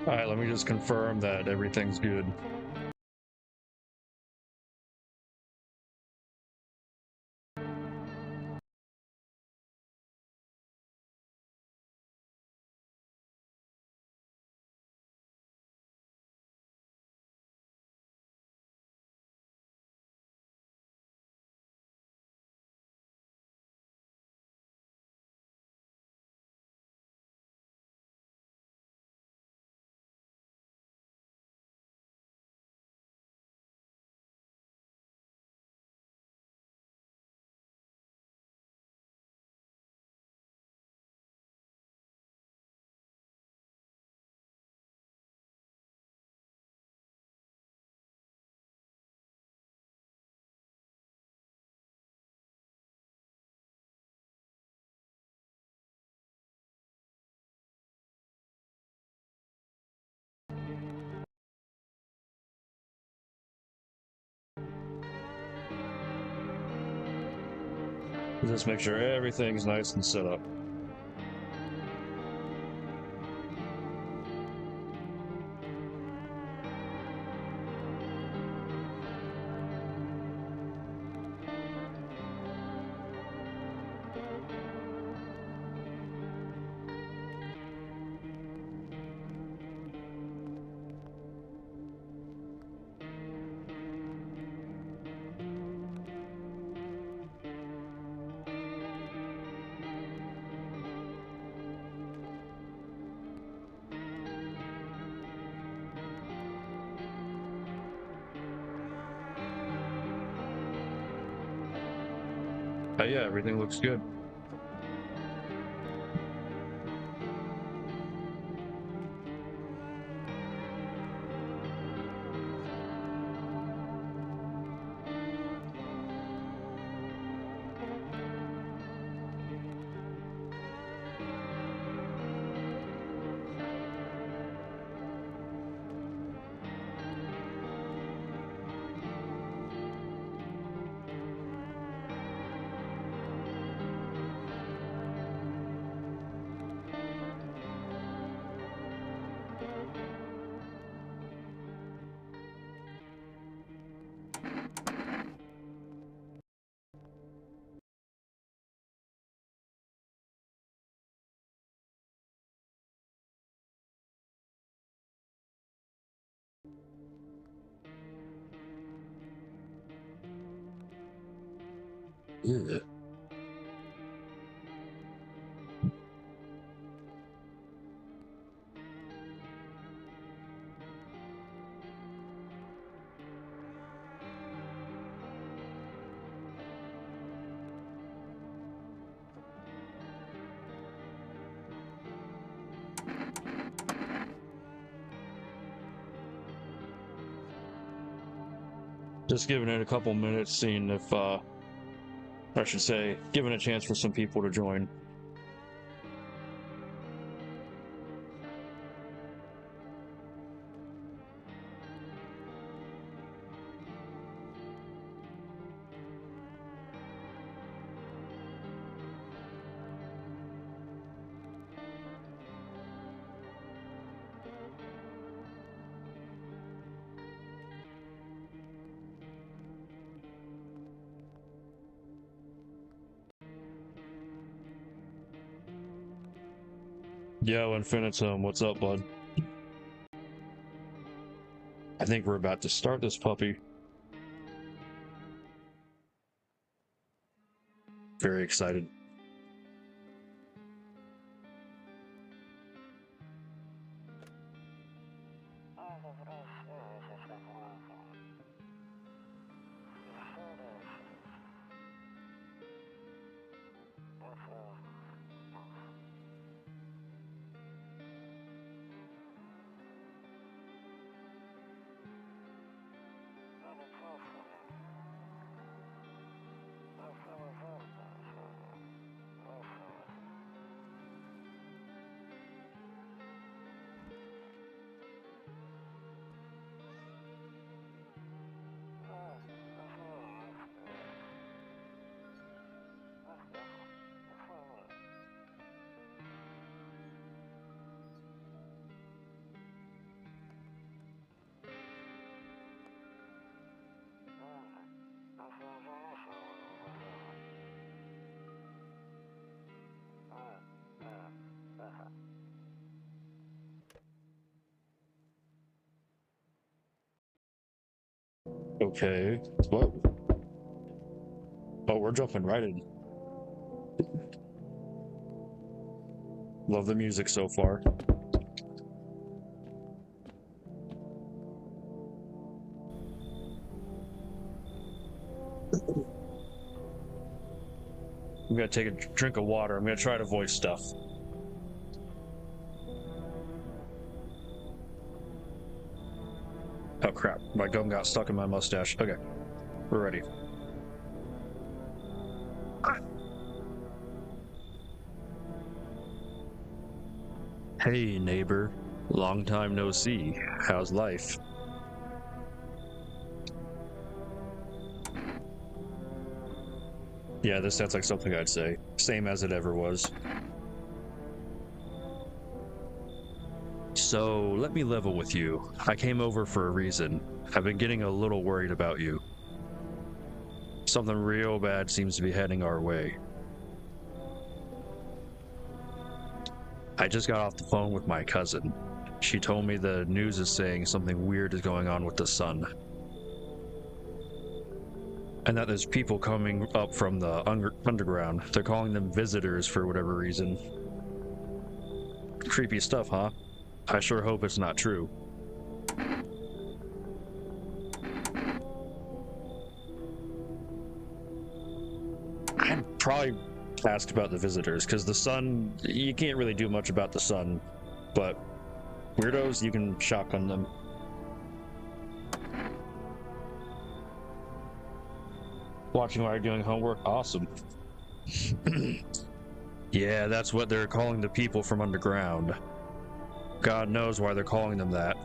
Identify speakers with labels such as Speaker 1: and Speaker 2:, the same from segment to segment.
Speaker 1: All right, let me just confirm that everything's good. Just make sure everything's nice and set up. Yeah, everything looks good. Yeah. Just giving it a couple minutes, seeing if, I should say, giving a chance for some people to join. Yo, Infinitum, what's up, bud? I think we're about to start this puppy. Very excited. Okay. Whoa. Oh, we're jumping right in. Love the music so far. I'm gonna take a drink of water. I'm gonna try to voice stuff. Oh crap, my gum got stuck in my mustache. Okay, we're ready. Hey neighbor, long time no see. How's life? Yeah, this sounds like something I'd say. Same as it ever was. So, let me level with you. I came over for a reason. I've been getting a little worried about you. Something real bad seems to be heading our way. I just got off the phone with my cousin. She told me the news is saying something weird is going on with the sun. And that there's people coming up from the underground. They're calling them visitors for whatever reason. Creepy stuff, huh? I sure hope it's not true. I'd probably ask about the visitors, because the sun, you can't really do much about the sun, but weirdos, you can shotgun them. Watching while you're doing homework, awesome. Yeah, that's what they're calling the people from underground. God knows why they're calling them that.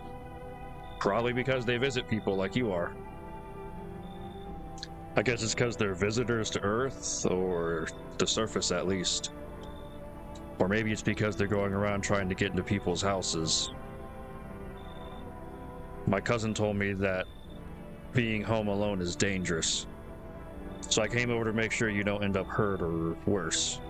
Speaker 1: Probably because they visit people like you are. I guess it's because they're visitors to Earth, or the surface at least. Or maybe it's because they're going around trying to get into people's houses. My cousin told me that being home alone is dangerous. So I came over to make sure you don't end up hurt or worse.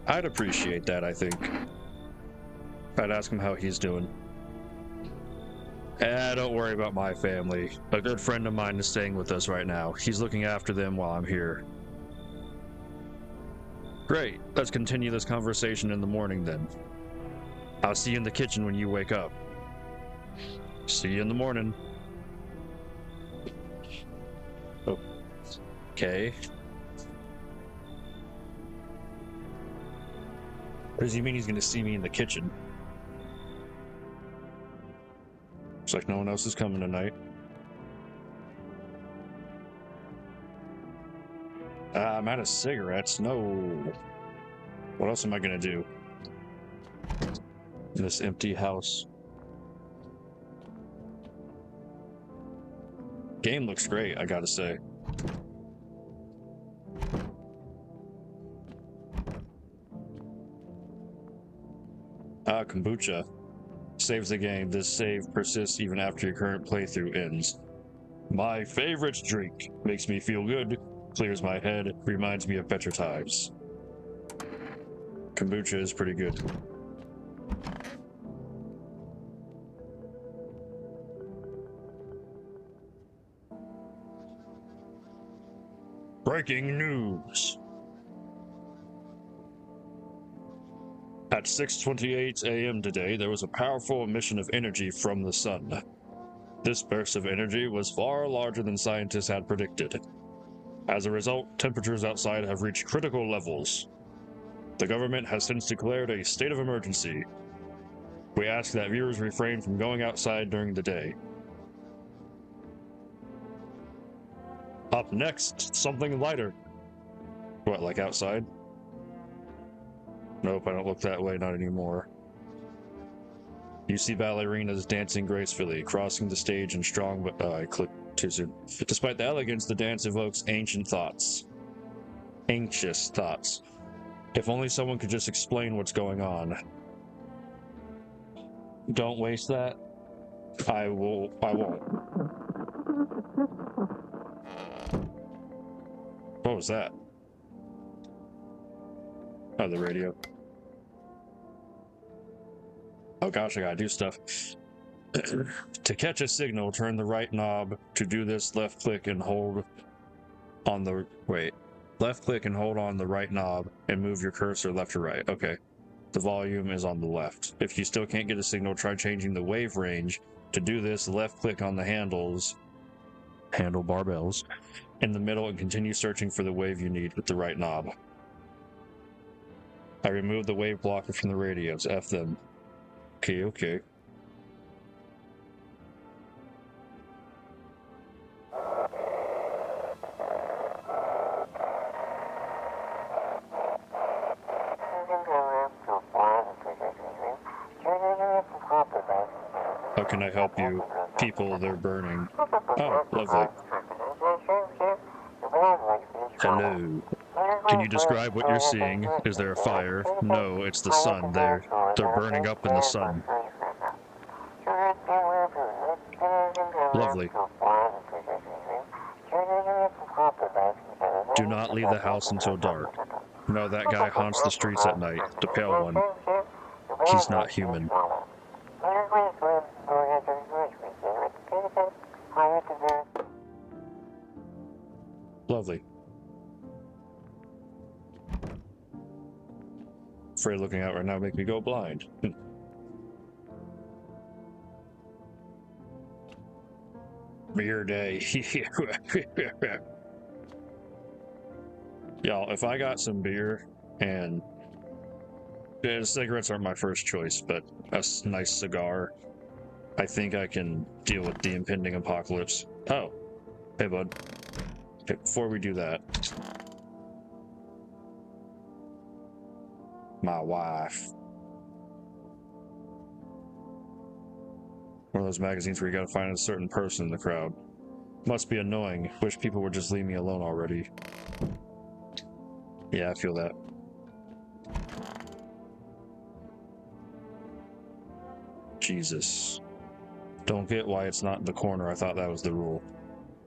Speaker 1: I'd appreciate that, I think. I'd ask him how he's doing. Don't worry about my family. A good friend of mine is staying with us right now. He's looking after them while I'm here. Great. Let's continue this conversation in the morning then. I'll see you in the kitchen when you wake up. See you in the morning. Okay. What does he mean he's gonna see me in the kitchen? Looks like no one else is coming tonight. I'm out of cigarettes. No. What else am I gonna do in this empty house? Game looks great, I gotta say. Kombucha. Saves the game. This save persists even after your current playthrough ends. My favorite drink. Makes me feel good, clears my head, reminds me of better times. Kombucha is pretty good. Breaking news. At 6:28 a.m. today, there was a powerful emission of energy from the sun. This burst of energy was far larger than scientists had predicted. As a result, temperatures outside have reached critical levels. The government has since declared a state of emergency. We ask that viewers refrain from going outside during the day. Up next, something lighter. What, like outside? Nope, I don't look that way, not anymore. You see ballerinas dancing gracefully, crossing the stage in strong but I clicked too soon. Despite the elegance, the dance evokes ancient thoughts. Anxious thoughts. If only someone could just explain what's going on. Don't waste that. I won't. What was that? Oh, the radio. Oh gosh, I gotta do stuff. To catch a signal, turn the right knob. To do this, left click and hold on the... Wait. Left click and hold on the right knob and move your cursor left or right. Okay. The volume is on the left. If you still can't get a signal, try changing the wave range. To do this, left click on the handles, HandleBarBells, in the middle and continue searching for the wave you need with the right knob. I removed the wave blocker from the radios. F them. Okay, okay. How can I help you? People, they're burning. Oh, lovely. Hello. Can you describe what you're seeing? Is there a fire? No, it's the sun. They're burning up in the sun. Lovely. Do not leave the house until dark. No, that guy haunts the streets at night. The pale one. He's not human. Lovely. Afraid looking out right now make me go blind. Beer day. Y'all, if I got some beer and cigarettes aren't my first choice, but a nice cigar, I think I can deal with the impending apocalypse. Oh, hey bud. Okay, before we do that, my wife. One of those magazines where you gotta find a certain person in the crowd. Must be annoying. Wish people would just leave me alone already. Yeah, I feel that. Jesus. Don't get why it's not in the corner. I thought that was the rule.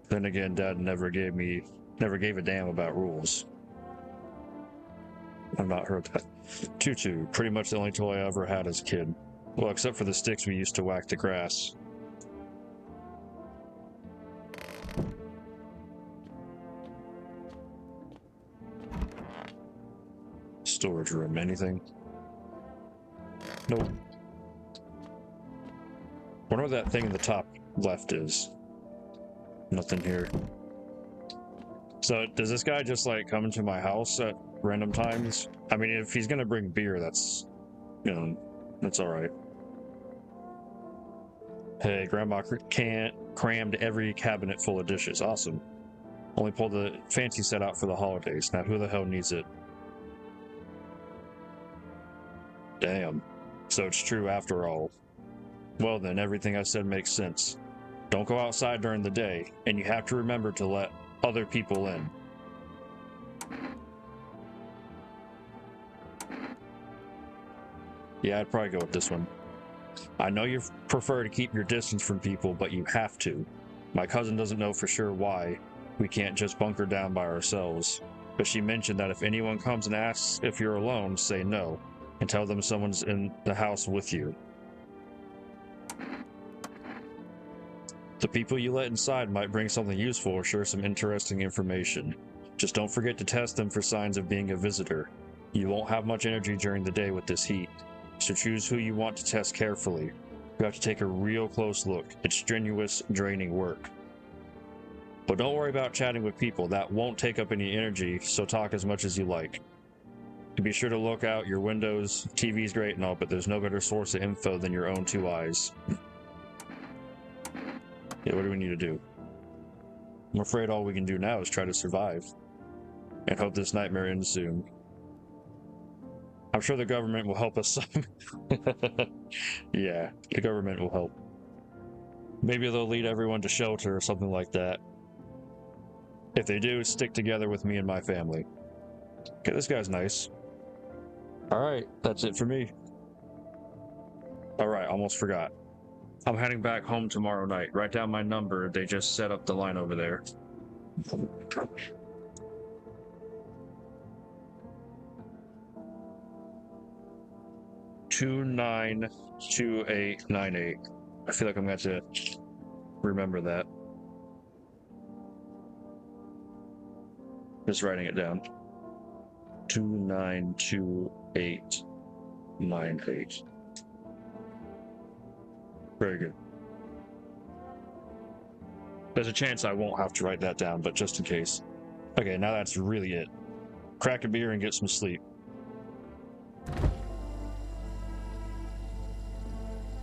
Speaker 1: Then again, Dad never gave a damn about rules. I've not heard that. Tutu, pretty much the only toy I ever had as a kid. Well, except for the sticks we used to whack the grass. Storage room, anything? Nope. Wonder what that thing in the top left is. Nothing here. So, does this guy just like come into my house at random times? I mean, if he's gonna bring beer, that's, you know, that's alright. Hey, Grandma crammed every cabinet full of dishes. Awesome. Only pulled the fancy set out for the holidays. Now, who the hell needs it? Damn. So it's true after all. Well then, everything I said makes sense. Don't go outside during the day, and you have to remember to let other people in. Yeah, I'd probably go with this one. I know you prefer to keep your distance from people, but you have to. My cousin doesn't know for sure why. We can't just bunker down by ourselves. But she mentioned that if anyone comes and asks if you're alone, say no, and tell them someone's in the house with you. The people you let inside might bring something useful or share some interesting information. Just don't forget to test them for signs of being a visitor. You won't have much energy during the day with this heat, so choose who you want to test carefully. You have to take a real close look. It's strenuous, draining work. But don't worry about chatting with people. That won't take up any energy, so talk as much as you like. And be sure to look out your windows. TV's great and all, but there's no better source of info than your own two eyes. Yeah, what do we need to do? I'm afraid all we can do now is try to survive. And hope this nightmare ends soon. I'm sure the government will help us some. Yeah, the government will help. Maybe they'll lead everyone to shelter or something like that. If they do, stick together with me and my family. Okay, this guy's nice. Alright, that's it for me. Alright, almost forgot. I'm heading back home tomorrow night. Write down my number. They just set up the line over there. 292898. I feel like I'm going to have to remember that. Just writing it down. 292898. Very good. There's a chance I won't have to write that down, but just in case. Okay, now that's really it. Crack a beer and get some sleep.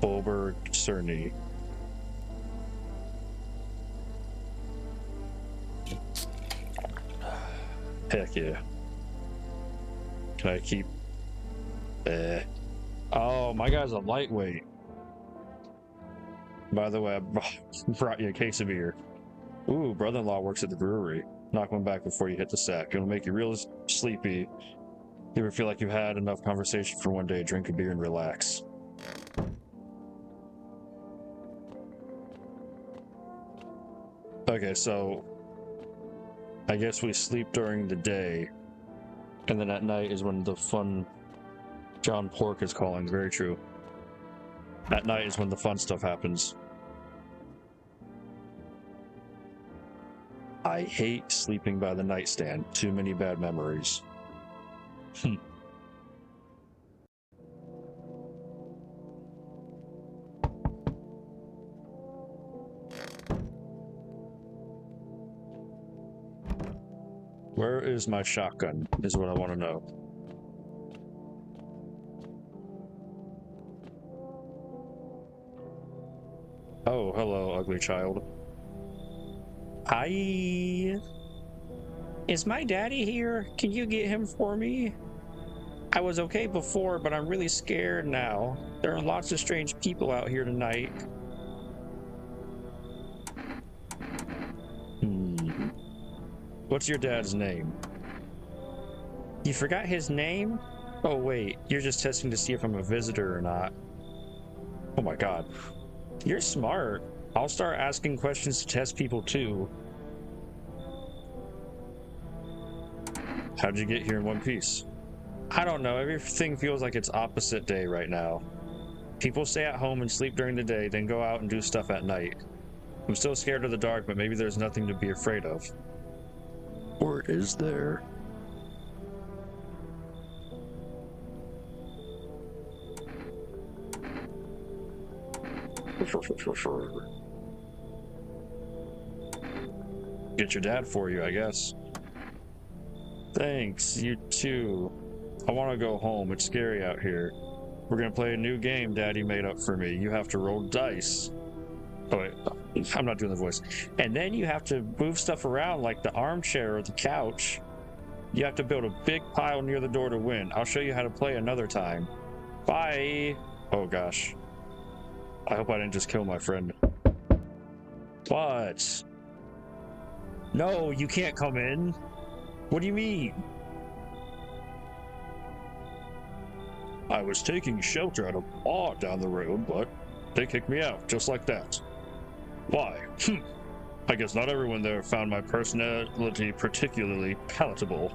Speaker 1: Boberg Cerny. Heck yeah. Can I keep... Oh, my guy's a lightweight. By the way, I brought you a case of beer. Ooh, brother-in-law works at the brewery. Knock one back before you hit the sack. It'll make you real sleepy. You ever feel like you've had enough conversation for one day, drink a beer and relax. Okay, so I guess we sleep during the day, and then at night is when the fun John Pork is calling. Very true. At night is when the fun stuff happens. I hate sleeping by the nightstand. Too many bad memories. Where is my shotgun, is what I want to know. Oh, hello, ugly child. Hi. Is my daddy here? Can you get him for me? I was okay before, but I'm really scared now. There are lots of strange people out here tonight. What's your dad's name? You forgot his name? Oh wait, you're just testing to see if I'm a visitor or not. Oh my god. You're smart. I'll start asking questions to test people too. How'd you get here in one piece? I don't know, everything feels like it's opposite day right now. People stay at home and sleep during the day, then go out and do stuff at night. I'm still scared of the dark, but maybe there's nothing to be afraid of. Or is there? Get your dad for you, I guess. Thanks, you too. I want to go home. It's scary out here. We're gonna play a new game Daddy made up for me. You have to roll dice. Oh wait, I'm not doing the voice. And then you have to move stuff around like the armchair or the couch. You have to build a big pile near the door to win. I'll show you how to play another time. Bye. Oh gosh. I hope I didn't just kill my friend. What? No, you can't come in. What do you mean? I was taking shelter at a bar down the road, but they kicked me out, just like that. Why? I guess not everyone there found my personality particularly palatable.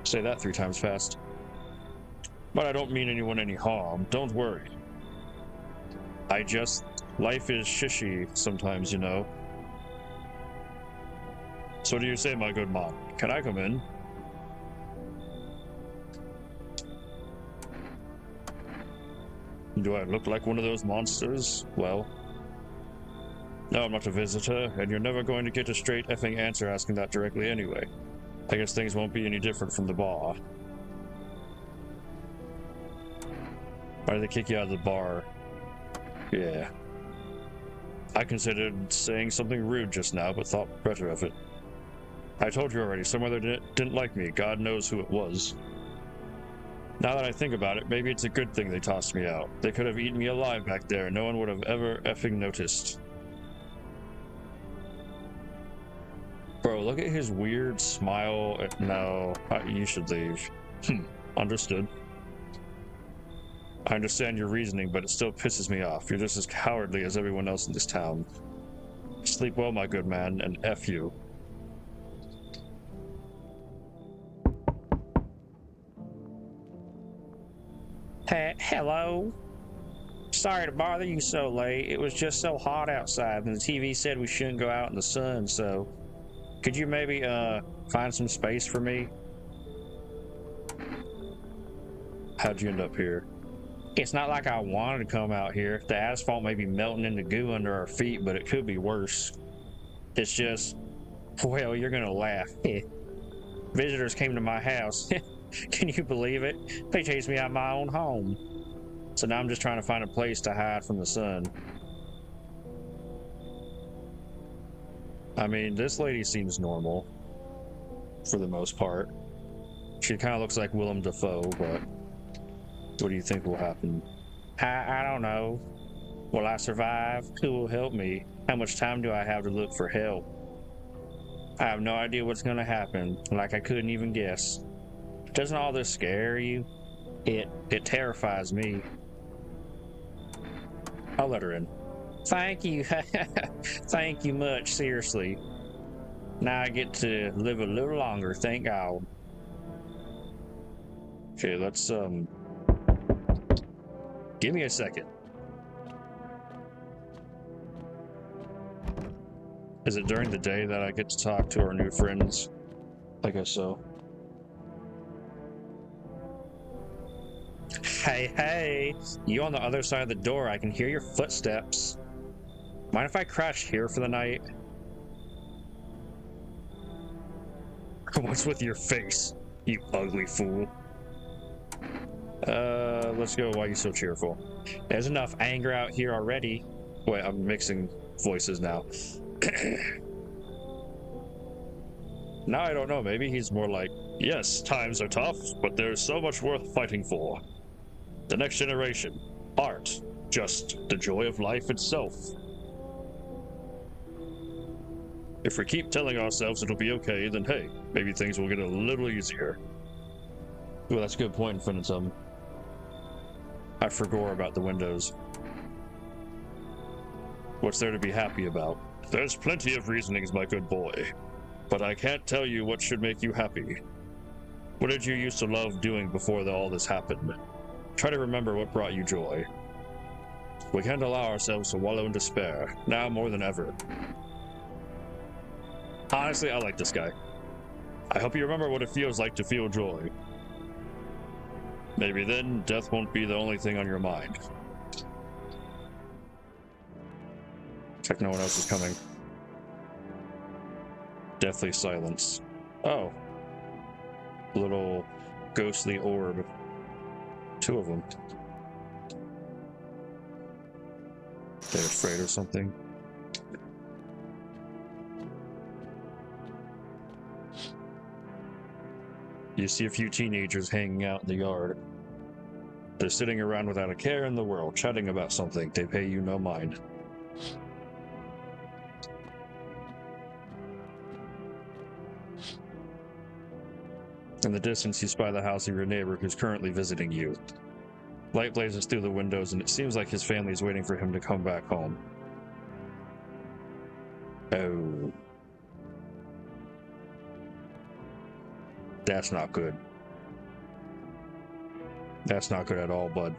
Speaker 1: Say that 3 times fast. But I don't mean anyone any harm, don't worry. Life is shishy sometimes, you know. So what do you say, my good mom? Can I come in? Do I look like one of those monsters? Well, no, I'm not a visitor, and you're never going to get a straight effing answer asking that directly anyway. I guess things won't be any different from the bar. Why did they kick you out of the bar? Yeah. I considered saying something rude just now, but thought better of it. I told you already, someone that didn't like me. God knows who it was. Now that I think about it, maybe it's a good thing they tossed me out. They could have eaten me alive back there. No one would have ever effing noticed. Bro, look at his weird smile. No, you should leave. Understood. I understand your reasoning, but it still pisses me off. You're just as cowardly as everyone else in this town. Sleep well, my good man, and F you.
Speaker 2: Hello. Sorry to bother you so late. It was just so hot outside, and the TV said we shouldn't go out in the sun, so could you maybe find some space for me?
Speaker 1: How'd you end up here?
Speaker 2: It's not like I wanted to come out here. The asphalt may be melting into goo under our feet, but it could be worse. It's just, well, you're gonna laugh. Visitors came to my house. Can you believe it? They chased me out of my own home. So now I'm just trying to find a place to hide from the sun.
Speaker 1: I mean, this lady seems normal. For the most part. She kind of looks like Willem Dafoe, but what do you think will happen?
Speaker 2: I don't know. Will I survive? Who will help me? How much time do I have to look for help? I have no idea what's gonna happen, like I couldn't even guess. Doesn't all this scare you? It terrifies me.
Speaker 1: I'll let her in.
Speaker 2: Thank you. Thank you much, seriously. Now I get to live a little longer, thank God.
Speaker 1: Okay, let's, give me a second. Is it during the day that I get to talk to our new friends? I guess so.
Speaker 2: Hey, you on the other side of the door, I can hear your footsteps. Mind if I crash here for the night?
Speaker 1: What's with your face, you ugly fool? Let's go. Why are you so cheerful?
Speaker 2: There's enough anger out here already.
Speaker 1: Wait, I'm mixing voices now. Now I don't know, maybe he's more like, yes, times are tough, but there's so much worth fighting for. The next generation. Art. Just the joy of life itself. If we keep telling ourselves it'll be okay, then hey, maybe things will get a little easier. Well, that's a good point, Infinitum. I forgot about the windows. What's there to be happy about? There's plenty of reasonings, my good boy. But I can't tell you what should make you happy. What did you used to love doing before all this happened? Try to remember what brought you joy. We can't allow ourselves to wallow in despair, now more than ever. Honestly, I like this guy. I hope you remember what it feels like to feel joy. Maybe then, death won't be the only thing on your mind. Check no one else is coming. Deathly silence. Oh. Little ghostly orb. 2 of them. They're afraid or something. You see a few teenagers hanging out in the yard. They're sitting around without a care in the world, chatting about something. They pay you no mind. In the distance, you spy the house of your neighbor who's currently visiting you. Light blazes through the windows, and it seems like his family is waiting for him to come back home. Oh. That's not good. That's not good at all, bud.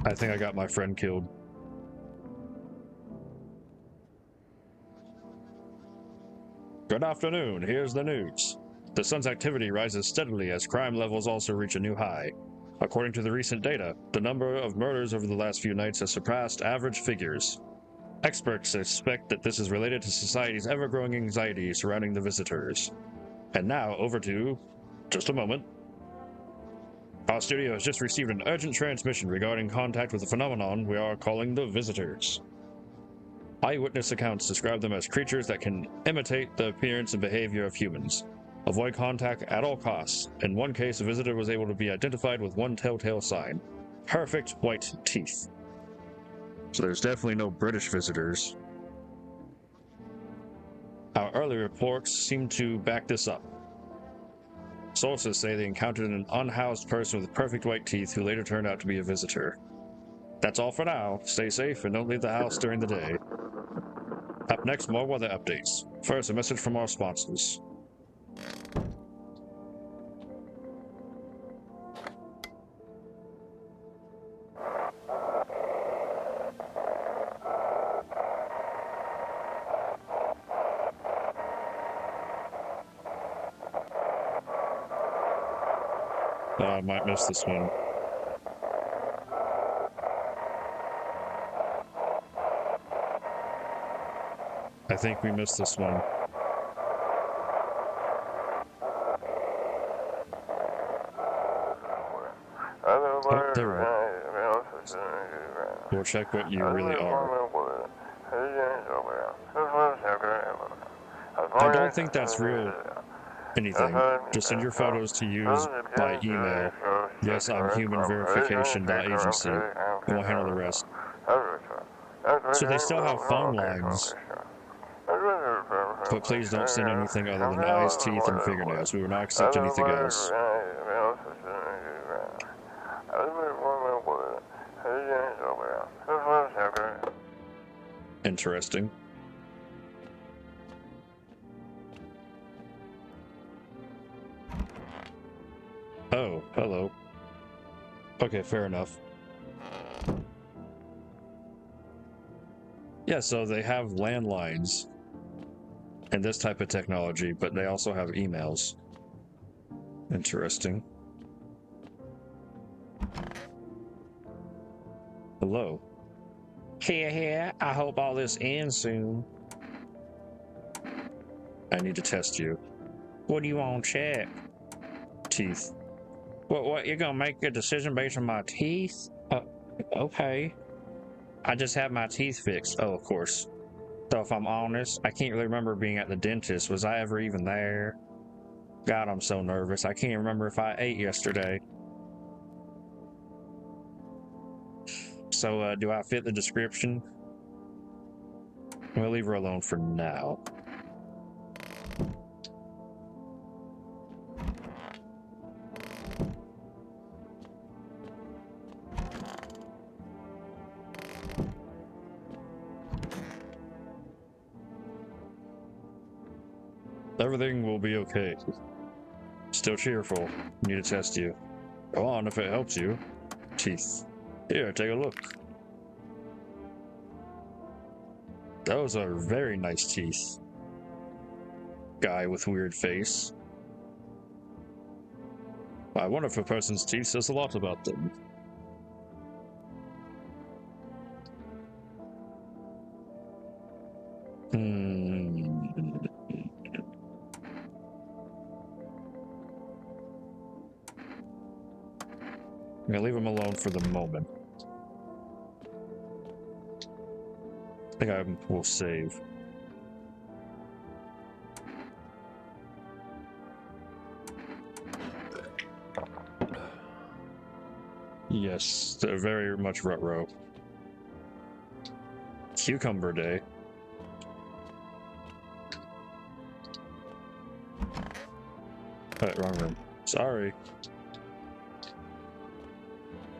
Speaker 1: I think I got my friend killed. Good afternoon, here's the news. The sun's activity rises steadily as crime levels also reach a new high. According to the recent data, the number of murders over the last few nights has surpassed average figures. Experts suspect that this is related to society's ever-growing anxiety surrounding the visitors. And now, over to... just a moment. Our studio has just received an urgent transmission regarding contact with a phenomenon we are calling the visitors. Eyewitness accounts describe them as creatures that can imitate the appearance and behavior of humans. Avoid contact at all costs. In one case, a visitor was able to be identified with one telltale sign: perfect white teeth. So there's definitely no British visitors. Our early reports seem to back this up. Sources say they encountered an unhoused person with perfect white teeth who later turned out to be a visitor. That's all for now. Stay safe and don't leave the house during the day. Up next, more weather updates. First, a message from our sponsors. I might miss this one. I think we missed this one. Oh, there we go. We'll check what you really are. I don't think that's real anything. Just send your photos to use by email. Yes, I'm humanverification.agency. And we'll handle the rest. So they still have phone lines. But please don't send anything other than eyes, teeth, and fingernails. We will not accept anything else. Interesting. Oh, hello. Okay, fair enough. Yeah, so they have landlines and this type of technology, but they also have emails. Interesting. Hello.
Speaker 2: Here. I hope all this ends soon.
Speaker 1: I need to test you.
Speaker 2: What do you want to check?
Speaker 1: Teeth.
Speaker 2: What, you're gonna make a decision based on my teeth? Okay. I just had my teeth fixed. Oh, of course. So if I'm honest, I can't really remember being at the dentist. Was I ever even there? God, I'm so nervous. I can't remember if I ate yesterday. So, do I fit the description?
Speaker 1: We'll leave her alone for now. Everything will be okay. Still cheerful. Need to test you. Go on if it helps you. Teeth. Here, take a look. Those are very nice teeth. Guy with weird face. I wonder if a person's teeth says a lot about them. I'm gonna leave him alone for the moment. I think I will save. Yes, they're very much rut-row. Cucumber day. Alright, wrong room. Sorry.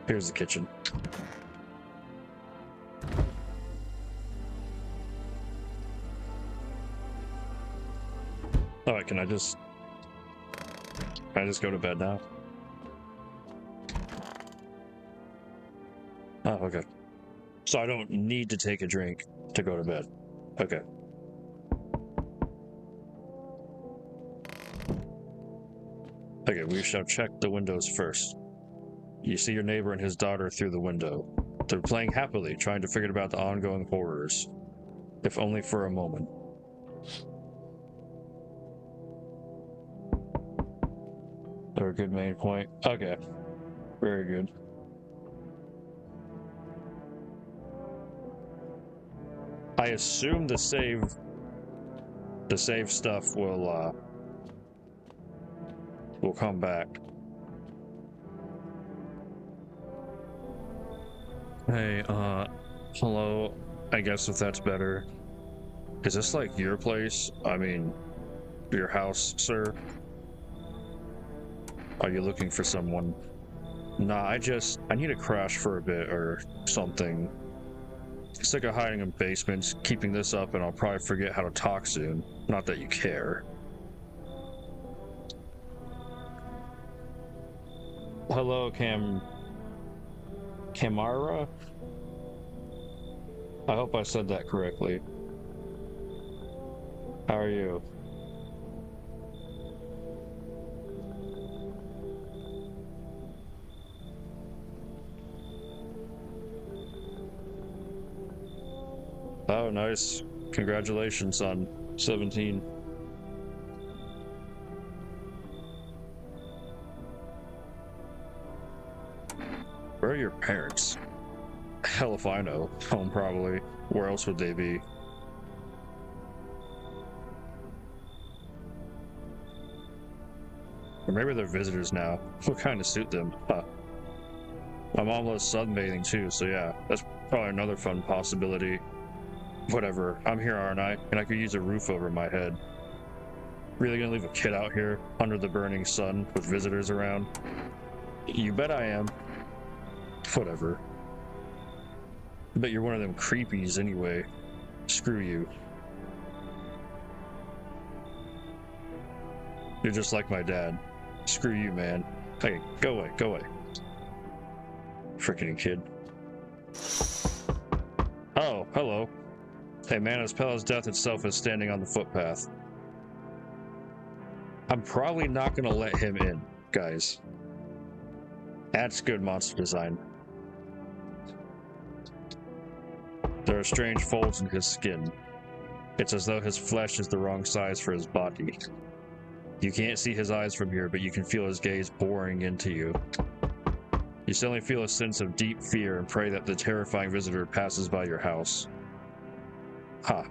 Speaker 1: Here's the kitchen. Alright, can I just go to bed now? Oh, okay. So I don't need to take a drink to go to bed. Okay. Okay, we shall check the windows first. You see your neighbor and his daughter through the window. They're playing happily, trying to forget about the ongoing horrors. If only for a moment. They're a good main point. Okay. Very good. I assume the save stuff will come back. Hey, hello. I guess if that's better. Is this like your place? I mean, your house, sir? Are you looking for someone? Nah, I need to crash for a bit or something. Sick of hiding in basements, keeping this up, and I'll probably forget how to talk soon. Not that you care. Hello, Kamara? I hope I said that correctly. How are you? Oh, nice. Congratulations on 17. Where are your parents? Hell if I know. Home, probably. Where else would they be? Or maybe they're visitors now. What kind of suit them? Huh. My mom loves sunbathing too, so yeah, that's probably another fun possibility. Whatever, I'm here, aren't I? And I could use a roof over my head. Really gonna leave a kid out here under the burning sun with visitors around? You bet I am. Whatever. Bet you're one of them creepies anyway. Screw you. You're just like my dad. Screw you, man. Hey, go away, go away. Frickin' kid. Oh, hello. A man as pale as death itself is standing on the footpath. I'm probably not gonna let him in, guys. That's good monster design. There are strange folds in his skin. It's as though his flesh is the wrong size for his body. You can't see his eyes from here, but you can feel his gaze boring into you. You suddenly feel a sense of deep fear and pray that the terrifying visitor passes by your house. Huh.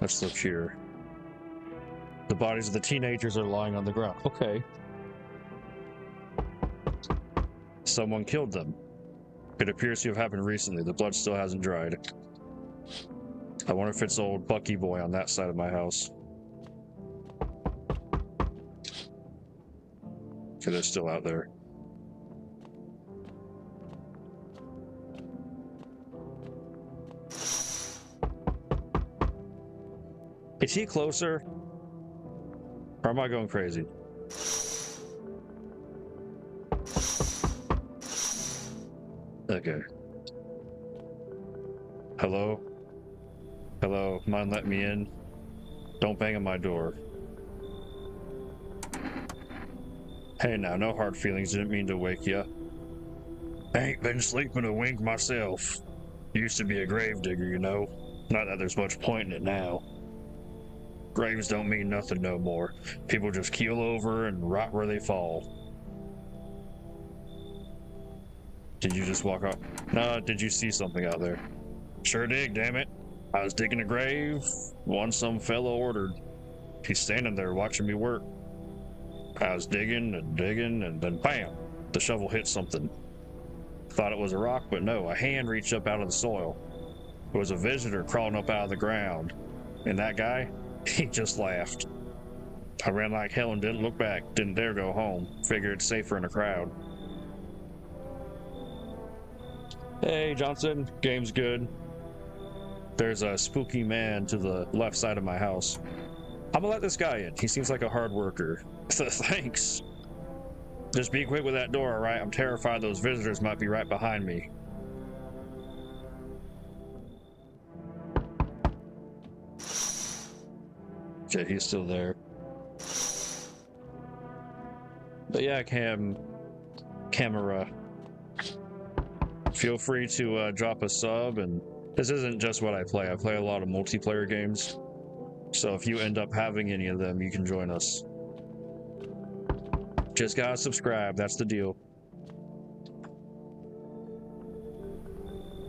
Speaker 1: Let's look here. The bodies of the teenagers are lying on the ground. Okay. Someone killed them. It appears to have happened recently. The blood still hasn't dried. I wonder if it's old Bucky boy on that side of my house. Okay, they're still out there. Is he closer? Or am I going crazy? Okay. Hello? Hello, mind letting me in? Don't bang on my door. Hey now, no hard feelings, didn't mean to wake ya. Ain't been sleeping a wink myself. Used to be a gravedigger, you know. Not that there's much point in it now. Graves don't mean nothing no more. People just keel over and rot where they fall. Did you just walk off? No, did you see something out there? Sure did, damn it. I was digging a grave, one some fellow ordered. He's standing there watching me work. I was digging, and then bam, the shovel hit something. Thought it was a rock, but no, a hand reached up out of the soil. It was a visitor crawling up out of the ground. And that guy, he just laughed. I ran like hell and didn't look back, didn't dare go home. Figured it's safer in a crowd. Hey, Johnson, game's good. There's a spooky man to the left side of my house. I'm gonna let this guy in. He seems like a hard worker. Thanks. Just be quick with that door, alright? I'm terrified those visitors might be right behind me. Okay, he's still there. But yeah, Camera. Feel free to drop a sub, and this isn't just what I play. I play a lot of multiplayer games. So if you end up having any of them, you can join us. Just gotta subscribe, that's the deal.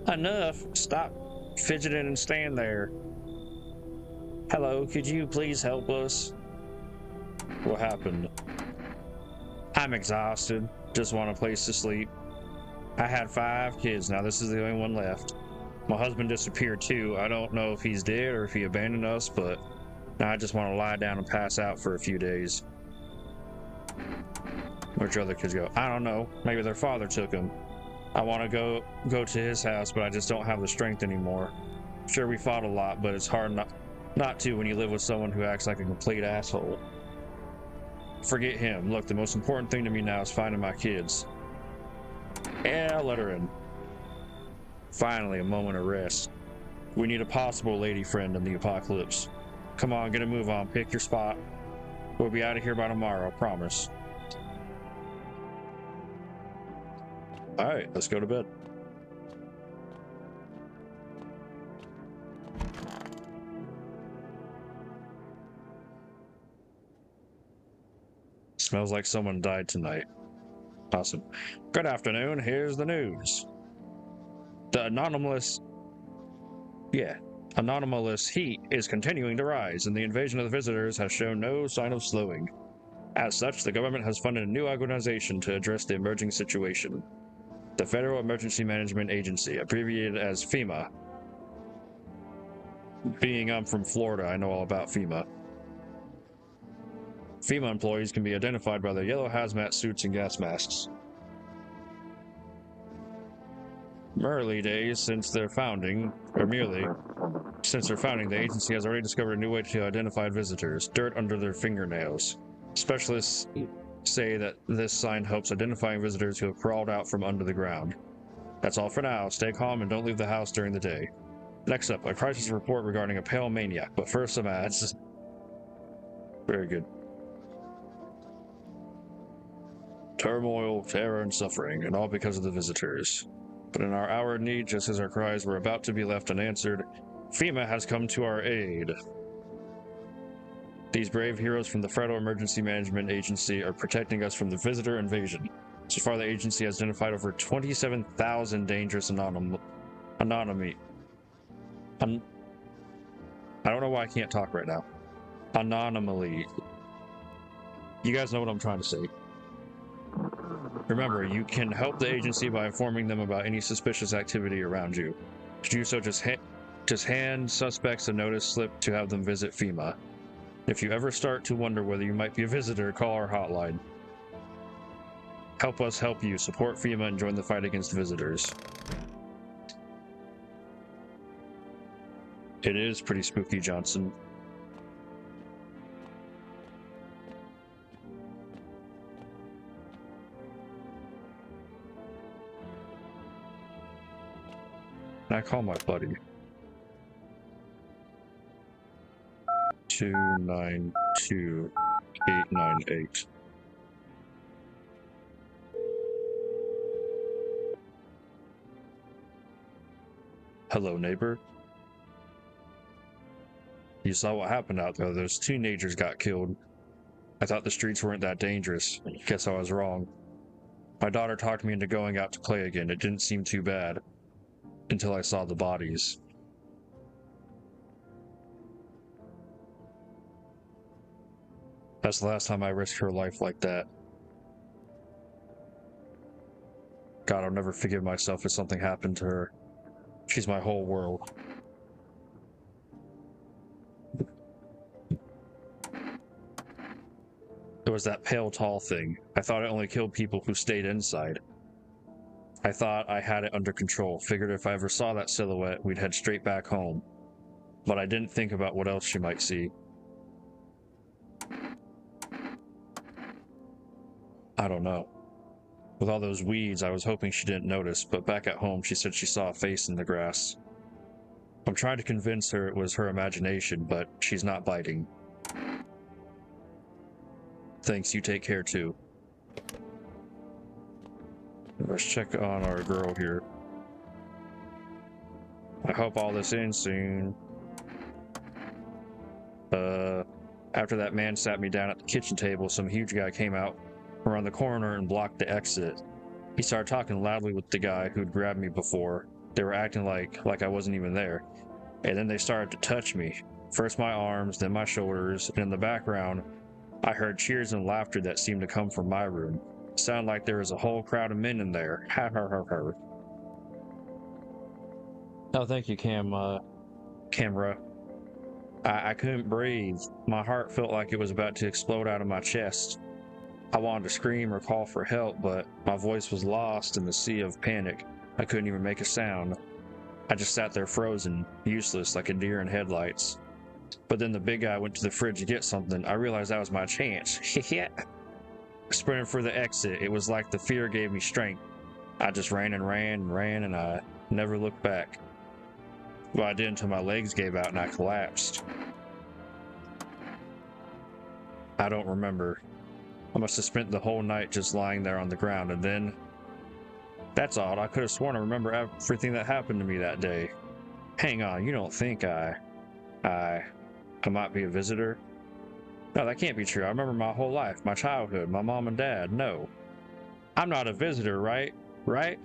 Speaker 1: Enough, stop fidgeting and stand there. Hello, could you please help us? What happened? I'm exhausted, just want a place to sleep. I had 5 kids, now this is the only one left. My husband disappeared too. I don't know if he's dead or if he abandoned us, but now I just want to lie down and pass out for a few days.
Speaker 2: Where'd your other kids go? I don't know. Maybe their father took them. I want to go to his house, but I just don't have the strength anymore. Sure, we fought a lot, but it's hard not to when you live with someone who acts like a complete asshole. Forget him. Look, the most important thing to me now is finding my kids. Yeah, let her in. Finally, a moment of rest. We need a possible lady friend in the apocalypse. Come on, get a move on. Pick your spot. We'll be out of here by tomorrow, promise.
Speaker 1: Alright, let's go to bed. Smells like someone died tonight. Awesome. Good afternoon, here's the news. The anomalous heat is continuing to rise, and the invasion of the visitors has shown no sign of slowing. As such, the government has funded a new organization to address the emerging situation. The Federal Emergency Management Agency, abbreviated as FEMA. Being I'm from Florida, I know all about FEMA. FEMA employees can be identified by their yellow hazmat suits and gas masks. Merely days since their founding, the agency has already discovered a new way to identify visitors: dirt under their fingernails. Specialists say that this sign helps identifying visitors who have crawled out from under the ground. That's all for now. Stay calm and don't leave the house during the day. Next up, a crisis report regarding a pale maniac, but first some ads. Very good. Turmoil, terror, and suffering, and all because of the visitors. But in our hour of need, just as our cries were about to be left unanswered, FEMA has come to our aid. These brave heroes from the Federal Emergency Management Agency are protecting us from the visitor invasion. So far, the agency has identified over 27,000 dangerous I don't know why I can't talk right now. Anomalies. You guys know what I'm trying to say. Remember, you can help the agency by informing them about any suspicious activity around you. To do so, just hand suspects a notice slip to have them visit FEMA. If you ever start to wonder whether you might be a visitor, call our hotline. Help us help you. Support FEMA and join the fight against visitors. It is pretty spooky, Johnson. I call my buddy. 292898. Hello, neighbor. You saw what happened out there. Those teenagers got killed. I thought the streets weren't that dangerous. Guess I was wrong. My daughter talked me into going out to play again. It didn't seem too bad. Until I saw the bodies. That's the last time I risked her life like that. God, I'll never forgive myself if something happened to her. She's my whole world. There was that pale, tall thing. I thought it only killed people who stayed inside. I thought I had it under control. Figured if I ever saw that silhouette, we'd head straight back home. But I didn't think about what else she might see. I don't know. With all those weeds, I was hoping she didn't notice, but back at home, she said she saw a face in the grass. I'm trying to convince her it was her imagination, but she's not biting. Thanks, you take care too. Let's check on our girl here. I hope all this ends soon. After that man sat me down at the kitchen table, some huge guy came out around the corner and blocked the exit. He started talking loudly with the guy who'd grabbed me before. They were acting like I wasn't even there. And then they started to touch me. First my arms, then my shoulders, and in the background, I heard cheers and laughter that seemed to come from my room. It sounded like there was a whole crowd of men in there. Ha ha ha ha. Oh, thank you, camera. I couldn't breathe. My heart felt like it was about to explode out of my chest.
Speaker 2: I wanted to scream or call for help, but my voice was lost in the sea of panic. I couldn't even make a sound. I just sat there frozen, useless, like a deer in headlights. But then the big guy went to the fridge to get something. I realized that was my chance. Yeah. Sprinting for the exit, it was like the fear gave me strength. I just ran and ran and ran, and I never looked back. Well, I did until my legs gave out and I collapsed. I don't remember. I must have spent the whole night just lying there on the ground, and then... That's odd. I could have sworn I remember everything that happened to me that day. Hang on, you don't think I might be a visitor? No, that can't be true. I remember my whole life, my childhood, my mom and dad. No. I'm not a visitor, right? Right?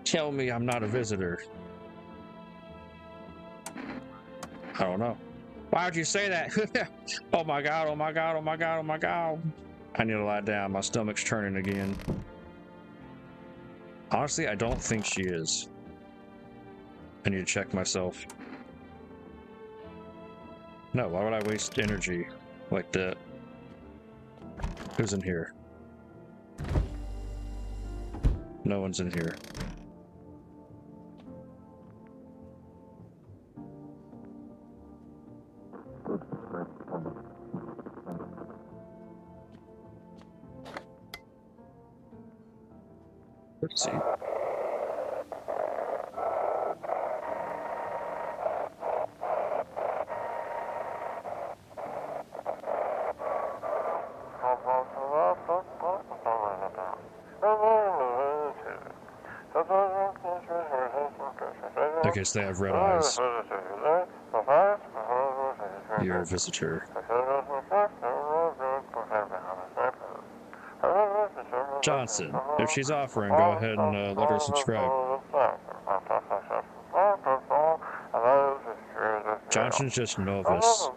Speaker 2: Tell me I'm not a visitor. I don't know. Why would you say that? Oh my god, oh my god, oh my god, oh my god. I need to lie down. My stomach's churning again. Honestly, I don't think she is. I need to check myself. No, why would I waste energy like that? Who's in here? No one's in here. Let's see. I guess they have red eyes. You're a visitor. Johnson, if she's offering, go ahead and let her subscribe. Johnson's just novice.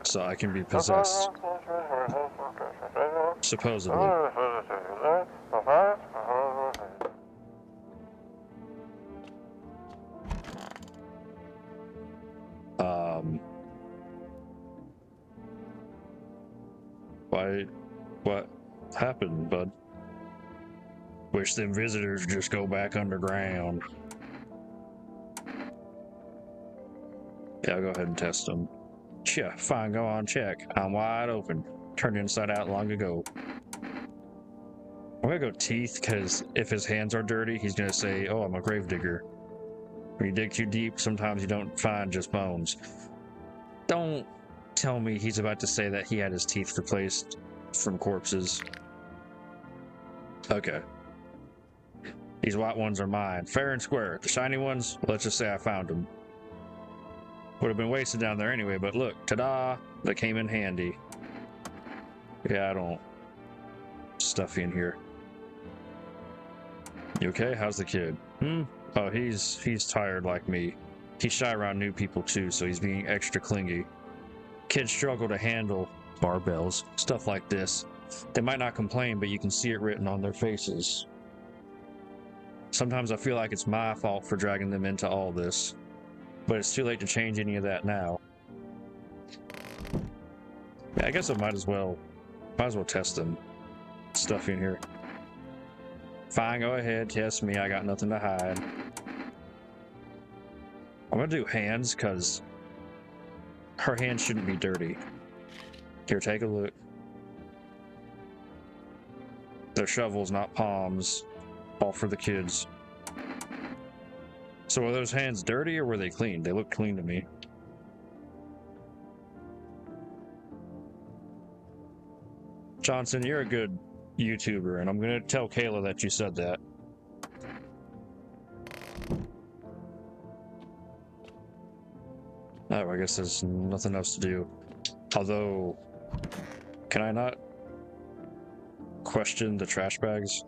Speaker 2: So I can be possessed. Supposedly. What happened, bud? Wish them visitors just go back underground. Yeah, I'll go ahead and test them. Yeah, fine, go on, check. I'm wide open. Turned inside out long ago. I'm gonna go teeth, because if his hands are dirty, he's gonna say, oh, I'm a gravedigger. When you dig too deep, sometimes you don't find just bones. Don't tell me he's about to say that he had his teeth replaced from corpses. Okay. These white ones are mine. Fair and square. The shiny ones, let's just say I found them. Would have been wasted down there anyway, but look, ta-da! That came in handy. Yeah, I don't... Stuffy in here. You okay? How's the kid? Oh, he's tired like me. He's shy around new people too, so he's being extra clingy. Kids struggle to handle barbells, stuff like this. They might not complain, but you can see it written on their faces. Sometimes I feel like it's my fault for dragging them into all this, but it's too late to change any of that now. Yeah, I guess I might as well test them. Stuff in here. Fine, go ahead, test me. I got nothing to hide. I'm gonna do hands, because her hands shouldn't be dirty. Here, take a look. They're shovels, not palms. All for the kids. So were those hands dirty or were they clean? They look clean to me. Johnson, you're a good YouTuber, and I'm gonna tell Kayla that you said that. Oh, I guess there's nothing else to do. Although, can I not question the trash bags?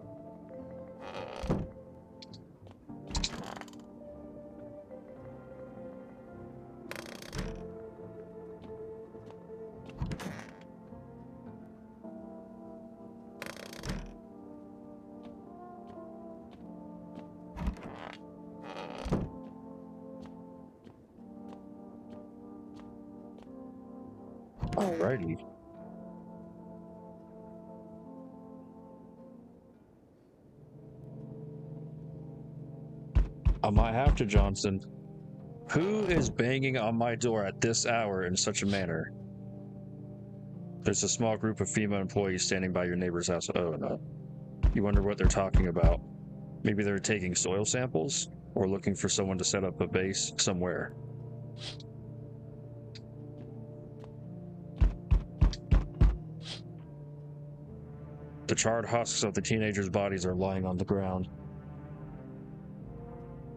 Speaker 1: Alrighty. I might have to, Johnson. Who is banging on my door at this hour in such a manner? There's a small group of FEMA employees standing by your neighbor's house. Oh no. You wonder what they're talking about. Maybe they're taking soil samples or looking for someone to set up a base somewhere. The charred husks of the teenagers' bodies are lying on the ground.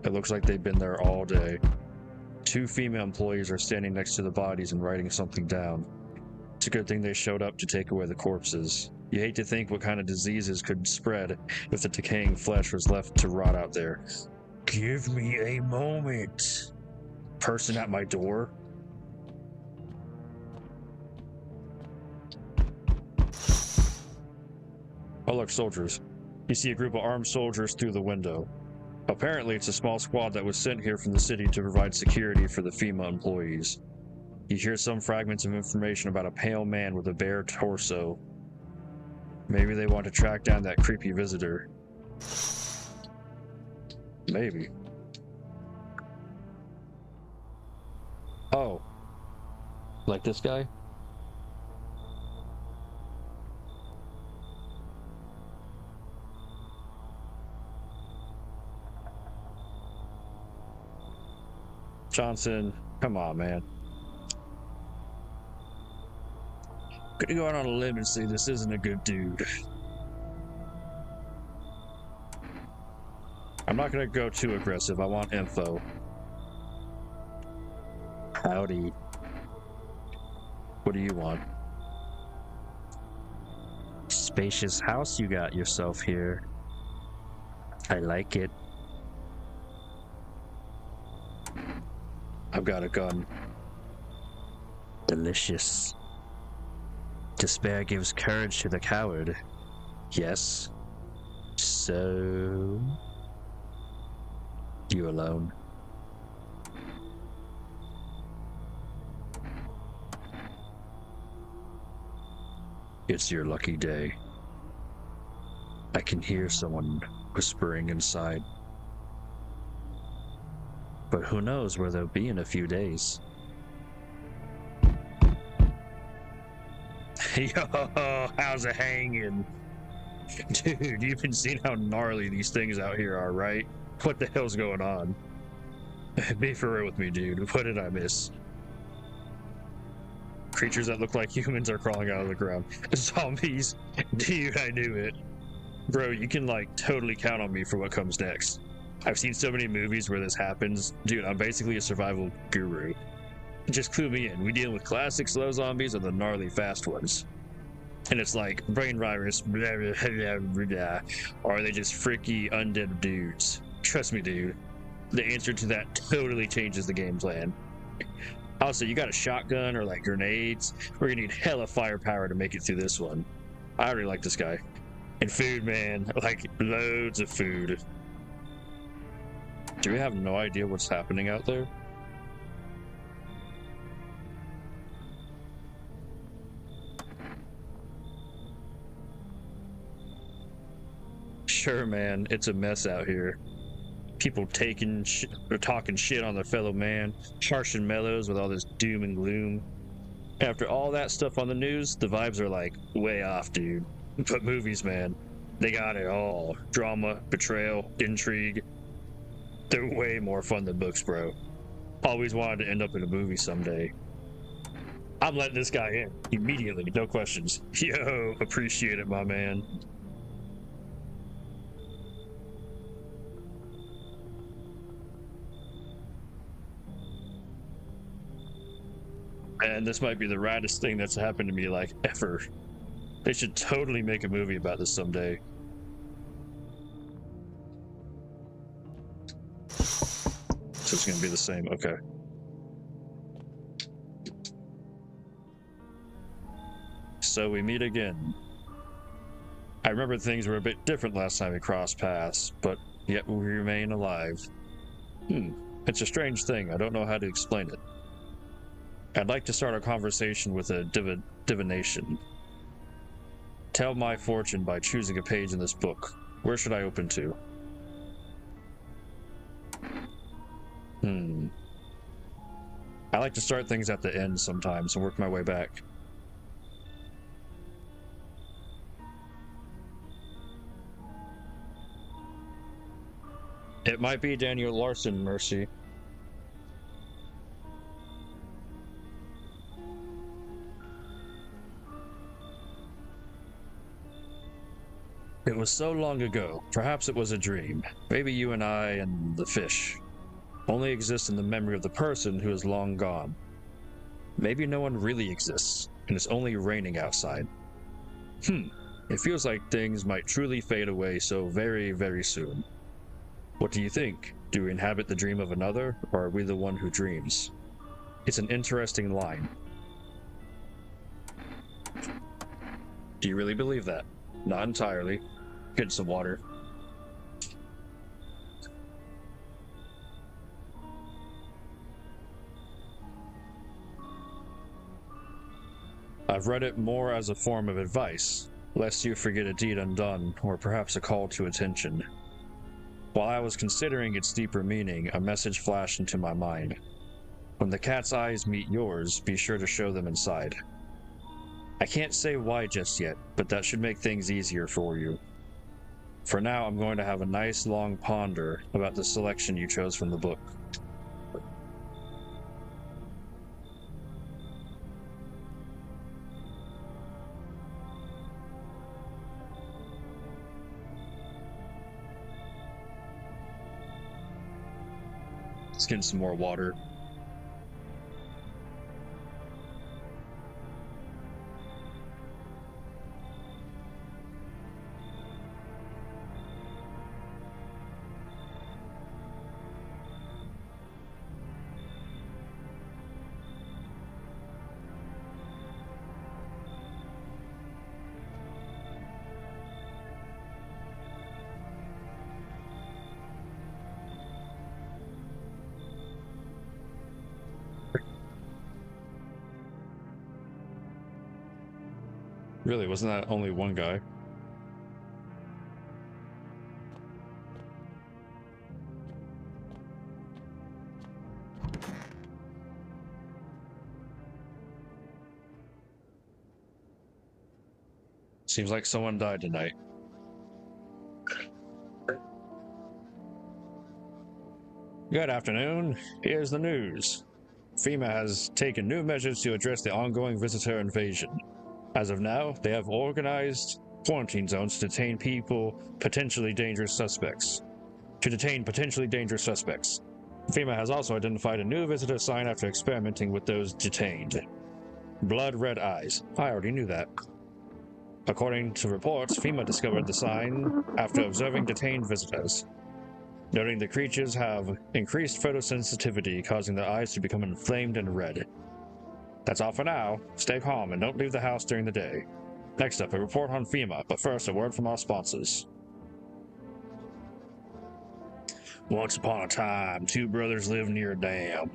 Speaker 1: It looks like they've been there all day. 2 female employees are standing next to the bodies and writing something down. It's a good thing they showed up to take away the corpses. You hate to think what kind of diseases could spread if the decaying flesh was left to rot out there. Give me a moment. Person at my door? Oh look, soldiers. You see a group of armed soldiers through the window. Apparently it's a small squad that was sent here from the city to provide security for the FEMA employees. You hear some fragments of information about a pale man with a bare torso. Maybe they want to track down that creepy visitor. Maybe. Oh. Like this guy? Johnson, come on, man. Gonna go out on a limb and say this isn't a good dude. I'm not gonna go too aggressive. I want info. Howdy. What do you want? Spacious house you got yourself here. I like it. I've got a gun. Delicious. Despair gives courage to the coward. Yes. So... you alone? It's your lucky day. I can hear someone whispering inside. But who knows where they'll be in a few days. Yo, how's it hanging? Dude, you've been seeing how gnarly these things out here are, right? What the hell's going on? Be for real with me, dude. What did I miss? Creatures that look like humans are crawling out of the ground. Zombies? Dude, I knew it. Bro, you can like totally count on me for what comes next. I've seen so many movies where this happens. Dude, I'm basically a survival guru. Just clue me in. We deal with classic slow zombies or the gnarly fast ones. And it's like brain virus, blah, blah, blah, blah, blah. Or are they just freaky undead dudes? Trust me, dude. The answer to that totally changes the game plan. Also, you got a shotgun or like grenades? We're gonna need hella firepower to make it through this one. I already like this guy. And food, man. Like, loads of food. Do we have no idea what's happening out there? Sure, man, it's a mess out here. People taking or talking shit on their fellow man, harsh and mellows with all this doom and gloom. After all that stuff on the news, the vibes are like way off, dude. But movies, man, they got it all. Drama, betrayal, intrigue. They're way more fun than books, bro. Always wanted to end up in a movie someday. I'm letting this guy in immediately, no questions. Yo, appreciate it, my man. And this might be the raddest thing that's happened to me like ever. They should totally make a movie about this someday. So it's gonna be the same, okay. So we meet again. I remember things were a bit different last time we crossed paths, but yet we remain alive. It's a strange thing, I don't know how to explain it. I'd like to start a conversation with a divination. Tell my fortune by choosing a page in this book. Where should I open to? I like to start things at the end sometimes and work my way back. It might be Daniel Larson, Mercy. It was so long ago. Perhaps it was a dream. Maybe you and I and the fish only exist in the memory of the person who is long gone. Maybe no one really exists, and it's only raining outside. It feels like things might truly fade away so very, very soon. What do you think? Do we inhabit the dream of another, or are we the one who dreams? It's an interesting line. Do you really believe that? Not entirely. Get some water. I've read it more as a form of advice, lest you forget a deed undone, or perhaps a call to attention. While I was considering its deeper meaning, a message flashed into my mind. When the cat's eyes meet yours, be sure to show them inside. I can't say why just yet, but that should make things easier for you. For now, I'm going to have a nice long ponder about the selection you chose from the book. Let's get some more water. Really, wasn't that only one guy? Seems like someone died tonight. Good afternoon. Here's the news. FEMA has taken new measures to address the ongoing visitor invasion. As of now, they have organized quarantine zones to detain potentially dangerous suspects. FEMA has also identified a new visitor sign after experimenting with those detained. Blood red eyes. I already knew that. According to reports, FEMA discovered the sign after observing detained visitors, noting the creatures have increased photosensitivity, causing their eyes to become inflamed and red. That's all for now. Stay calm and don't leave the house during the day. Next up, a report on FEMA, but first a word from our sponsors. Once upon a time, two brothers lived near a dam.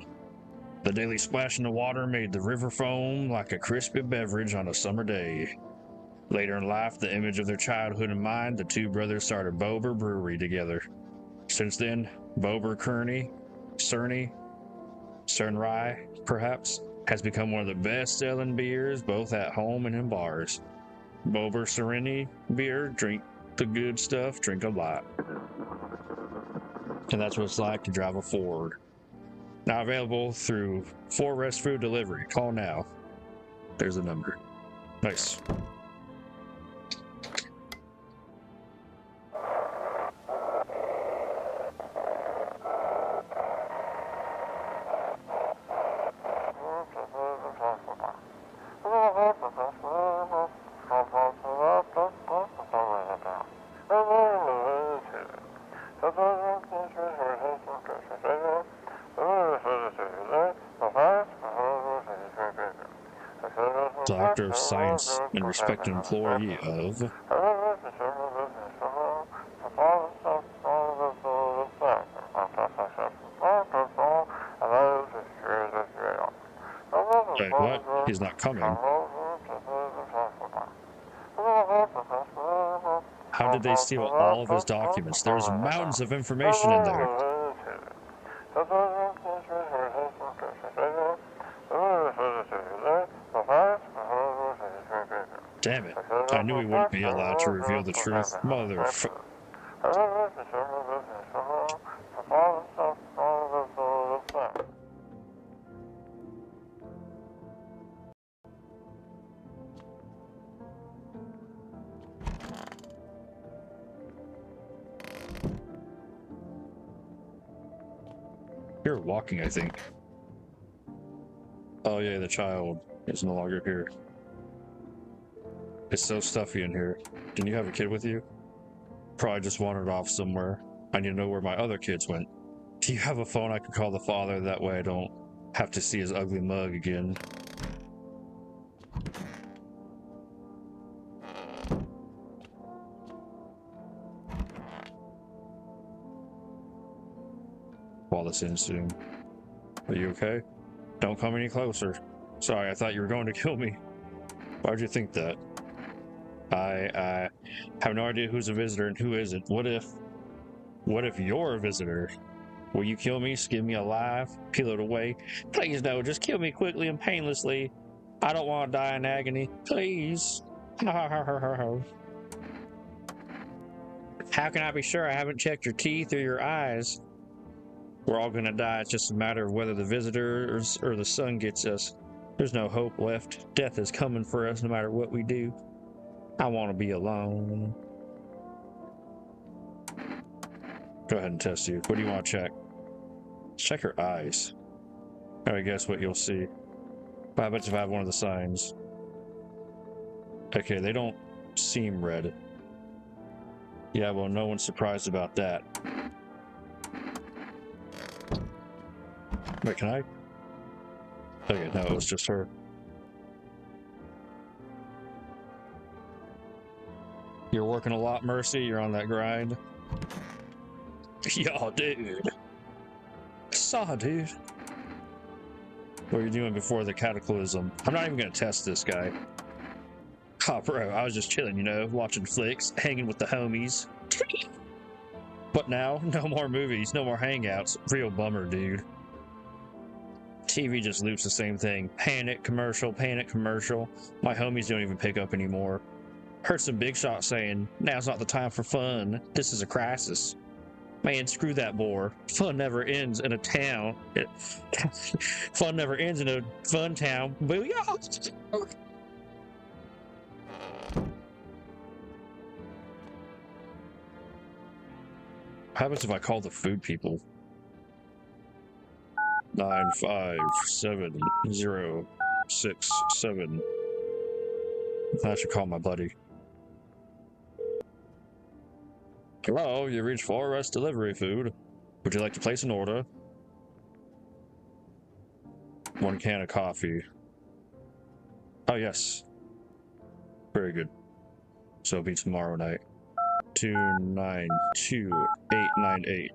Speaker 1: The daily splash in the water made the river foam like a crispy beverage on a summer day. Later in life, the image of their childhood in mind, the two brothers started Bober Brewery together. Since then, Bober Cerney, perhaps, has become one of the best-selling beers both at home and in bars. Bober Serenity beer, drink the good stuff, drink a lot. And that's what it's like to drive a Ford. Now available through 4Rest Food Delivery. Call now. There's the number. Nice. Doctor of Science and respected employee of... He's not coming. How did they steal all of his documents? There's mountains of information in there. Damn it. I knew he wouldn't be allowed to reveal the truth. Motherfucker. You're walking, I think. Oh yeah, the child is no longer here. It's so stuffy in here. Didn't you have a kid with you? Probably just wandered off somewhere. I need to know where my other kids went. Do you have a phone I could call the father? That way I don't have to see his ugly mug again. Wallace Insoon. Are you okay? Don't come any closer. Sorry, I thought you were going to kill me. Why'd you think that? I have no idea who's a visitor and who isn't. What if you're a visitor? Will you kill me, skin me alive, peel it away? Please no, just kill me quickly and painlessly. I don't want to die in agony. Please. How can I be sure I haven't checked your teeth or your eyes? We're all gonna die. It's just a matter of whether the visitors or the sun gets us. There's no hope left. Death is coming for us no matter what we do. I want to be alone. Go ahead and test you. What do you want to check? Check her eyes. I guess what you'll see. But I bet if I have one of the signs. Okay, they don't seem red. Yeah, well, no one's surprised about that. Wait, can I? Okay, no, it was just her. You're working a lot, Mercy. You're on that grind. Yo, dude. Saw, dude. What are you doing before the cataclysm? I'm not even gonna test this guy. Oh, bro, I was just chilling, you know, watching flicks, hanging with the homies. But now, no more movies, no more hangouts. Real bummer, dude. TV just loops the same thing. Panic commercial, panic commercial. My homies don't even pick up anymore. Heard some big shot saying, now's not the time for fun. This is a crisis. Man, screw that bore. Fun never ends in a town. Fun never ends in a fun town. Booyah! What happens if I call the food people? 957-067. I should call my buddy. Hello, you reached Forest Delivery Food. Would you like to place an order? 1 can of coffee. Oh, yes. Very good. So it'll be tomorrow night. 292898.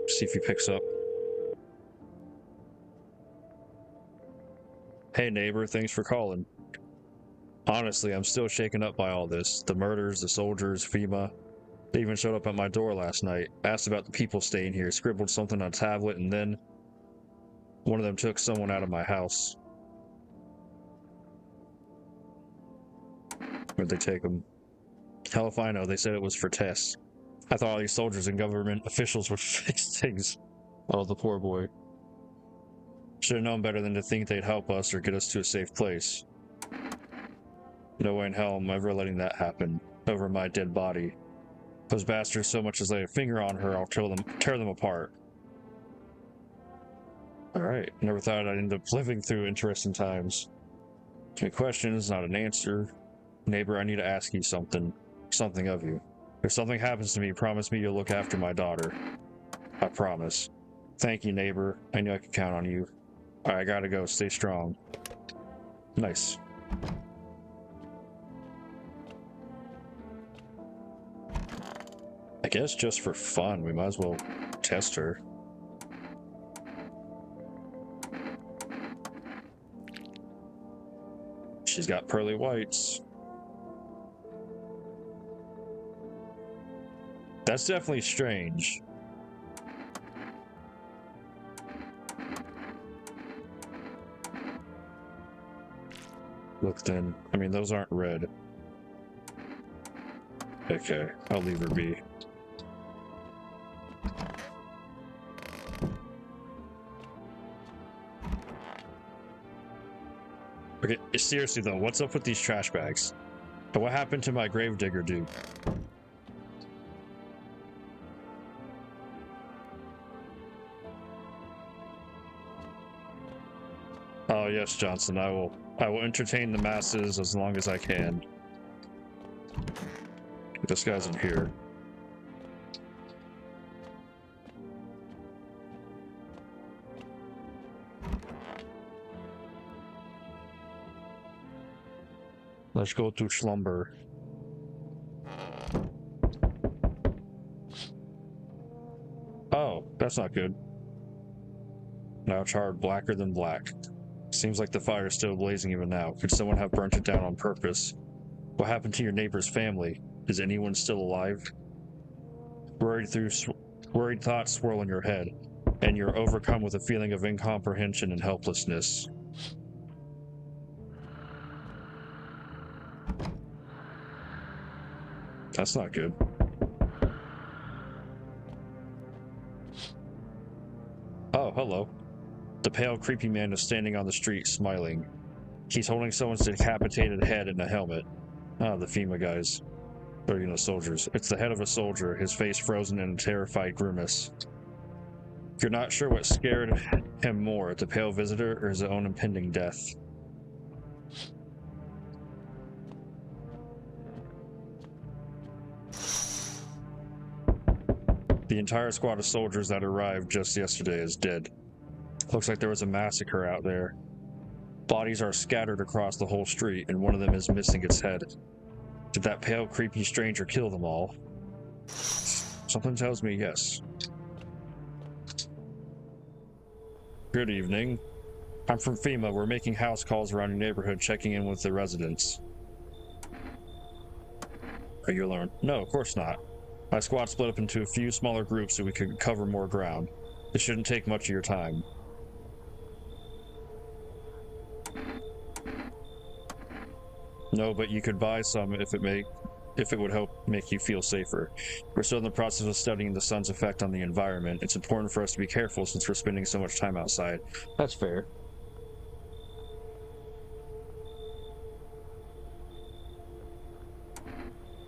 Speaker 1: See if he picks up. Hey neighbor, thanks for calling. Honestly, I'm still shaken up by all this. The murders, the soldiers, FEMA. They even showed up at my door last night. Asked about the people staying here, scribbled something on a tablet, and then one of them took someone out of my house. Where'd they take them? Hell if I know, they said it was for tests. I thought all these soldiers and government officials would fix things. Oh, the poor boy. Should have known better than to think they'd help us or get us to a safe place. No way in hell am I ever letting that happen. Over my dead body. Those bastards so much as lay a finger on her, I'll tear them apart. Alright, never thought I'd end up living through interesting times. Too many questions, not an answer. Neighbor, I need to ask you something. Something of you. If something happens to me, promise me you'll look after my daughter. I promise. Thank you, neighbor. I knew I could count on you. Alright, I gotta go. Stay strong. Nice. I guess just for fun, we might as well test her. She's got pearly whites. That's definitely strange. Look then. I mean, those aren't red. Okay, I'll leave her be. Okay, seriously though, what's up with these trash bags? And what happened to my gravedigger dude? Oh yes, Johnson, I will entertain the masses as long as I can. This guy's in here. Let's go to slumber. Oh, that's not good. Now charred blacker than black. Seems like the fire is still blazing even now. Could someone have burnt it down on purpose? What happened to your neighbor's family? Is anyone still alive? Worried thoughts swirl in your head, and you're overcome with a feeling of incomprehension and helplessness. That's not good. Oh, hello. The pale, creepy man is standing on the street, smiling. He's holding someone's decapitated head in a helmet. Ah, the FEMA guys. Or, soldiers. It's the head of a soldier, his face frozen in a terrified grimace. You're not sure what scared him more, the pale visitor or his own impending death. The entire squad of soldiers that arrived just yesterday is dead. Looks like there was a massacre out there. Bodies are scattered across the whole street, and one of them is missing its head. Did that pale, creepy stranger kill them all? Something tells me yes. Good evening. I'm from FEMA. We're making house calls around your neighborhood, checking in with the residents. Are you alone? No, of course not. My squad split up into a few smaller groups so we could cover more ground. It shouldn't take much of your time. No, but you could buy some if it would help make you feel safer. We're still in the process of studying the sun's effect on the environment. It's important for us to be careful since we're spending so much time outside. That's fair.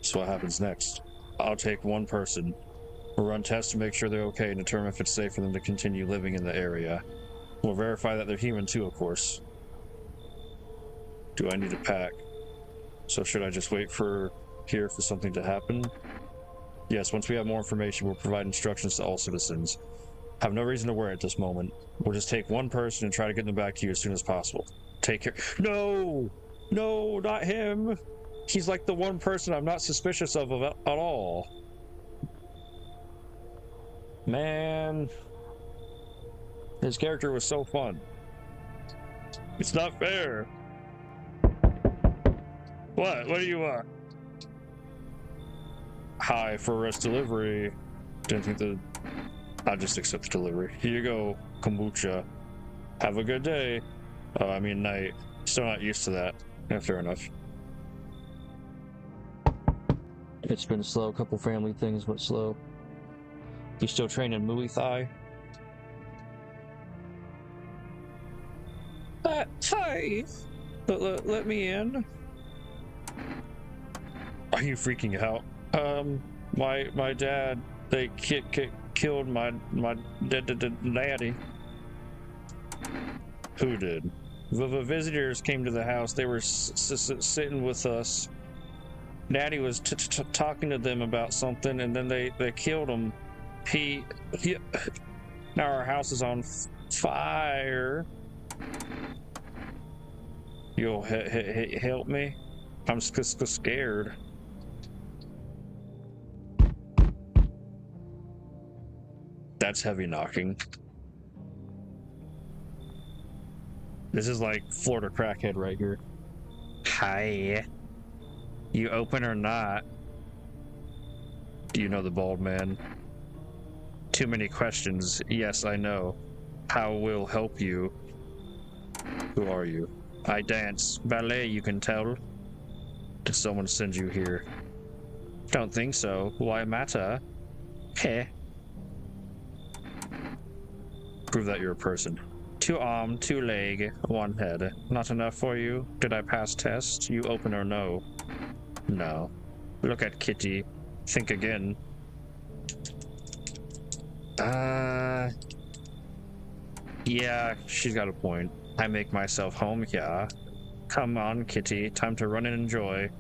Speaker 1: So what happens next? I'll take one person. We'll run tests to make sure they're okay and determine if it's safe for them to continue living in the area. We'll verify that they're human too, of course. Do I need to pack? So should I just wait here for something to happen? Yes, once we have more information, we'll provide instructions to all citizens. I have no reason to worry at this moment. We'll just take one person and try to get them back to you as soon as possible. Take care. No! No, not him! He's like the one person I'm not suspicious of at all. Man. His character was so fun. It's not fair. What? What do you want? Hi, for rest delivery. Didn't think I'll just accept the delivery. Here you go, kombucha. Have a good day. I mean night. Still not used to that. Yeah, fair enough. It's been slow. Couple family things, but slow. You still training Muay Thai? Hi. Let me in. Are you freaking out? My dad, they killed my daddy. Who did? The visitors came to the house. They were sitting with us. Daddy was talking to them about something, and then they killed him. Now our house is on fire. You'll help me? I'm scared. That's heavy knocking. This is like Florida crackhead right here.
Speaker 2: Hi. You open or not? You know the bald man. Too many questions. Yes, I know. How will help you? Who are you? I dance. Ballet, you can tell. Did someone send you here? Don't think so. Why matter? Heh. Prove that you're a person. 2 arm, 2 leg, 1 head. Not enough for you? Did I pass test? You open or no? No. Look at Kitty. Think again. Yeah, she's got a point. I make myself home, yeah. Come on, Kitty. Time to run and enjoy.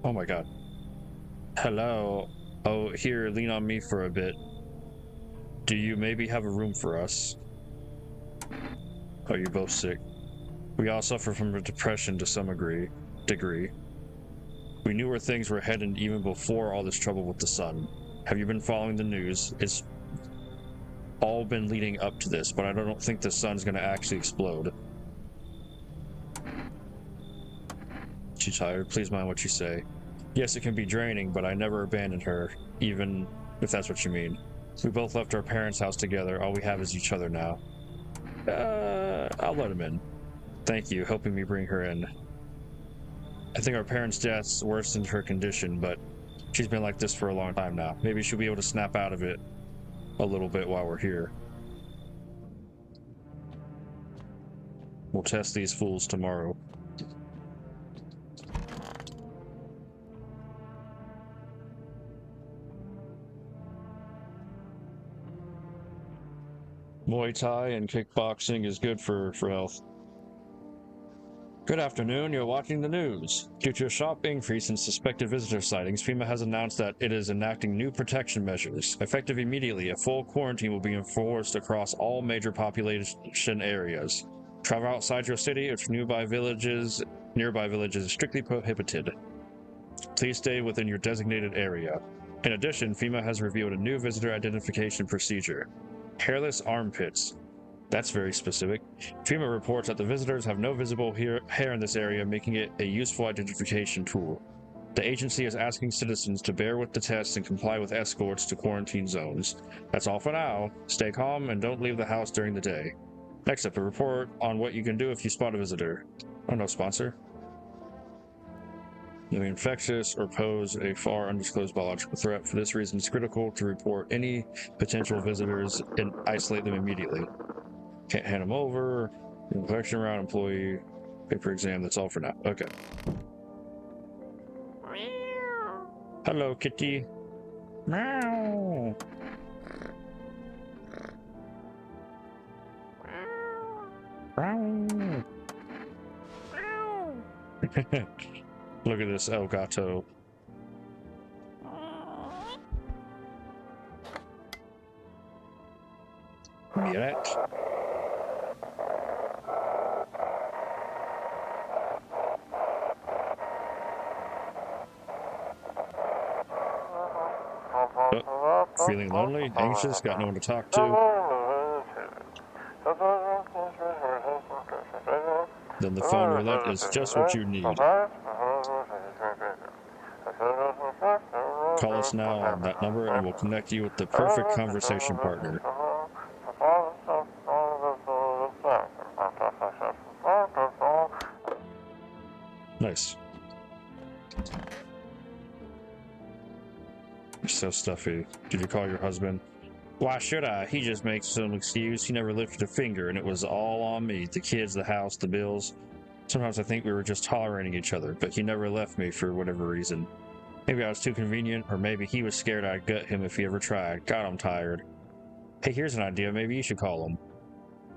Speaker 2: Oh my god. Hello. Oh, here, lean on me for a bit. Do you maybe have a room for us? Oh, you're both sick. We all suffer from a depression to some degree. We knew where things were headed even before all this trouble with the sun. Have you been following the news? It's all been leading up to this, but I don't think the sun's gonna actually explode. Too tired? Please mind what you say. Yes, it can be draining, but I never abandoned her, even if that's what you mean. We both left our parents' house together. All we have is each other now. I'll let him in. Thank you, helping me bring her in. I think our parents' deaths worsened her condition, but she's been like this for a long time now. Maybe she'll be able to snap out of it a little bit while we're here. We'll test these fools tomorrow. Muay Thai and kickboxing is good for health. Good afternoon, you're watching the news. Due to a sharp increase in suspected visitor sightings, FEMA has announced that it is enacting new protection measures. Effective immediately, a full quarantine will be enforced across all major population areas. Travel outside your city or nearby villages is strictly prohibited. Please stay within your designated area. In addition, FEMA has revealed a new visitor identification procedure. Hairless armpits. That's very specific. FEMA reports that the visitors have no visible hair in this area, making it a useful identification tool. The agency is asking citizens to bear with the tests and comply with escorts to quarantine zones. That's all for now. Stay calm and don't leave the house during the day. Next up, a report on what you can do if you spot a visitor. Oh, no sponsor. They may be infectious or pose a far undisclosed biological threat. For this reason, it's critical to report any potential visitors and isolate them immediately. Can't hand them over. Infection around employee. Paper exam. That's all for now. Okay. Hello, kitty. Meow. Look at this El Gato. Miret. Oh, feeling lonely, anxious, got no one to talk to. Then the phone roulette is just what you need. Call us now on that number and we'll connect you with the perfect conversation partner. Nice. You're so stuffy. Did you call your husband? Why should I? He just makes some excuse. He never lifted a finger, and it was all on me. The kids, the house, the bills. Sometimes I think we were just tolerating each other, but he never left me for whatever reason. Maybe I was too convenient, or maybe he was scared I'd gut him if he ever tried. God, I'm tired. Hey, here's an idea. Maybe you should call him.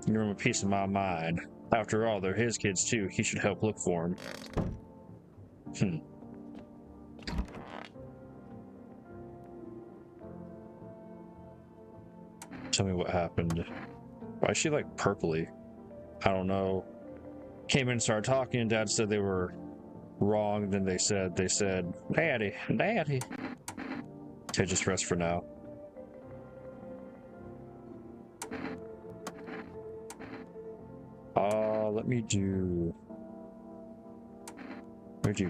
Speaker 2: Give him a piece of my mind. After all, they're his kids too. He should help look for him. Tell me what happened. Why is she like purpley? I don't know. Came in and started talking. Dad said they were wrong. Then they said, Daddy. Okay, just rest for now.
Speaker 1: me do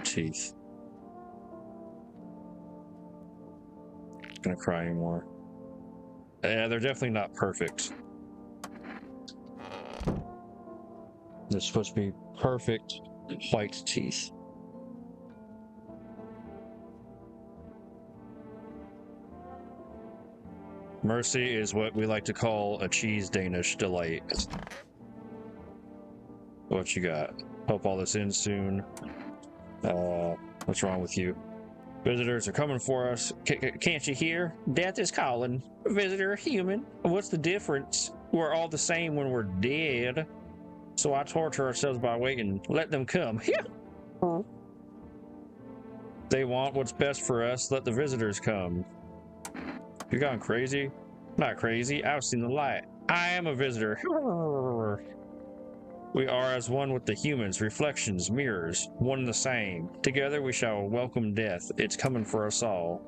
Speaker 1: teeth. Gonna cry anymore. Yeah, they're definitely not perfect. They're supposed to be perfect white teeth. Mercy is what we like to call a cheese Danish delight. What you got? Hope all this ends soon. What's wrong with you? Visitors are coming for us. Can't you hear? Death is calling. Visitor, human. What's the difference? We're all the same when we're dead. So I torture ourselves by waiting. Let them come. They want what's best for us. Let the visitors come. You gone crazy? Not crazy. I've seen the light. I am a visitor. We are as one with the humans, reflections, mirrors, one and the same. Together we shall welcome death. It's coming for us all.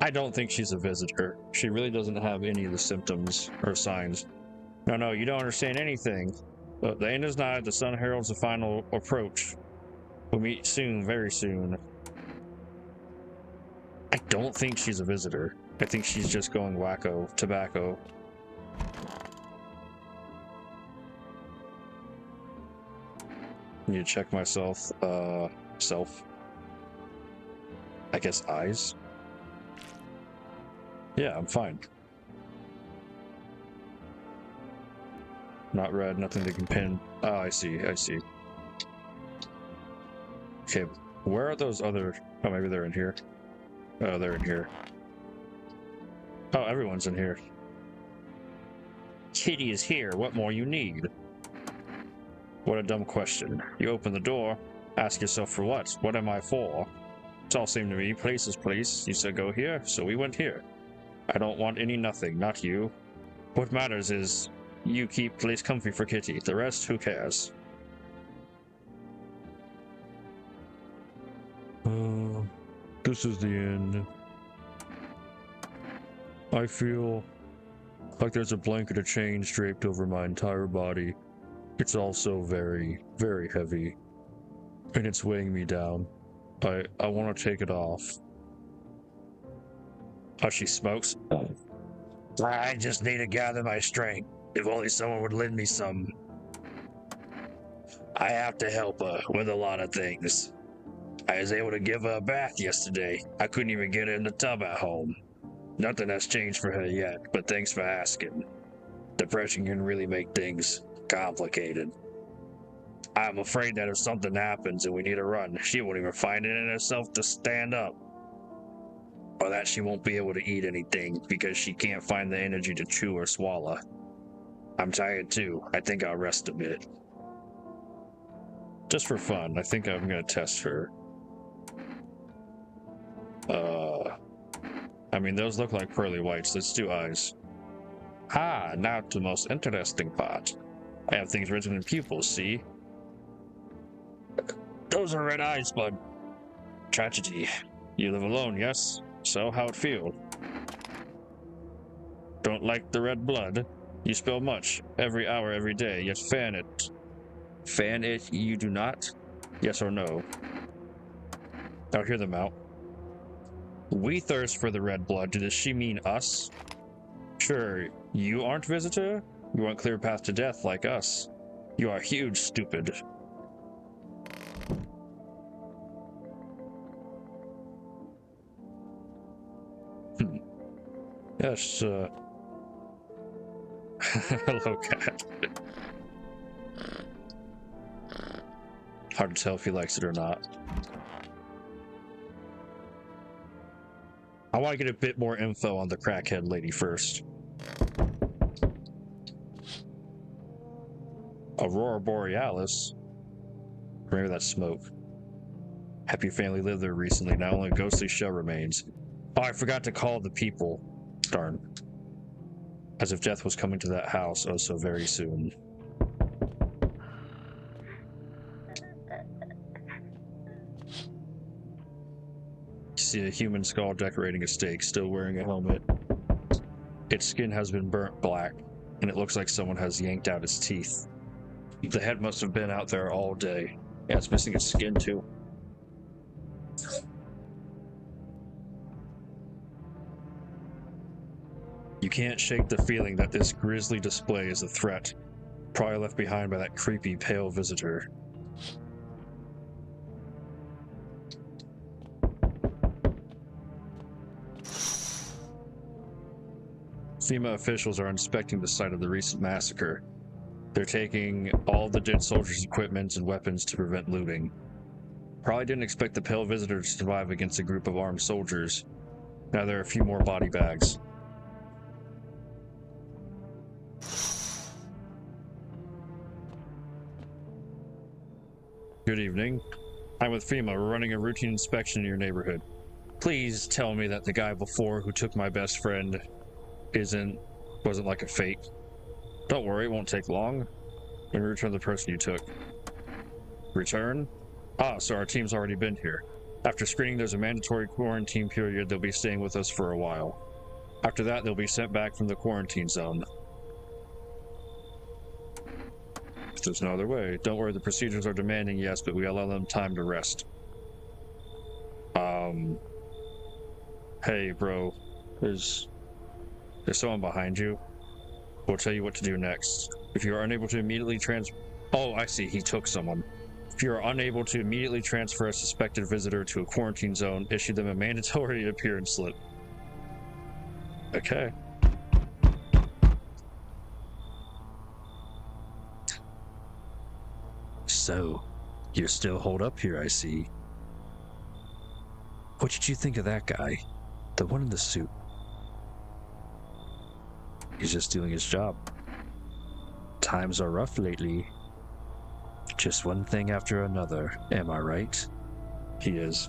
Speaker 1: I don't think she's a visitor. She really doesn't have any of the symptoms or signs. No, you don't understand anything. But the end is nigh. The sun heralds the final approach. We'll meet soon, very soon. I don't think she's a visitor. I think she's just going wacko, tobacco. Need to check myself, self. I guess eyes? Yeah, I'm fine. Not red, nothing that can pin. Oh, I see. Okay, where are those other... Oh, maybe they're in here. Oh, they're in here. Oh, everyone's in here. Kitty is here. What more you need? What a dumb question. You open the door, ask yourself for what? What am I for? It's all same to me. Place is place. You said go here, so we went here. I don't want any nothing, not you. What matters is you keep place comfy for Kitty. The rest, who cares? This is the end. I feel like there's a blanket of chains draped over my entire body. It's also very, very heavy. And it's weighing me down. I want to take it off. Oh, she smokes? I just need to gather my strength. If only someone would lend me some. I have to help her with a lot of things. I was able to give her a bath yesterday. I couldn't even get her in the tub at home. Nothing has changed for her yet, but thanks for asking. Depression can really make things complicated. I'm afraid that if something happens and we need to run, she won't even find it in herself to stand up. Or that she won't be able to eat anything because she can't find the energy to chew or swallow. I'm tired too. I think I'll rest a bit. Just for fun, I think I'm gonna test her. I mean, those look like pearly whites. Let's do eyes. Ah, now to the most interesting part. I have things written in pupils, see? Those are red eyes, bud. Tragedy. You live alone, yes? So, how it feel? Don't like the red blood? You spill much, every hour, every day, yet fan it. Fan it you do not? Yes or no? I'll hear them out. We thirst for the red blood. Does she mean us? Sure, you aren't visitor? You want clear path to death like us. You are huge, stupid. Yes, hello, cat. Hard to tell if he likes it or not. I want to get a bit more info on the crackhead lady first. Aurora Borealis? Maybe that's smoke. Happy family lived there recently, now only a ghostly shell remains. Oh, I forgot to call the people. Darn. As if death was coming to that house oh so very soon. See a human skull decorating a stake, still wearing a helmet. Its skin has been burnt black, and it looks like someone has yanked out its teeth. The head must have been out there all day. Yeah, it's missing its skin too. You can't shake the feeling that this grisly display is a threat, probably left behind by that creepy pale visitor. FEMA officials are inspecting the site of the recent massacre. They're taking all the dead soldiers' equipment and weapons to prevent looting. Probably didn't expect the pale visitor to survive against a group of armed soldiers. Now there are a few more body bags. Good evening. I'm with FEMA. We're running a routine inspection in your neighborhood. Please tell me that the guy before who took my best friend wasn't like a fake. Don't worry, it won't take long. Let me return the person you took. Return? Ah, so our team's already been here. After screening, there's a mandatory quarantine period. They'll be staying with us for a while. After that, they'll be sent back from the quarantine zone. If there's no other way. Don't worry, the procedures are demanding, yes, but we allow them time to rest. Hey, bro. There's someone behind you. We'll tell you what to do next. If you are unable to immediately Oh, I see, he took someone. If you are unable to immediately transfer a suspected visitor to a quarantine zone, issue them a mandatory appearance slip. Okay. So, you're still holed up here, I see. What did you think of that guy? The one in the suit. He's just doing his job. Times are rough lately. Just one thing after another, am I right? He is.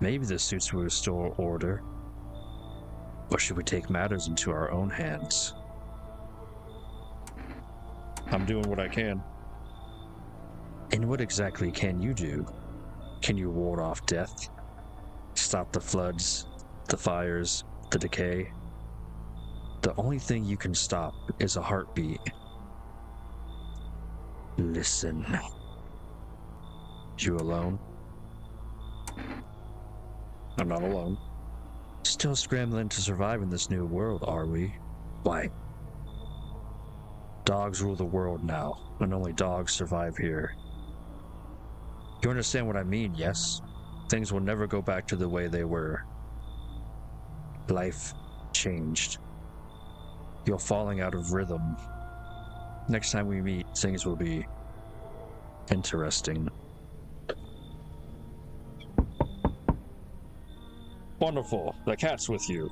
Speaker 1: Maybe the suits will restore order. Or should we take matters into our own hands? I'm doing what I can. And what exactly can you do? Can you ward off death? Stop the floods, the fires, the decay? The only thing you can stop is a heartbeat. Listen. You alone? I'm not alone. Still scrambling to survive in this new world, are we? Why? Dogs rule the world now, and only dogs survive here. You understand what I mean, yes? Things will never go back to the way they were. Life changed. You're falling out of rhythm. Next time we meet, things will be interesting. Wonderful. The cat's with you.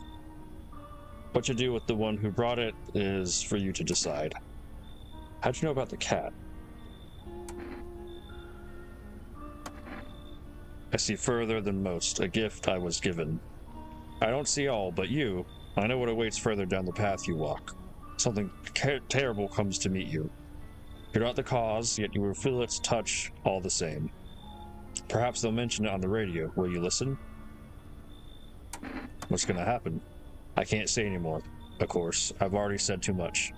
Speaker 1: What you do with the one who brought it is for you to decide. How'd you know about the cat? I see further than most, a gift I was given. I don't see all, but you, I know what awaits further down the path you walk. Something terrible comes to meet you. You're not the cause, yet you will feel its touch all the same. Perhaps they'll mention it on the radio. Will you listen? What's gonna happen? I can't say anymore. Of course, I've already said too much.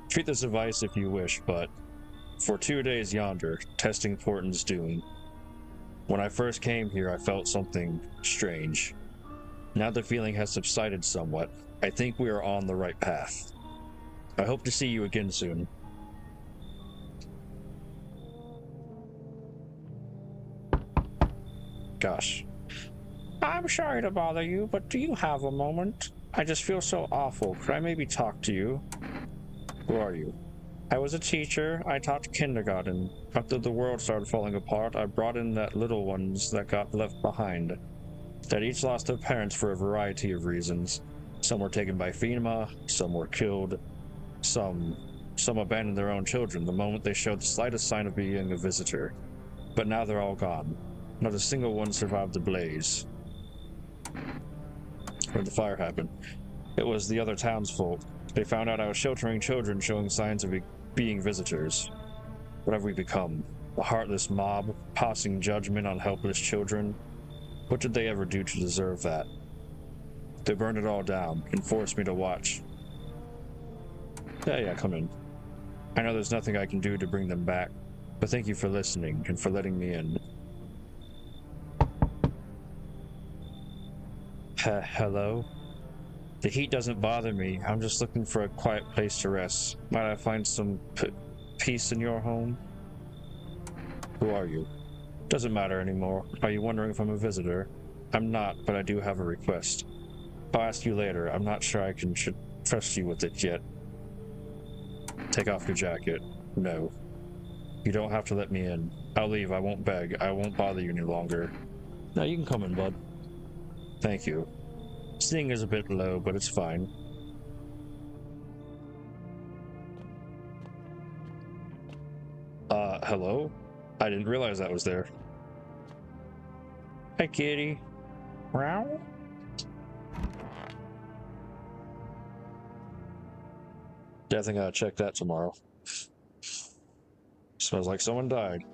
Speaker 1: Treat this device if you wish, but for 2 days yonder, testing Porton's doing. When I first came here, I felt something strange. Now the feeling has subsided somewhat. I think we are on the right path. I hope to see you again soon. Gosh. I'm sorry to bother you, but do you have a moment? I just feel so awful. Could I maybe talk to you? Who are you? I was a teacher. I taught kindergarten. After the world started falling apart, I brought in that little ones that got left behind. That each lost their parents for a variety of reasons. Some were taken by FEMA, some were killed, some abandoned their own children the moment they showed the slightest sign of being a visitor. But now they're all gone. Not a single one survived the blaze. Where'd the fire happen? It was the other townsfolk. They found out I was sheltering children showing signs of being visitors. What have we become? A heartless mob, passing judgment on helpless children? What did they ever do to deserve that? They burned it all down and forced me to watch. Yeah, come in. I know there's nothing I can do to bring them back, but thank you for listening and for letting me in. Hello? The heat doesn't bother me. I'm just looking for a quiet place to rest. Might I find some peace in your home? Who are you? Doesn't matter anymore. Are you wondering if I'm a visitor? I'm not, but I do have a request. I'll ask you later. I'm not sure I should trust you with it yet. Take off your jacket. No. You don't have to let me in. I'll leave. I won't beg. I won't bother you any longer. Now you can come in, bud. Thank you. Sting is a bit low, but it's fine. Hello? I didn't realize that was there. Hey, kitty. Meow? Definitely gotta check that tomorrow. Smells like someone died.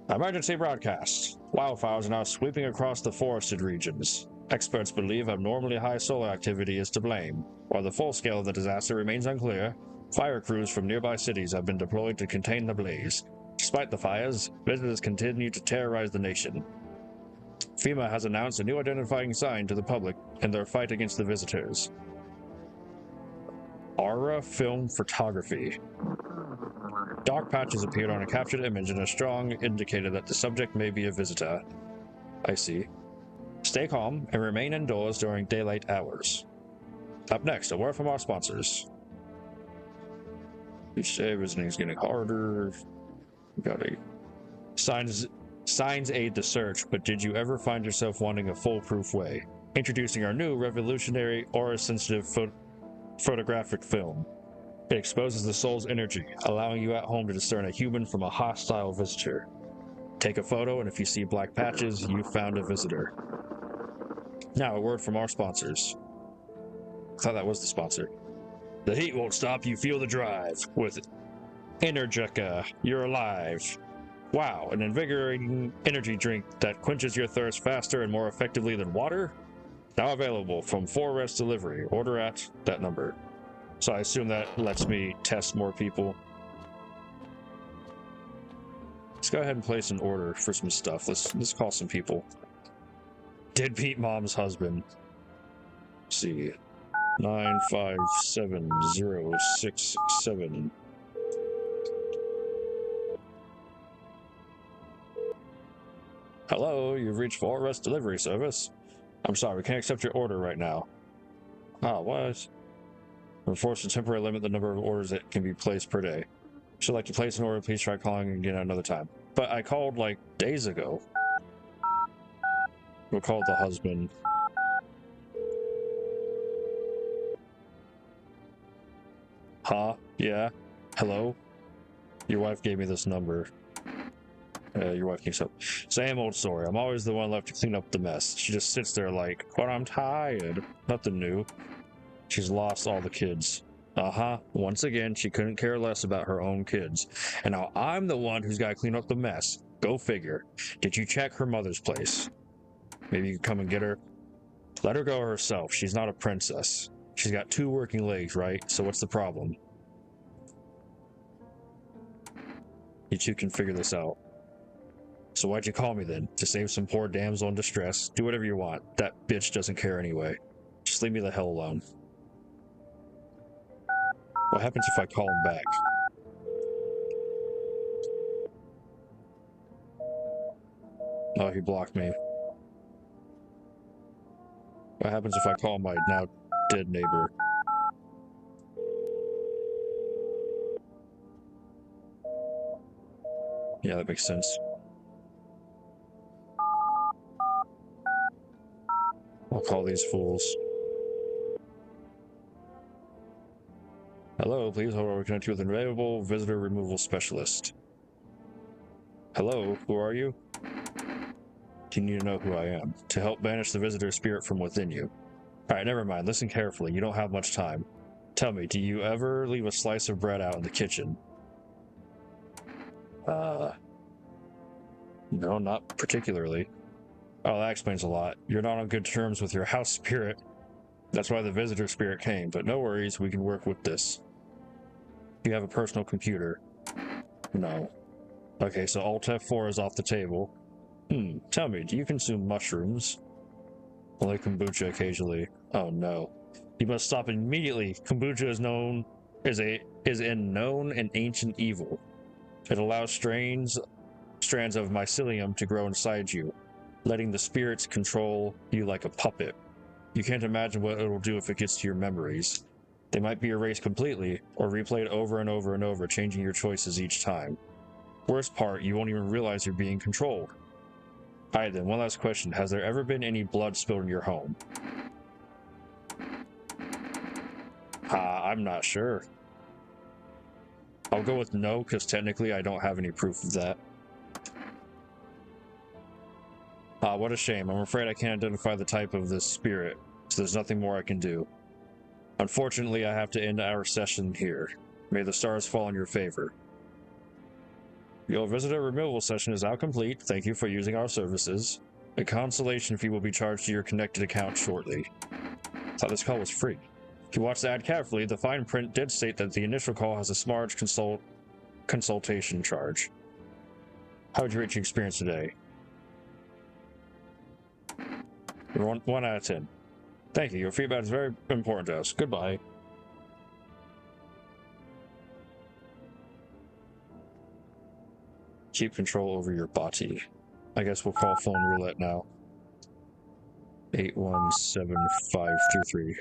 Speaker 1: Emergency broadcast. Wildfires are now sweeping across the forested regions. Experts believe abnormally high solar activity is to blame. While the full scale of the disaster remains unclear, fire crews from nearby cities have been deployed to contain the blaze. Despite the fires, visitors continue to terrorize the nation. FEMA has announced a new identifying sign to the public in their fight against the visitors. Aura Film Photography. Dark patches appeared on a captured image and a strong indicator that the subject may be a visitor. I see. Stay calm and remain indoors during daylight hours. Up next, a word from our sponsors. Each day visiting is getting harder. Got a signs aid the search, but did you ever find yourself wanting a foolproof way? Introducing our new revolutionary aura-sensitive photographic film. It exposes the soul's energy, allowing you at home to discern a human from a hostile visitor. Take a photo, and if you see black patches, you found a visitor. Now, a word from our sponsors. I thought that was the sponsor. The heat won't stop you, feel the drive. With Energica, you're alive. Wow, an invigorating energy drink that quenches your thirst faster and more effectively than water? Now available from 4Rest Delivery. Order at that number. So I assume that lets me test more people. Let's go ahead and place an order for some stuff. Let's call some people. Did Pete Mom's husband. Let's see. 9570667. Hello, you've reached 4Rest Delivery Service. I'm sorry, we can't accept your order right now. Ah, what? We're forced to temporarily limit the number of orders that can be placed per day. If you'd like to place an order, please try calling again another time. But I called like days ago. We'll call the husband. Huh? Yeah? Hello? Your wife gave me this number. Your wife keeps up. Same old story. I'm always the one left to clean up the mess. She just sits there like, but I'm tired. Nothing new. She's lost all the kids. Once again, she couldn't care less about her own kids. And now I'm the one who's got to clean up the mess. Go figure. Did you check her mother's place? Maybe you can come and get her? Let her go herself. She's not a princess. She's got 2 working legs, right? So what's the problem? You two can figure this out. So why'd you call me then? To save some poor damsel in distress? Do whatever you want. That bitch doesn't care anyway. Just leave me the hell alone. What happens if I call him back? Oh, he blocked me. What happens if I call my now dead neighbor? Yeah, that makes sense. I'll call these fools. Hello, please hold on. We're connected with an available visitor removal specialist. Hello, who are you? You need to know who I am. To help banish the visitor spirit from within you. Alright, never mind. Listen carefully. You don't have much time. Tell me, do you ever leave a slice of bread out in the kitchen? No, not particularly. Oh, that explains a lot. You're not on good terms with your house spirit. That's why the visitor spirit came, but no worries, we can work with this. Do you have a personal computer? No. Okay, so Alt F4 is off the table. Tell me, do you consume mushrooms? Only kombucha occasionally. Oh no. You must stop immediately. Kombucha is a known and ancient evil. It allows strands of mycelium to grow inside you, letting the spirits control you like a puppet. You can't imagine what it'll do if it gets to your memories. They might be erased completely, or replayed over and over and over, changing your choices each time. Worst part, you won't even realize you're being controlled. Alright then, one last question. Has there ever been any blood spilled in your home? I'm not sure. I'll go with no, because technically I don't have any proof of that. What a shame. I'm afraid I can't identify the type of this spirit, so there's nothing more I can do. Unfortunately, I have to end our session here. May the stars fall in your favor. Your visitor removal session is now complete. Thank you for using our services. A consolation fee will be charged to your connected account shortly. I thought this call was free. If you watch the ad carefully, the fine print did state that the initial call has a smart consultation charge. How would you rate your experience today? 1 out of 10. Thank you. Your feedback is very important to us. Goodbye. Keep control over your body. I guess we'll call phone roulette now. 817523.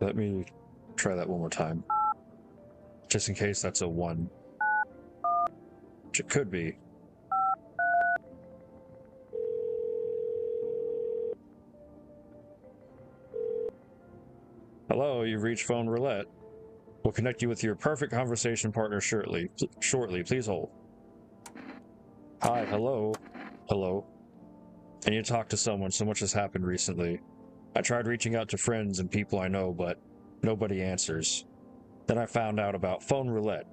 Speaker 1: Let me try that one more time. Just in case that's a 1. Which it could be. Hello, you've reached phone roulette. We'll connect you with your perfect conversation partner shortly. Please hold. Hi, hello. Hello. I need to talk to someone. So much has happened recently. I tried reaching out to friends and people I know, but nobody answers. Then I found out about phone roulette.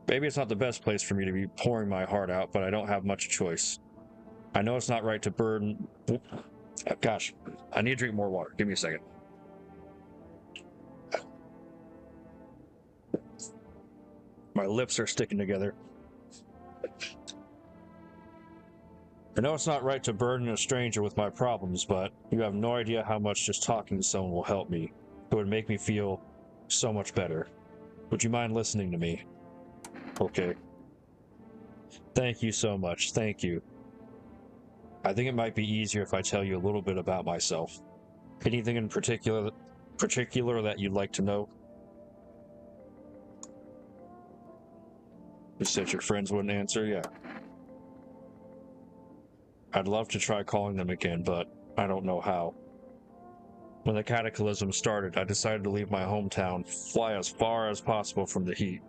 Speaker 1: Maybe it's not the best place for me to be pouring my heart out, but I don't have much choice. I know it's not right to burden... Gosh, I need to drink more water. Give me a second. My lips are sticking together. I know it's not right to burden a stranger with my problems, but you have no idea how much just talking to someone will help me. It would make me feel so much better. Would you mind listening to me? Okay. Thank you so much. Thank you. I think it might be easier if I tell you a little bit about myself. Anything in particular that you'd like to know? You said your friends wouldn't answer? Yeah. I'd love to try calling them again, but I don't know how. When the cataclysm started, I decided to leave my hometown, fly as far as possible from the heat.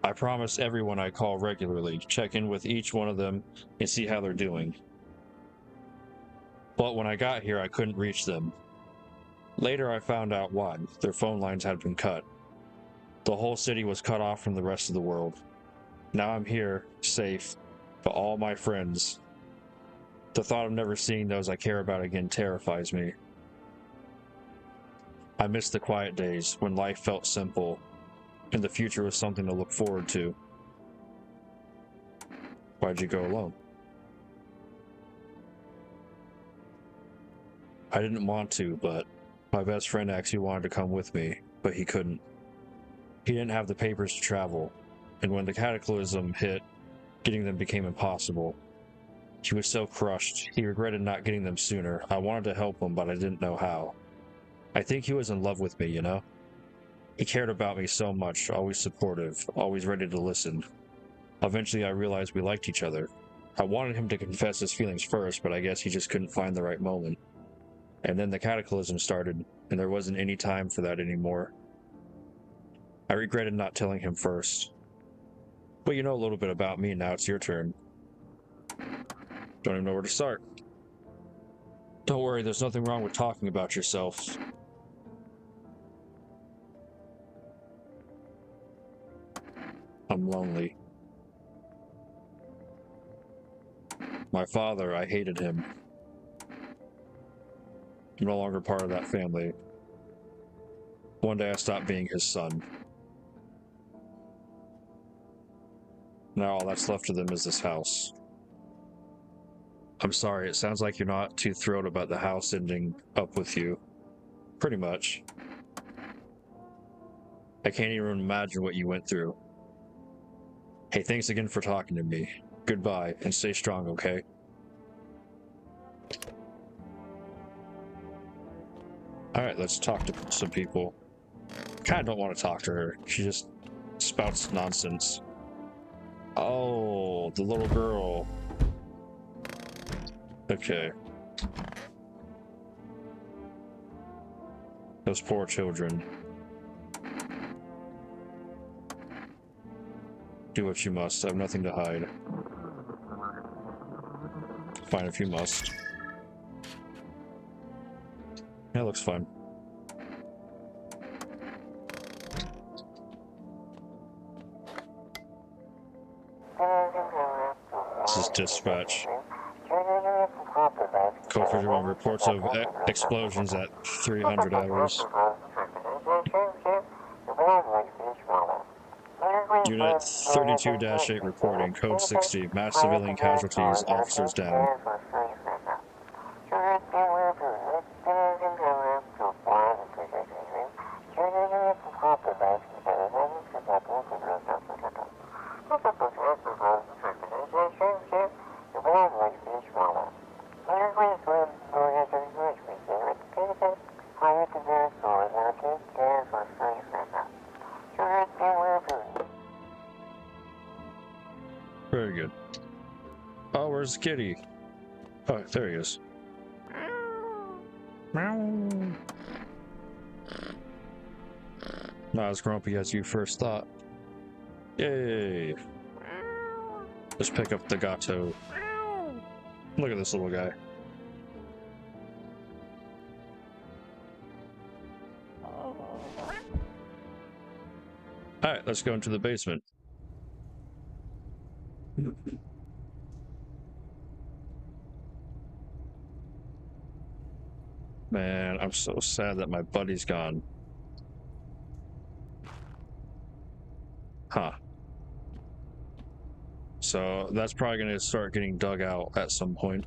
Speaker 1: I promised everyone I call regularly, check in with each one of them and see how they're doing. But when I got here, I couldn't reach them. Later, I found out why. Their phone lines had been cut. The whole city was cut off from the rest of the world. Now I'm here, safe, but all my friends. The thought of never seeing those I care about again terrifies me. I miss the quiet days when life felt simple, and the future was something to look forward to. Why'd you go alone? I didn't want to, but my best friend actually wanted to come with me, but he couldn't. He didn't have the papers to travel, and when the cataclysm hit, getting them became impossible. He was so crushed, he regretted not getting them sooner. I wanted to help him, but I didn't know how. I think he was in love with me, you know? He cared about me so much, always supportive, always ready to listen. Eventually I realized we liked each other. I wanted him to confess his feelings first, but I guess he just couldn't find the right moment. And then the cataclysm started, and there wasn't any time for that anymore. I regretted not telling him first. But you know a little bit about me, now it's your turn. Don't even know where to start. Don't worry, there's nothing wrong with talking about yourself. I'm lonely. My father, I hated him. I'm no longer part of that family. One day I stopped being his son. Now all that's left of them is this house. I'm sorry, it sounds like you're not too thrilled about the house ending up with you. Pretty much. I can't even imagine what you went through. Hey, thanks again for talking to me. Goodbye, and stay strong, okay? Alright, let's talk to some people. Kinda don't want to talk to her. She just spouts nonsense. Oh, the little girl. Okay. Those poor children. Do what you must. I have nothing to hide. Fine if you must. Yeah, looks fine. This is dispatch. Code 51 reports of explosions at 300 hours. Unit 32-8 reporting. Code 60. Mass civilian casualties. Officers down. Very good. Oh, where's Kitty? Oh, there he is. Not as grumpy as you first thought. Yay! Let's pick up the gato. Look at this little guy. Alright, let's go into the basement. Man, I'm so sad that my buddy's gone. Huh. So that's probably going to start getting dug out at some point.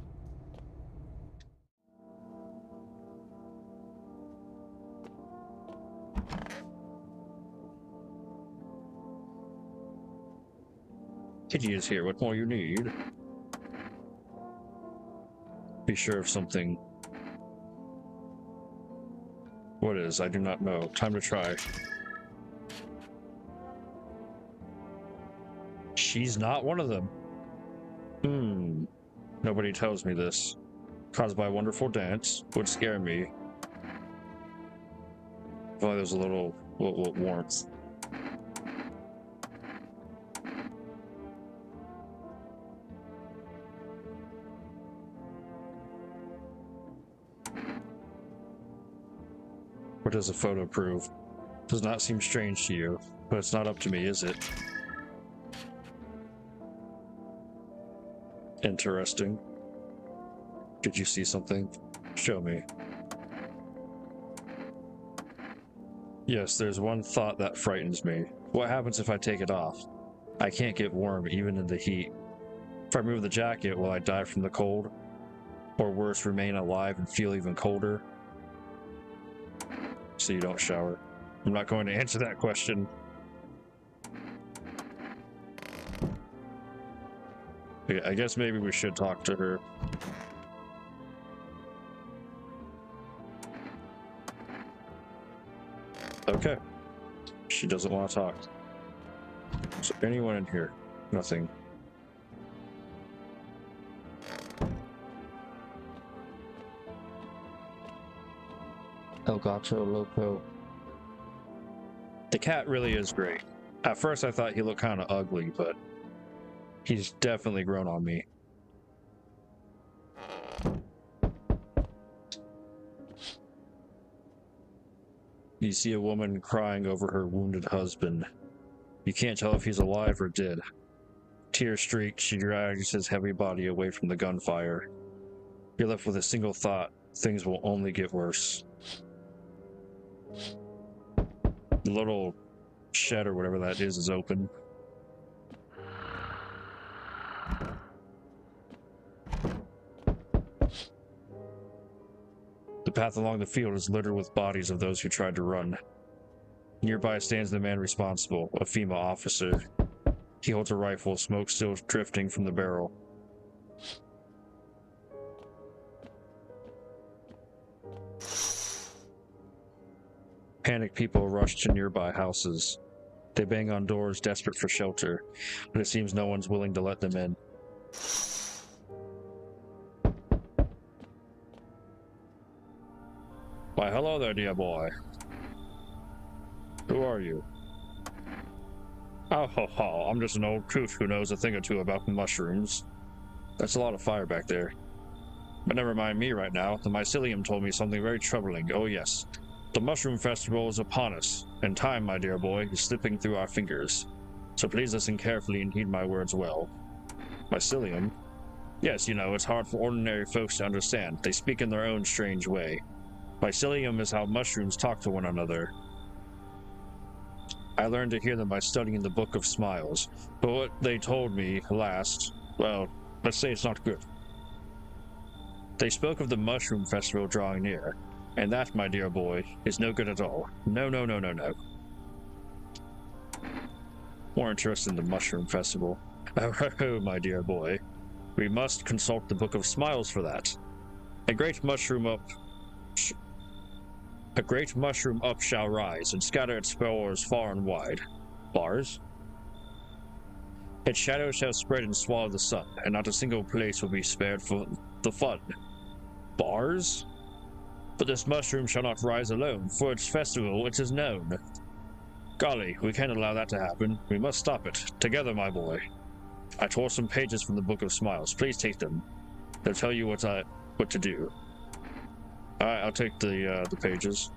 Speaker 1: Kitty is here. What more you need? Be sure of something. What is? I do not know. Time to try. She's not one of them. Nobody tells me this. Caused by a wonderful dance. Would scare me. If only there's a little warmth. What does a photo prove? Does not seem strange to you, but it's not up to me, is it? Interesting. Did you see something? Show me. Yes, there's one thought that frightens me. What happens if I take it off? I can't get warm even in the heat. If I remove the jacket, will I die from the cold? Or worse, remain alive and feel even colder? So you don't shower. I'm not going to answer that question. Okay, I guess maybe we should talk to her. Okay. She doesn't want to talk. Is there anyone in here? Nothing. El Gato Loco. The cat really is great. At first I thought he looked kind of ugly, but he's definitely grown on me. You see a woman crying over her wounded husband. You can't tell if he's alive or dead. Tear-streaked, she drags his heavy body away from the gunfire. You're left with a single thought: things will only get worse. The little shed or whatever that is open. The path along the field is littered with bodies of those who tried to run. Nearby stands the man responsible, a FEMA officer. He holds a rifle, smoke still drifting from the barrel. Panicked people rush to nearby houses. They bang on doors, desperate for shelter, but it seems no one's willing to let them in. Why, hello there, dear boy. Who are you? Oh, ho, ho. I'm just an old coot who knows a thing or two about mushrooms. That's a lot of fire back there. But never mind me right now. The mycelium told me something very troubling. Oh, yes. The Mushroom Festival is upon us, and time, my dear boy, is slipping through our fingers. So please listen carefully and heed my words well. Mycelium? Yes, you know, it's hard for ordinary folks to understand. They speak in their own strange way. Mycelium is how mushrooms talk to one another. I learned to hear them by studying the Book of Smiles, but what they told me last, well, let's say it's not good. They spoke of the Mushroom Festival drawing near, and that, my dear boy, is no good at all. No, no, no, no, no. More interested in the Mushroom Festival. Oh, my dear boy. We must consult the Book of Smiles for that. A great mushroom up shall rise and scatter its spores far and wide. Bars? Its shadow shall spread and swallow the sun, and not a single place will be spared for the fun. Bars? But this mushroom shall not rise alone. For its festival, it is known. Golly, we can't allow that to happen. We must stop it. Together, my boy. I tore some pages from the Book of Smiles. Please take them. They'll tell you what to do. Alright, I'll take the pages.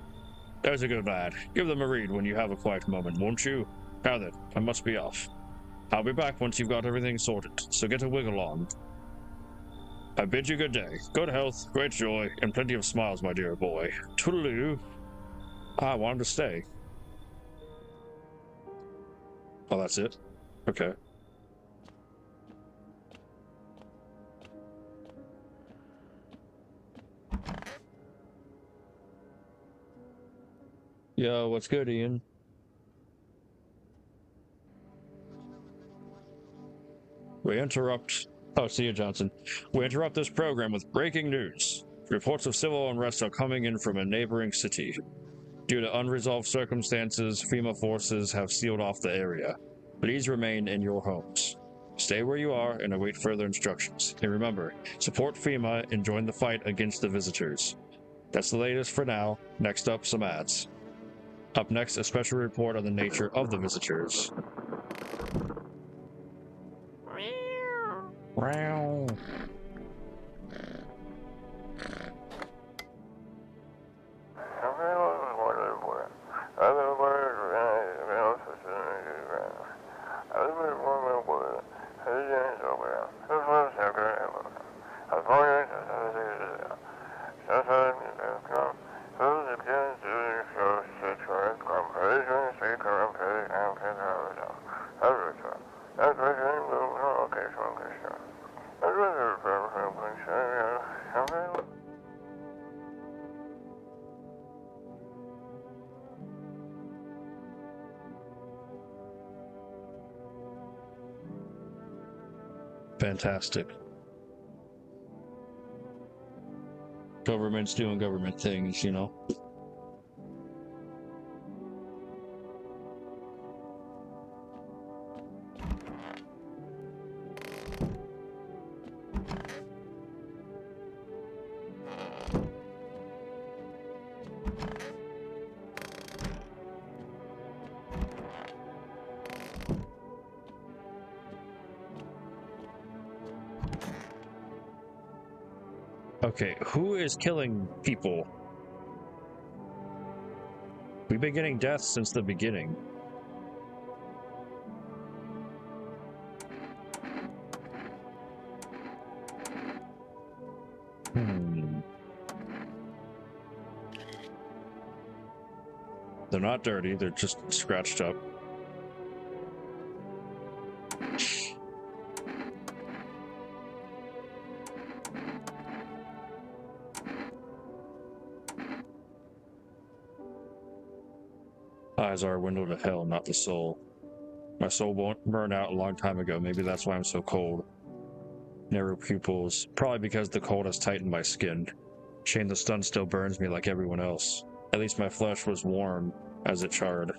Speaker 1: There's a good lad. Give them a read when you have a quiet moment, won't you? Now then, I must be off. I'll be back once you've got everything sorted, so get a wiggle on. I bid you good day, good health, great joy, and plenty of smiles, my dear boy. Toodaloo. I wanted to stay. Oh, that's it? Okay. Yo, what's good, Ian? Oh, see you, Johnson. We interrupt this program with breaking news. Reports of civil unrest are coming in from a neighboring city. Due to unresolved circumstances, FEMA forces have sealed off the area. Please remain in your homes. Stay where you are and await further instructions. And remember, support FEMA and join the fight against the visitors. That's the latest for now. Next up, some ads. Up next, a special report on the nature of the visitors. Wow. Fantastic. Government's doing government things, you know. Okay, who is killing people? We've been getting deaths since the beginning. They're not dirty, they're just scratched up. Eyes are a window to hell, not the soul. My soul burned out a long time ago. Maybe that's why I'm so cold. Narrow pupils. Probably because the cold has tightened my skin. Shame the sun still burns me like everyone else. At least my flesh was warm as it charred.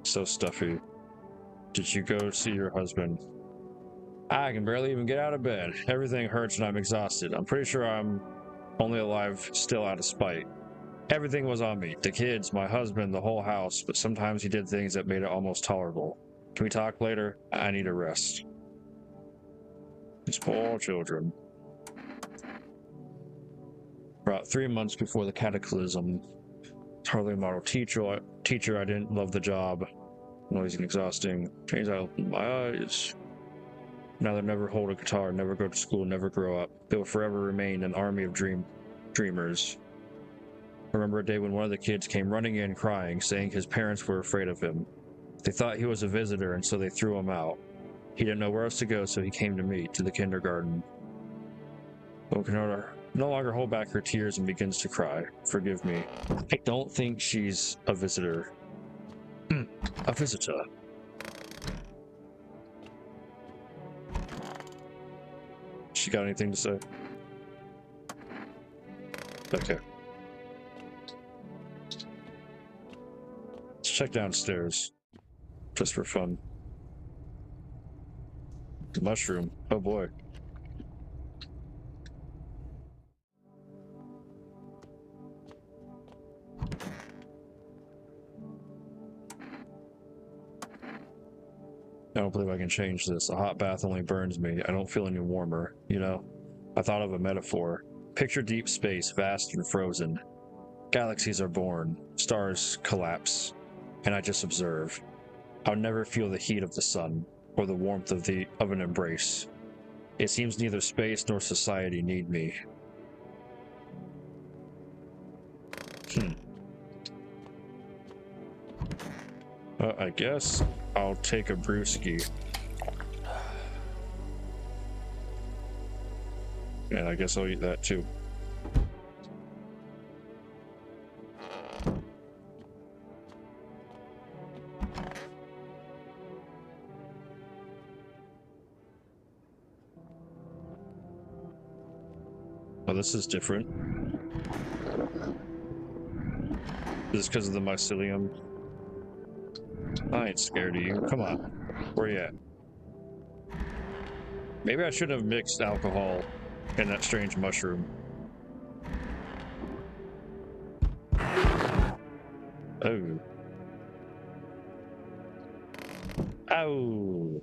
Speaker 1: So stuffy. Did you go see your husband? I can barely even get out of bed. Everything hurts and I'm exhausted. I'm pretty sure I'm only alive still out of spite. Everything was on me. The kids, my husband, the whole house, but sometimes he did things that made it almost tolerable. Can we talk later? I need a rest. These poor children. About 3 months before the cataclysm, hardly a model teacher, I didn't love the job. Noisy and exhausting. Changed out my eyes. Now they never hold a guitar, never go to school, never grow up. They will forever remain an army of dreamers. I remember a day when one of the kids came running in crying, saying his parents were afraid of him. They thought he was a visitor, and so they threw him out. He didn't know where else to go, so he came to me, to the kindergarten. But can no longer hold back her tears and begins to cry. Forgive me. I don't think she's a visitor. A visitor. She got anything to say? Okay. Let's check downstairs. Just for fun. The mushroom. Oh boy. I don't believe I can change this. A hot bath only burns me. I don't feel any warmer, you know? I thought of a metaphor. Picture deep space, vast and frozen. Galaxies are born, stars collapse, and I just observe. I'll never feel the heat of the sun, or the warmth of an embrace. It seems neither space nor society need me. I guess I'll take a brewski. And I guess I'll eat that too. Oh, this is different. Is this because of the mycelium? I ain't scared of you. Come on. Where you at? Maybe I shouldn't have mixed alcohol in that strange mushroom. Oh. Ow.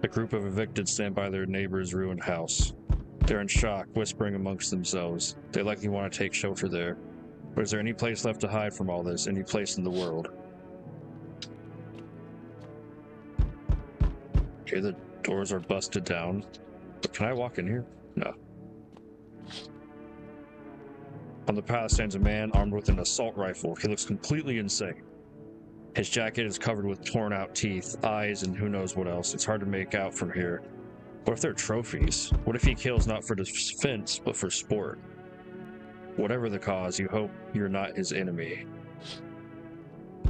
Speaker 1: A group of evicted stand by their neighbor's ruined house. They're in shock, whispering amongst themselves. They likely want to take shelter there. But is there any place left to hide from all this? Any place in the world? Okay, the doors are busted down. But can I walk in here? No. On the path stands a man armed with an assault rifle. He looks completely insane. His jacket is covered with torn out teeth, eyes, and who knows what else. It's hard to make out from here. What if they're trophies? What if he kills not for defense, but for sport? Whatever the cause, you hope you're not his enemy.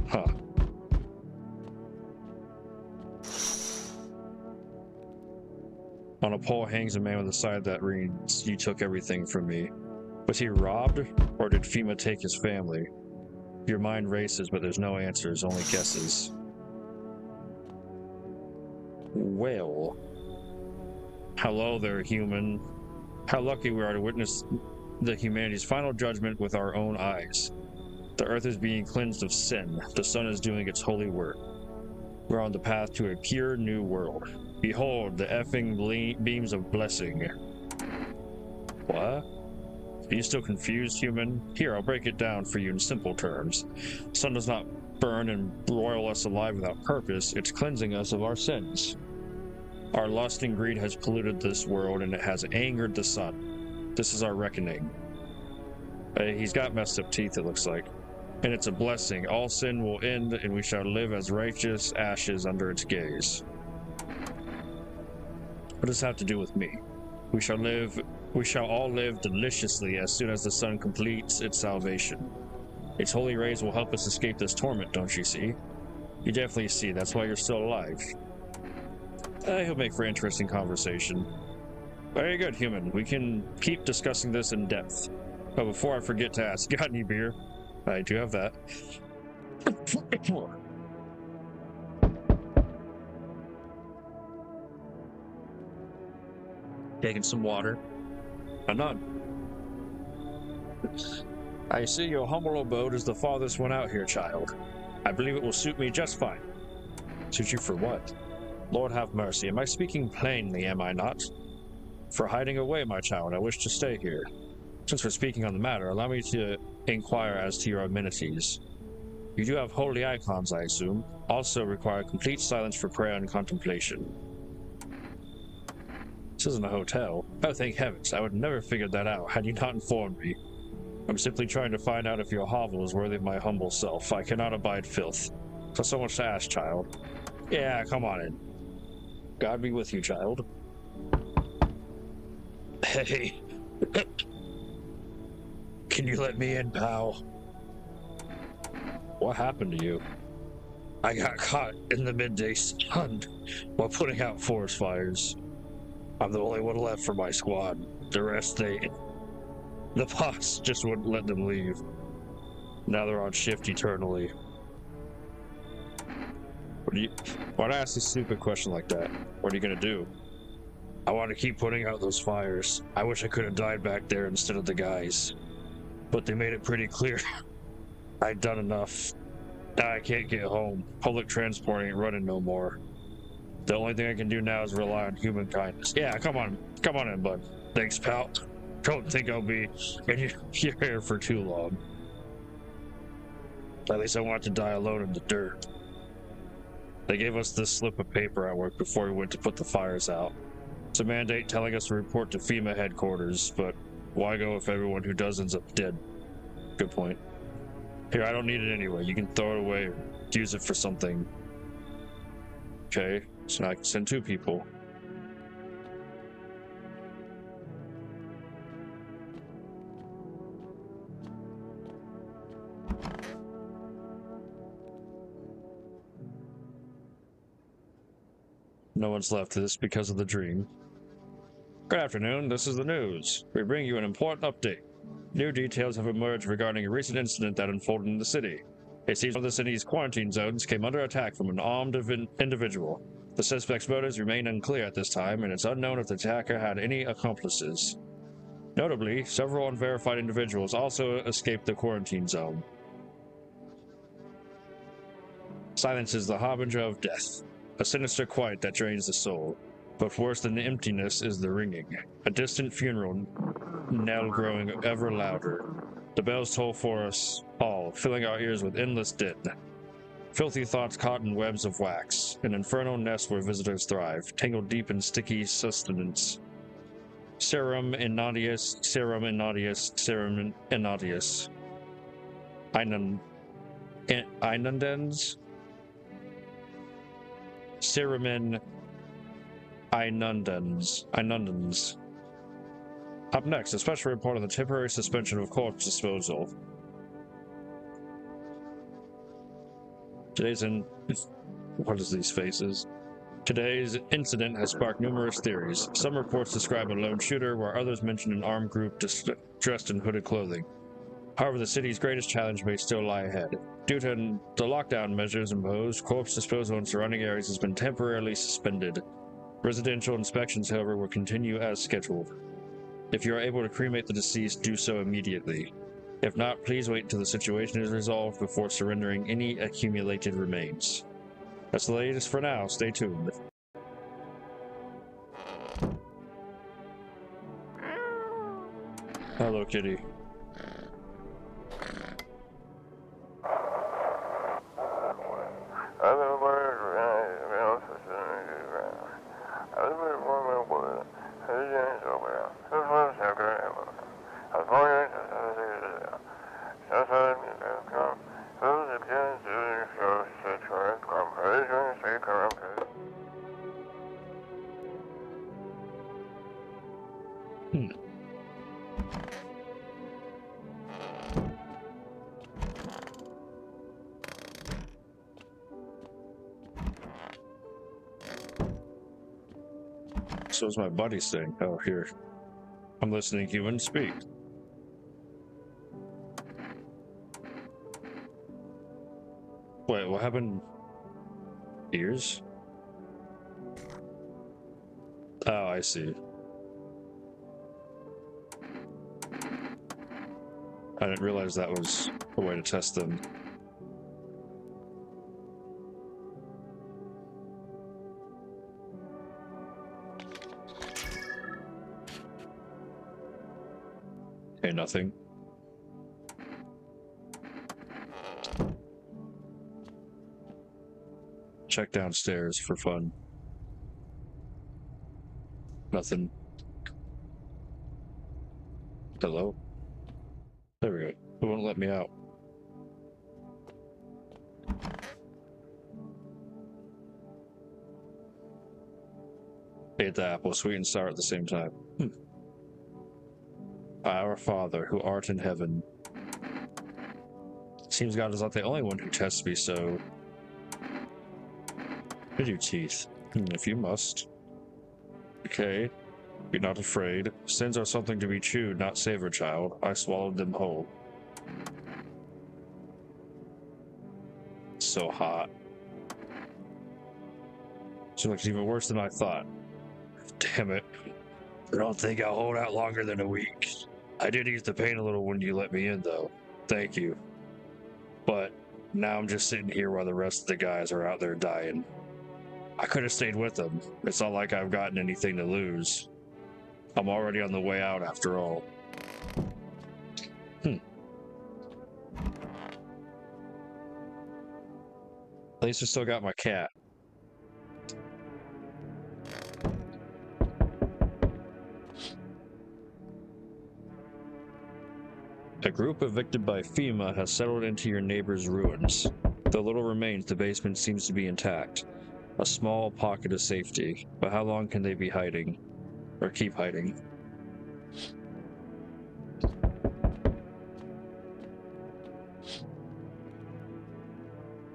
Speaker 1: Huh. On a pole hangs a man with a sign that reads, "You took everything from me." Was he robbed, or did FEMA take his family? Your mind races, but there's no answers, only guesses. Well... Hello there, human. How lucky we are to witness the humanity's final judgment with our own eyes. The earth is being cleansed of sin. The sun is doing its holy work. We're on the path to a pure new world. Behold the effing beams of blessing. What? Are you still confused, human? Here, I'll break it down for you in simple terms. The sun does not burn and broil us alive without purpose. It's cleansing us of our sins. Our lust and greed has polluted this world, and it has angered the sun. This is our reckoning. He's got messed up teeth, it looks like. And it's a blessing. All sin will end, and we shall live as righteous ashes under its gaze. What does this have to do with me? We shall all live deliciously as soon as the sun completes its salvation. Its holy rays will help us escape this torment, don't you see? You definitely see, that's why you're still alive. He'll make for interesting conversation. Very good, human. We can keep discussing this in depth. But before I forget to ask, got any beer? I do have that. Taking some water. None. I see your humble abode is the farthest one out here, child. I believe it will suit me just fine. Suit you for what? Lord have mercy, am I speaking plainly, am I not? For hiding away, my child, I wish to stay here. Since we're speaking on the matter, allow me to inquire as to your amenities. You do have holy icons, I assume. Also require complete silence for prayer and contemplation. This isn't a hotel. Oh, thank heavens, I would never have figured that out had you not informed me. I'm simply trying to find out if your hovel is worthy of my humble self. I cannot abide filth. So much to ask, child. Yeah, come on in. God be with you, child. Hey. Can you let me in, pal? What happened to you? I got caught in the midday sun while putting out forest fires. I'm the only one left for my squad. The rest, the boss just wouldn't let them leave. Now they're on shift eternally. Why'd I ask a stupid question like that? What are you gonna do? I want to keep putting out those fires. I wish I could have died back there instead of the guys. But they made it pretty clear I'd done enough. Now I can't get home. Public transport ain't running no more. The only thing I can do now is rely on human kindness. Yeah, come on in, bud. Thanks, pal. Don't think I'll be in your hair for too long. At least I want to die alone in the dirt. They gave us this slip of paper at work before we went to put the fires out. It's a mandate telling us to report to FEMA headquarters, but why go if everyone who does ends up dead? Good point. Here, I don't need it anyway. You can throw it away or use it for something. Okay, so I can send 2 people. No one's left this because of the dream. Good afternoon, this is the news. We bring you an important update. New details have emerged regarding a recent incident that unfolded in the city. It seems one of the city's quarantine zones came under attack from an armed individual. The suspect's motives remain unclear at this time, and it's unknown if the attacker had any accomplices. Notably, several unverified individuals also escaped the quarantine zone. Silence is the harbinger of death, a sinister quiet that drains the soul. But worse than the emptiness is the ringing, a distant funeral knell growing ever louder. The bells toll for us all, filling our ears with endless din. Filthy thoughts caught in webs of wax, an infernal nest where visitors thrive, tangled deep in sticky sustenance. Serum inaudius, serum inaudius, serum inaudius. Inundens? Serum Inundens. Up next, a special report on the temporary suspension of corpse disposal. What is these faces? Today's incident has sparked numerous theories. Some reports describe a lone shooter, while others mention an armed group dressed in hooded clothing. However, the city's greatest challenge may still lie ahead. Due to the lockdown measures imposed, corpse disposal in surrounding areas has been temporarily suspended. Residential inspections, however, will continue as scheduled. If you are able to cremate the deceased, do so immediately. If not, please wait until the situation is resolved before surrendering any accumulated remains. That's the latest for now. Stay tuned. Hello, kitty. So is my buddy saying? Oh, here. I'm listening, human. Speak. Wait, what happened? Ears? Oh, I see. I didn't realize that was a way to test them. Hey, nothing. Check downstairs for fun. Nothing. Hello? There we go. It won't let me out. Ate the apple, sweet and sour at the same time. Our Father, who art in heaven. Seems God is not the only one who tests me, so... With your teeth. If you must. Okay. Be not afraid. Sins are something to be chewed, not savored, child. I swallowed them whole. So hot. She looks even worse than I thought. Damn it. I don't think I'll hold out longer than a week. I did ease the pain a little when you let me in, though. Thank you. But now I'm just sitting here while the rest of the guys are out there dying. I could have stayed with them. It's not like I've gotten anything to lose. I'm already on the way out after all. At least I still got my cat. A group evicted by FEMA has settled into your neighbor's ruins. Though little remains, the basement seems to be intact. A small pocket of safety. But how long can they be hiding? Or keep hiding?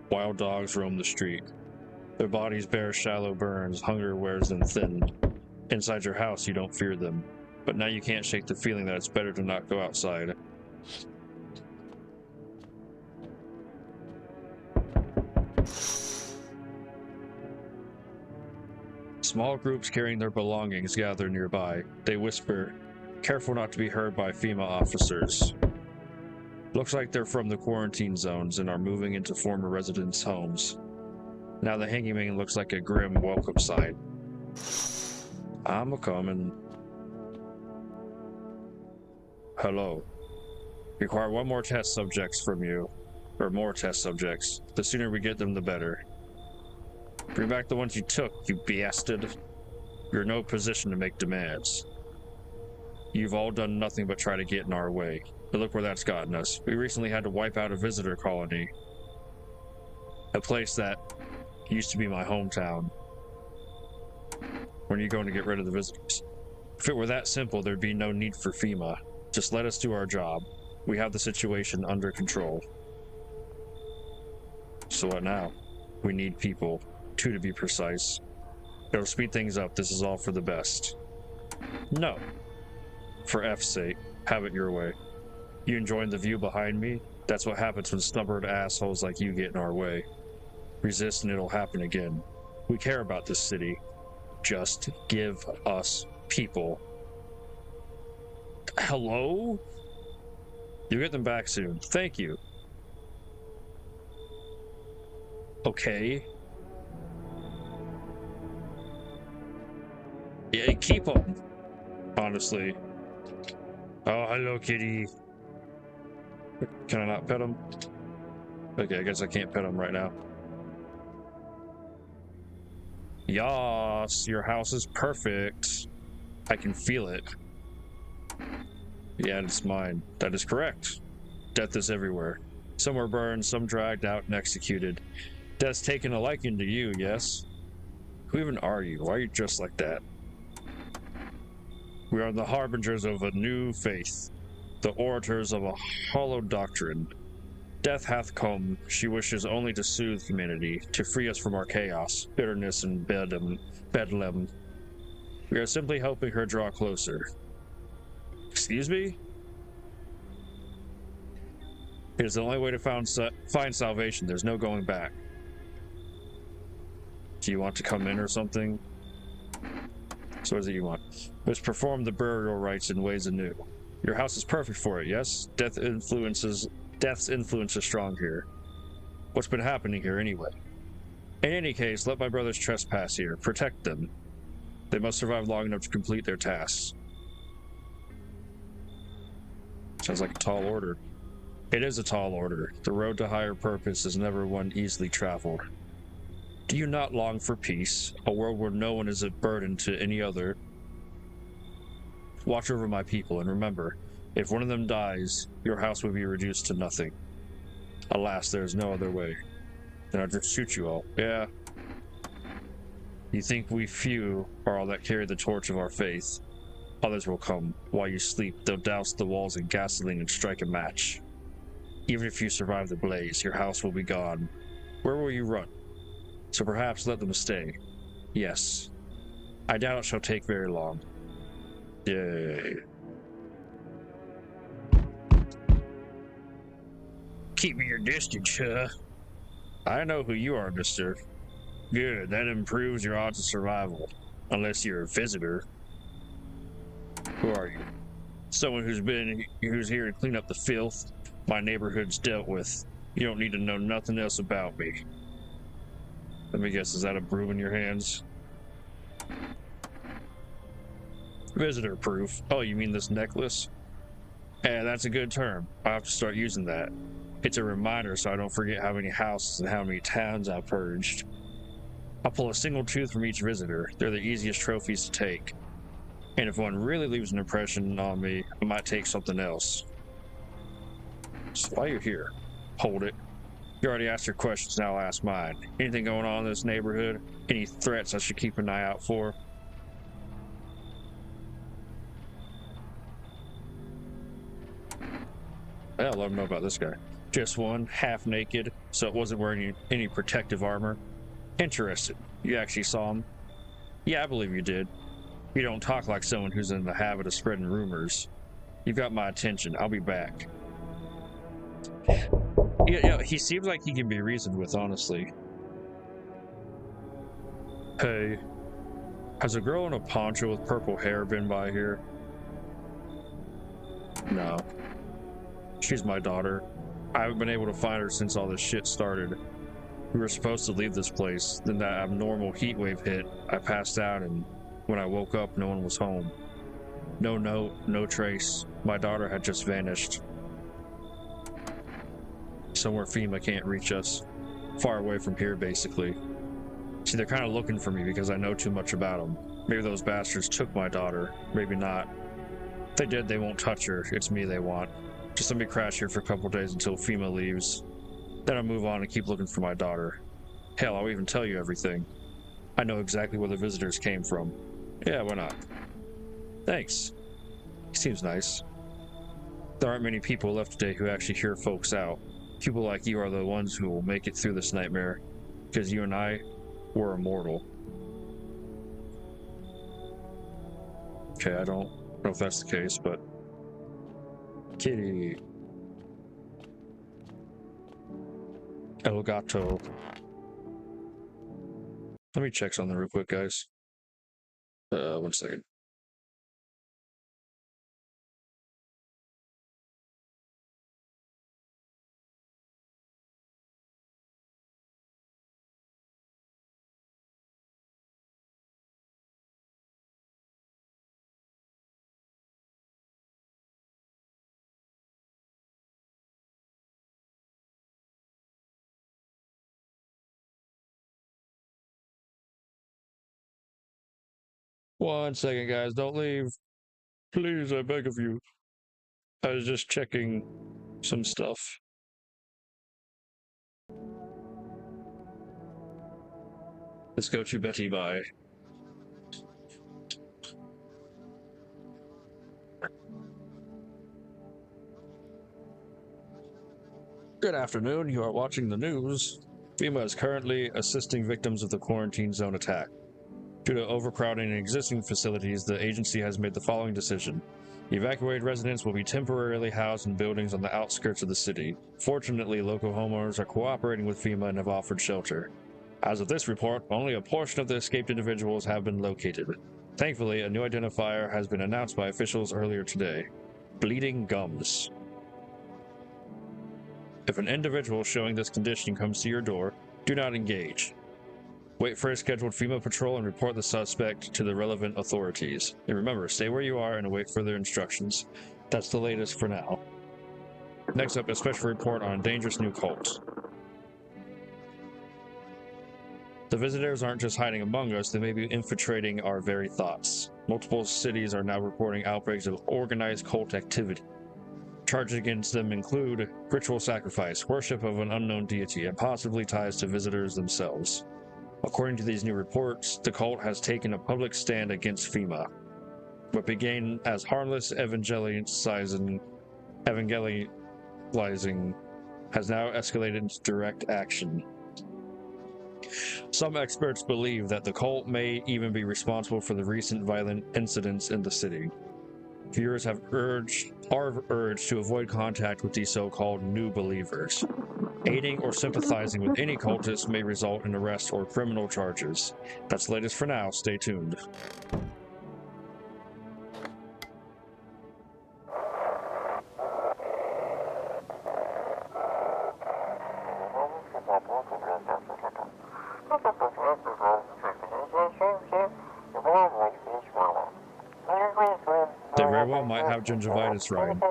Speaker 1: Wild dogs roam the street. Their bodies bear shallow burns, hunger wears them thin. Inside your house, you don't fear them. But now you can't shake the feeling that it's better to not go outside. Small groups carrying their belongings gather nearby. They whisper, careful not to be heard by FEMA officers. Looks like they're from the quarantine zones and are moving into former residents' homes. Now the hanging man looks like a grim welcome sign. I'm a-comin'. Hello. Require one more test subjects from you. Or more test subjects. The sooner we get them, the better. Bring back the ones you took, you bastard. You're in no position to make demands. You've all done nothing but try to get in our way. But look where that's gotten us. We recently had to wipe out a visitor colony. A place that used to be my hometown. When are you going to get rid of the visitors? If it were that simple, there'd be no need for FEMA. Just let us do our job. We have the situation under control. So what now? We need people. 2 to be precise. It'll speed things up. This is all for the best. No. For F's sake, have it your way. You enjoying the view behind me? That's what happens when stubborn assholes like you get in our way. Resist and it'll happen again. We care about this city. Just give us people. Hello? You'll get them back soon. Thank you. Okay. Yeah, keep them. Honestly. Oh, hello, kitty. Can I not pet him? Okay, I guess I can't pet him right now. Yas, your house is perfect. I can feel it. Yeah, it's mine. That is correct. Death is everywhere. Some were burned, some dragged out and executed. Death's taken a liking to you, yes? Who even are you? Why are you dressed like that? We are the harbingers of a new faith, the orators of a hollow doctrine. Death hath come. She wishes only to soothe humanity, to free us from our chaos, bitterness, and bedlam. We are simply helping her draw closer. Excuse me? It is the only way to find salvation. There's no going back. Do you want to come in or something? So what is it you want? Let's perform the burial rites in ways anew. Your house is perfect for it, yes? Death's influence is strong here. What's been happening here anyway? In any case, let my brothers trespass here. Protect them. They must survive long enough to complete their tasks. Sounds like a tall order. It is a tall order. The road to higher purpose is never one easily traveled. Do you not long for peace? A world where no one is a burden to any other? Watch over my people, and remember, if one of them dies, your house will be reduced to nothing. Alas, there is no other way. Then I'll just shoot you all. Yeah. You think we few are all that carry the torch of our faith? Others will come. While you sleep, they'll douse the walls in gasoline and strike a match. Even if you survive the blaze, your house will be gone. Where will you run? So perhaps let them stay. Yes. I doubt it shall take very long. Yay. Keep me your distance, huh? I know who you are, mister. Good, that improves your odds of survival. Unless you're a visitor. Who are you? Someone who's here to clean up the filth my neighborhood's dealt with. You don't need to know nothing else about me. Let me guess, is that a broom in your hands? Visitor proof. Oh, you mean this necklace? Yeah, that's a good term. I'll have to start using that. It's a reminder so I don't forget how many houses and how many towns I've purged. I'll pull a single tooth from each visitor. They're the easiest trophies to take. And if one really leaves an impression on me, I might take something else. So why are you here? Hold it. You already asked your questions, now I'll ask mine. Anything going on in this neighborhood? Any threats I should keep an eye out for? I'll let him know about this guy. Just one, half naked, so it wasn't wearing any protective armor. Interesting. You actually saw him? Yeah, I believe you did. You don't talk like someone who's in the habit of spreading rumors. You've got my attention. I'll be back. Yeah, he seems like he can be reasoned with, honestly. Hey, has a girl in a poncho with purple hair been by here? No. She's my daughter. I haven't been able to find her since all this shit started. We were supposed to leave this place, then that abnormal heat wave hit. I passed out, and when I woke up, no one was home. No note, no trace. My daughter had just vanished. Somewhere FEMA can't reach us. Far away from here, basically. See, they're kind of looking for me because I know too much about them. Maybe those bastards took my daughter. Maybe not. If they did, they won't touch her. It's me they want. Just let me crash here for a couple days until FEMA leaves. Then I'll move on and keep looking for my daughter. Hell, I'll even tell you everything. I know exactly where the visitors came from. Yeah, why not? Thanks. He seems nice. There aren't many people left today who actually hear folks out. People like you are the ones who will make it through this nightmare. Because you and I, we're immortal. Okay, I don't know if that's the case, but... Kitty. El gato. Let me check something real quick, guys. 1 second. 1 second, guys. Don't leave. Please, I beg of you. I was just checking some stuff. Let's go to Betty Bye. Good afternoon. You are watching the news. FEMA is currently assisting victims of the quarantine zone attack. Due to overcrowding in existing facilities, the agency has made the following decision. Evacuated residents will be temporarily housed in buildings on the outskirts of the city. Fortunately, local homeowners are cooperating with FEMA and have offered shelter. As of this report, only a portion of the escaped individuals have been located. Thankfully, a new identifier has been announced by officials earlier today. Bleeding gums. If an individual showing this condition comes to your door, do not engage. Wait for a scheduled FEMA patrol and report the suspect to the relevant authorities. And remember, stay where you are and await further instructions. That's the latest for now. Next up, a special report on a dangerous new cult. The visitors aren't just hiding among us, they may be infiltrating our very thoughts. Multiple cities are now reporting outbreaks of organized cult activity. Charges against them include ritual sacrifice, worship of an unknown deity, and possibly ties to visitors themselves. According to these new reports, the cult has taken a public stand against FEMA. What began as harmless evangelizing has now escalated into direct action. Some experts believe that the cult may even be responsible for the recent violent incidents in the city. Viewers are urged to avoid contact with these so-called new believers. Aiding or sympathizing with any cultist may result in arrest or criminal charges. That's the latest for now. Stay tuned. They very well might have gingivitis, Ryan.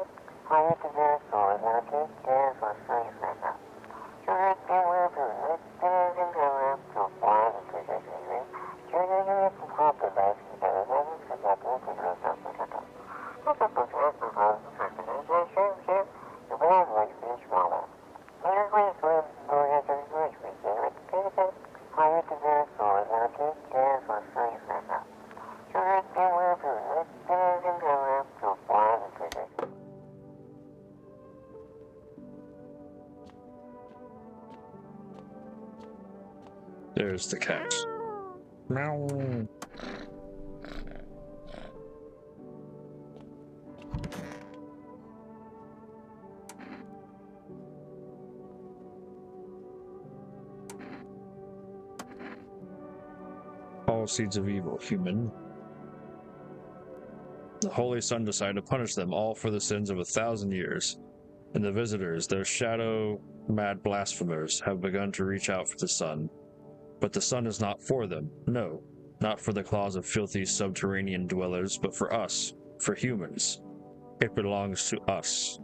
Speaker 1: There's the cat. Meow. All seeds of evil, human. The Holy Sun decided to punish them all for the sins of 1,000 years. And the visitors, those shadow-mad blasphemers, have begun to reach out for the sun. But the sun is not for them, no, not for the claws of filthy subterranean dwellers, but for us, for humans. It belongs to us.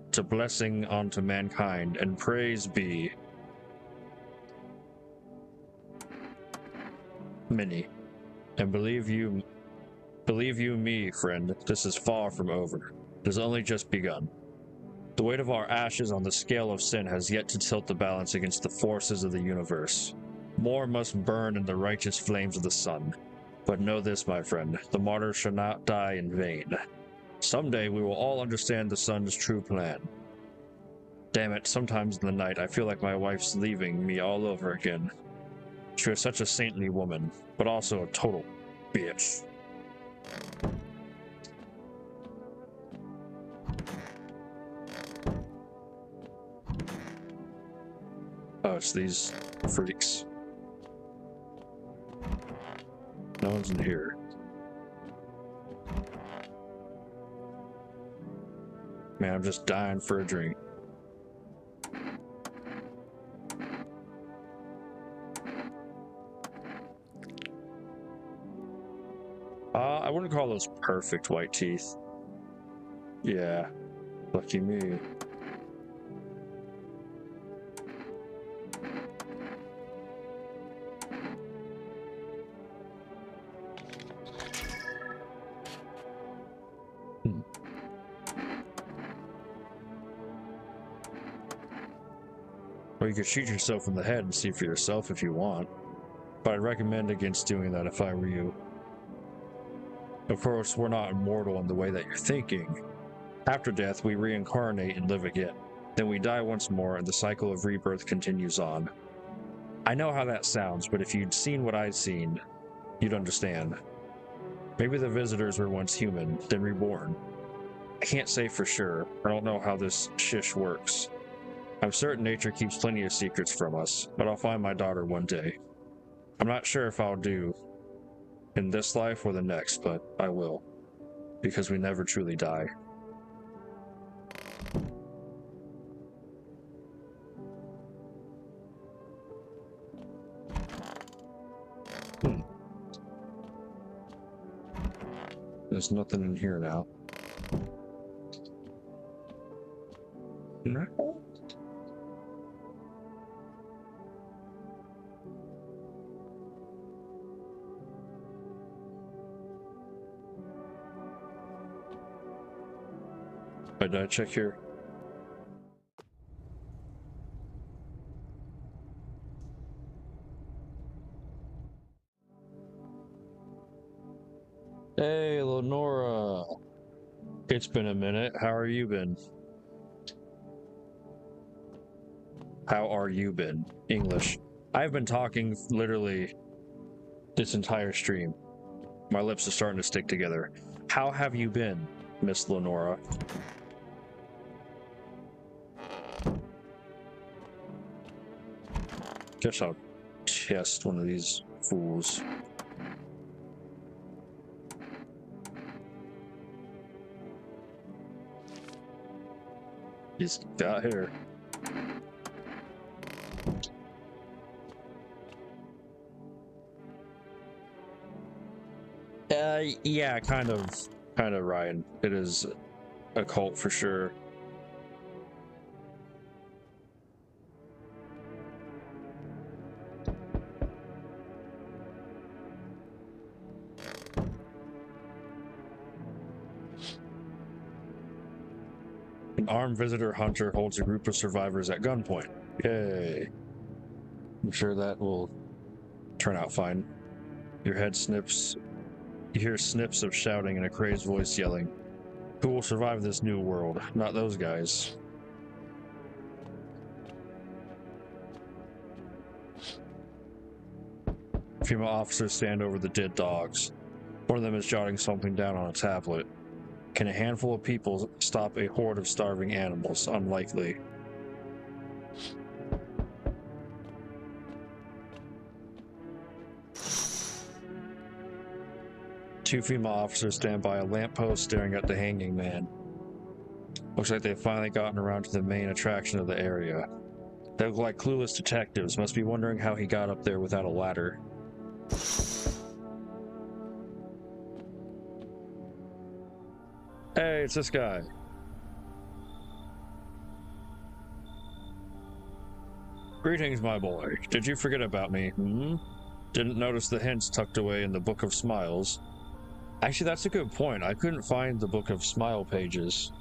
Speaker 1: It's a blessing unto mankind, and praise be many. And believe you me, friend, this is far from over. It has only just begun. The weight of our ashes on the scale of sin has yet to tilt the balance against the forces of the universe. More must burn in the righteous flames of the sun. But know this, my friend, the martyr shall not die in vain. Someday we will all understand the sun's true plan. Damn it, sometimes in the night I feel like my wife's leaving me all over again. She was such a saintly woman, but also a total bitch. Oh, it's these freaks. No one's in here. Man, I'm just dying for a drink. I wouldn't call those perfect white teeth. Yeah, lucky me. you could shoot yourself in the head and see for yourself if you want, but I'd recommend against doing that if I were you. Of course, we're not immortal in the way that you're thinking. After death, we reincarnate and live again. Then we die once more, and the cycle of rebirth continues on. I know how that sounds, but if you'd seen what I'd seen, you'd understand. Maybe the visitors were once human, then reborn. I can't say for sure. I don't know how this shish works. I'm certain nature keeps plenty of secrets from us, but I'll find my daughter one day. I'm not sure if I'll do in this life or the next, but I will, because we never truly die. There's nothing in here now. No. Did I check here? Hey, Lenora. It's been a minute. How are you been? How are you been? English. I've been talking literally this entire stream. My lips are starting to stick together. How have you been, Miss Lenora? Guess I'll test one of these fools. He's got hair. Yeah, kind of, Ryan. It is a cult for sure. An armed visitor hunter holds a group of survivors at gunpoint. Yay. I'm sure that will turn out fine. Your head snips. You hear snips of shouting and a crazed voice yelling. Who will survive this new world? Not those guys. Female officers stand over the dead dogs. One of them is jotting something down on a tablet. Can a handful of people stop a horde of starving animals? Unlikely. Two female officers stand by a lamppost staring at the hanging man. Looks like they've finally gotten around to the main attraction of the area. They look like clueless detectives, must be wondering how he got up there without a ladder. Hey, it's this guy. Greetings, my boy. Did you forget about me? Didn't notice the hints tucked away in the Book of Smiles. Actually, that's a good point. I couldn't find the Book of Smile pages.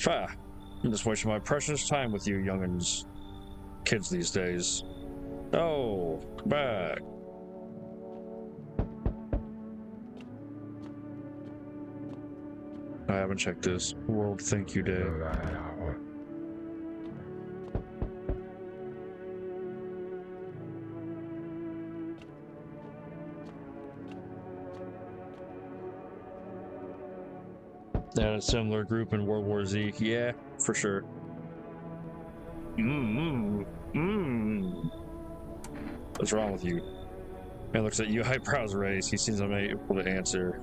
Speaker 1: I'm just wasting my precious time with you young'uns. Kids these days. Oh, come back. I haven't checked this. World Thank You Day. They had a similar group in World War Z. Yeah, for sure. What's wrong with you? Man looks at you, eyebrows raised. He seems unable to answer.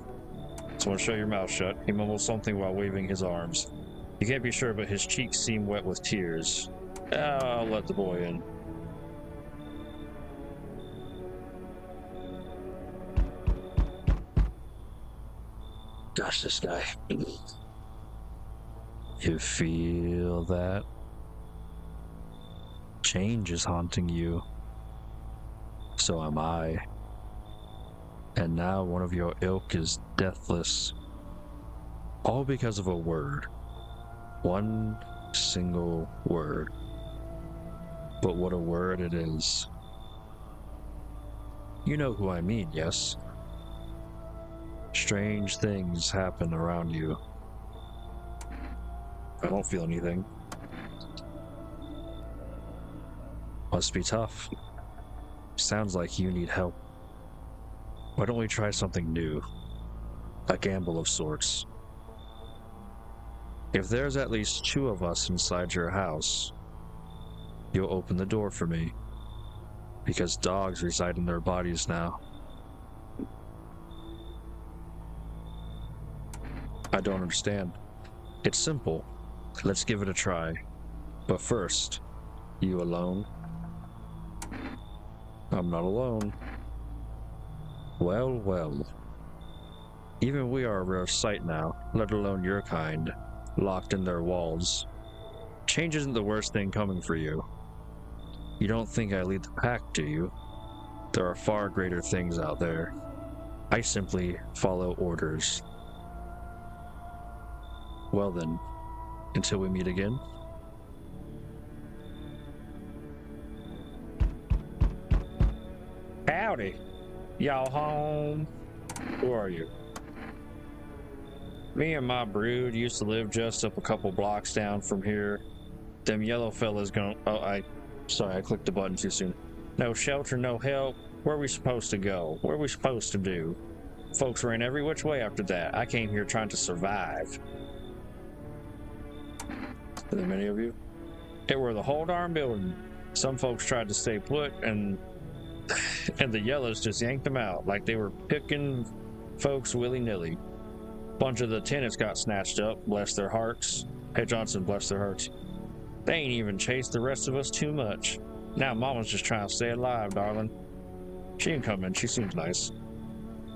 Speaker 1: Someone show your mouth shut. He mumbles something while waving his arms. You can't be sure, but his cheeks seem wet with tears. I'll let the boy in. Gosh, this guy. You feel that? Change is haunting you. So am I. And now one of your ilk is deathless. All because of a word. One single word. But what a word it is. You know who I mean, yes? Strange things happen around you. I don't feel anything. Must be tough. Sounds like you need help. Why don't we try something new? A gamble of sorts. If there's at least 2 of us inside your house, you'll open the door for me. Because dogs reside in their bodies now. I don't understand. It's simple. Let's give it a try. But first, you alone? I'm not alone. Well, well. Even we are a rare sight now, let alone your kind, locked in their walls. Change isn't the worst thing coming for you. You don't think I lead the pack, do you? There are far greater things out there. I simply follow orders. Well then, until we meet again.
Speaker 2: Howdy. Y'all home? Who are you? Me and my brood used to live just up a couple blocks down from here. Them yellow fellas gonna... Oh, sorry, I clicked the button too soon. No shelter, no help. Where are we supposed to go? What are we supposed to do? Folks ran every which way after that. I came here trying to survive.
Speaker 1: Are there many of you?
Speaker 2: It were the whole darn building. Some folks tried to stay put, and the yellows just yanked them out like they were picking folks willy-nilly. Bunch of the tenants got snatched up, bless their hearts. Hey Johnson, bless their hearts. They ain't even chased the rest of us too much. Now Mama's just trying to stay alive, darling. She can come in, she seems nice.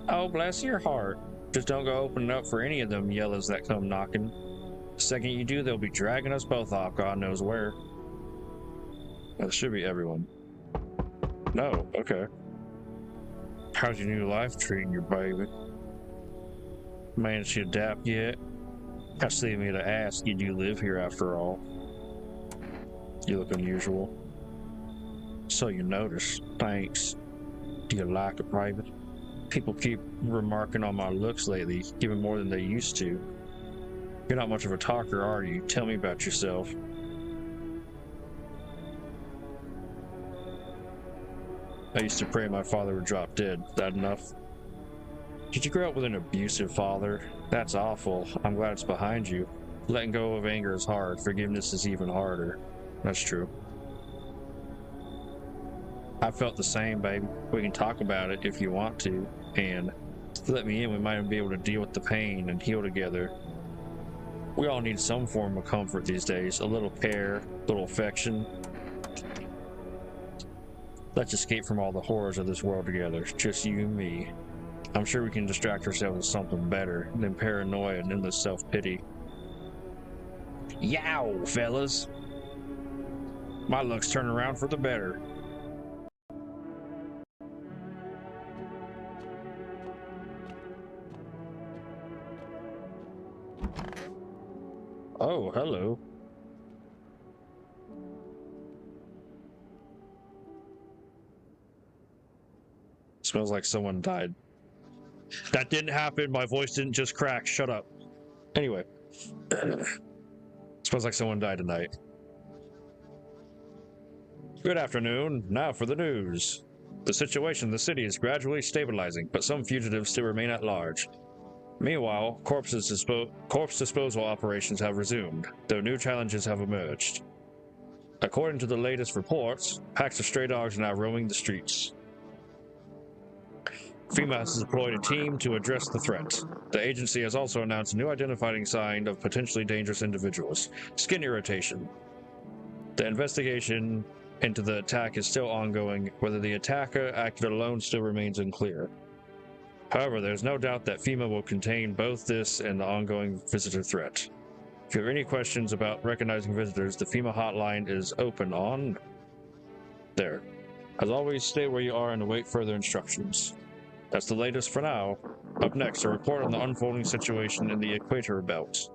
Speaker 2: Oh, bless your heart. Just don't go opening up for any of them yellows that come knocking. The second you do, they'll be dragging us both off God knows where.
Speaker 1: That should be everyone. No, okay.
Speaker 2: How's your new life treating your baby? Managed to adapt yet? That's leaving me to ask, did you live here after all?
Speaker 1: You look unusual.
Speaker 2: So you notice. Thanks. Do you like it, private? People keep remarking on my looks lately, even more than they used to. You're not much of a talker, are you? Tell me about yourself.
Speaker 1: I used to pray my father would drop dead. That enough?
Speaker 2: Did you grow up with an abusive father? That's awful. I'm glad it's behind you. Letting go of anger is hard. Forgiveness is even harder.
Speaker 1: That's true.
Speaker 2: I felt the same, baby. We can talk about it if you want to. And let me in, we might be able to deal with the pain and heal together. We all need some form of comfort these days. A little care, a little affection. Let's escape from all the horrors of this world together. Just you and me. I'm sure we can distract ourselves with something better than paranoia and endless self-pity. Yow, fellas! My luck's turning around for the better.
Speaker 1: Oh, hello. Smells like someone died.
Speaker 2: That didn't happen. My voice didn't just crack. Shut up.
Speaker 1: Anyway. Smells like someone died tonight.
Speaker 2: Good afternoon. Now for the news. The situation in the city is gradually stabilizing, but some fugitives still remain at large. Meanwhile, corpse disposal operations have resumed, though new challenges have emerged. According to the latest reports, packs of stray dogs are now roaming the streets. FEMA has deployed a team to address the threat. The agency has also announced a new identifying sign of potentially dangerous individuals: skin irritation. The investigation into the attack is still ongoing. Whether the attacker acted alone still remains unclear. However, there's no doubt that FEMA will contain both this and the ongoing visitor threat. If you have any questions about recognizing visitors, the FEMA hotline is open on there. As always, stay where you are and await further instructions. That's the latest for now. Up next, a report on the unfolding situation in the Equator Belt.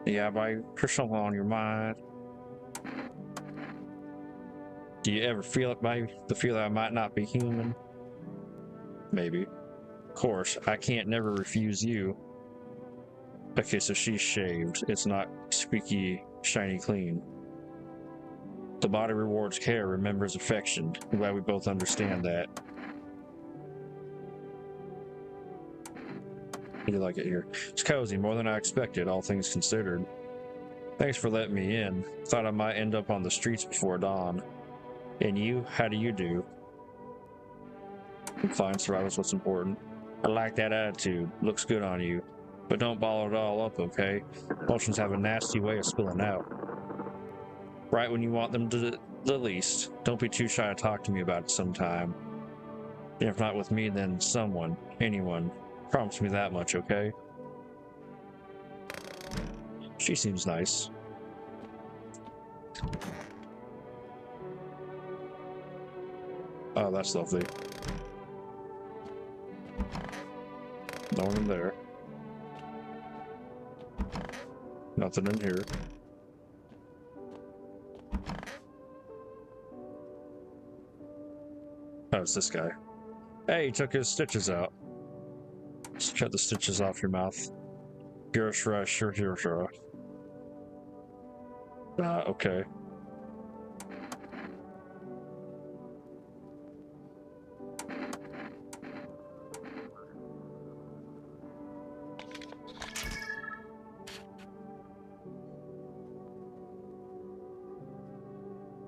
Speaker 2: Yeah, babe, there's something on your mind. Do you ever feel it, baby? The feel that I might not be human? Maybe. Of course, I can't never refuse you. Okay, so she's shaved. It's not squeaky, shiny clean. The body rewards care, remembers affection. I'm glad we both understand that. You like it here. It's cozy, more than I expected, all things considered. Thanks for letting me in. Thought I might end up on the streets before dawn. And you, how do you do? I'm fine, survival's what's important. I like that attitude. Looks good on you. But don't ball it all up, okay? Emotions have a nasty way of spilling out. Right when you want them to the least. Don't be too shy to talk to me about it sometime. And if not with me, then someone, anyone. Promise me that much, okay? She seems nice. Oh, that's lovely. No one in there. Nothing in here. Oh, it's this guy. Hey, he took his stitches out. Let's cut the stitches off your mouth. Sure. Okay.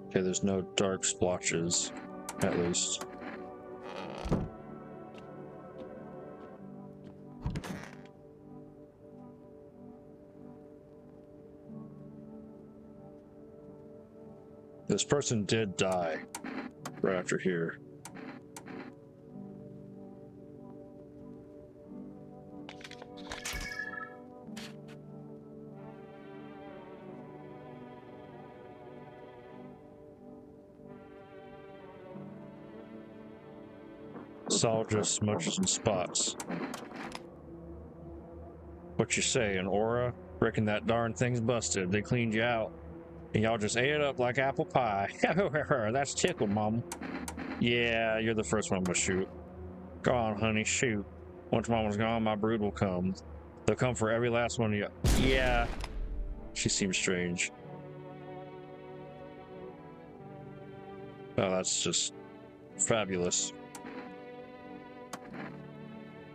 Speaker 2: Okay, there's no dark splotches, at least. This person did die right after here. It's all just smudges and spots. What you say, an aura? Reckon that darn thing's busted. They cleaned you out. And y'all just ate it up like apple pie. That's tickled, Mom. Yeah, you're the first one I'm gonna shoot. Go on, honey, shoot. Once Mama's gone, my brood will come. They'll come for every last one of you. Yeah. She seems strange. Oh, that's just fabulous.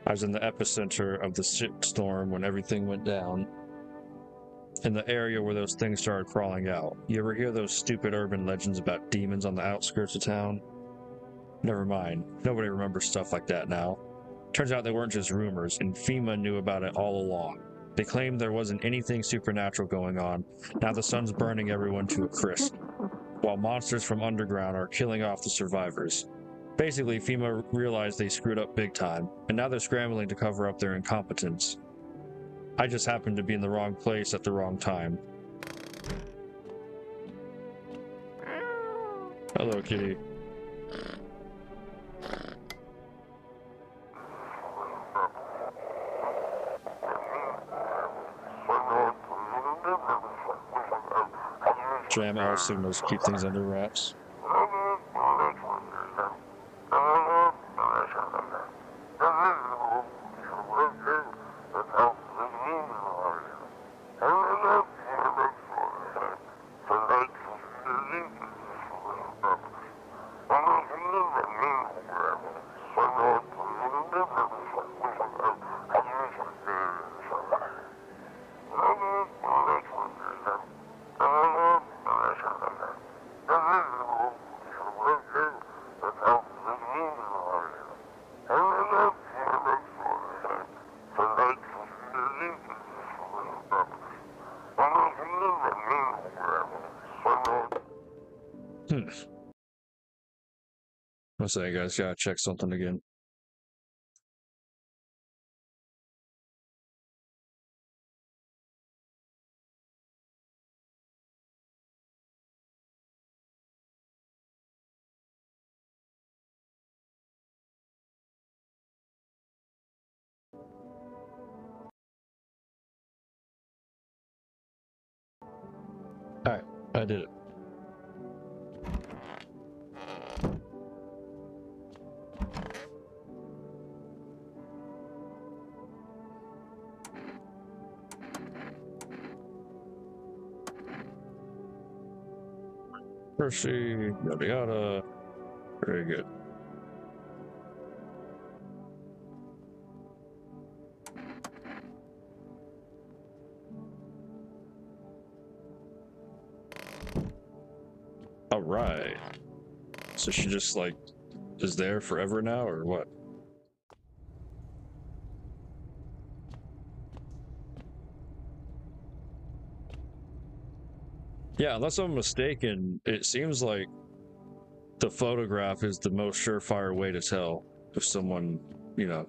Speaker 2: I was in the epicenter of the shitstorm when everything went down. In the area where those things started crawling out. You ever hear those stupid urban legends about demons on the outskirts of town? Never mind. Nobody remembers stuff like that now. Turns out they weren't just rumors, and FEMA knew about it all along. They claimed there wasn't anything supernatural going on. Now the sun's burning everyone to a crisp, while monsters from underground are killing off the survivors. Basically, FEMA realized they screwed up big time, and now they're scrambling to cover up their incompetence. I just happened to be in the wrong place at the wrong time. Hello, kitty. Jam all signals, keep things under wraps. One second, guys, gotta check something again.
Speaker 1: I did it. Hershey, yada yada. Very good. All right. So she just like is there forever now, or what? Yeah, unless I'm mistaken, it seems like the photograph is the most surefire way to tell if someone, you know,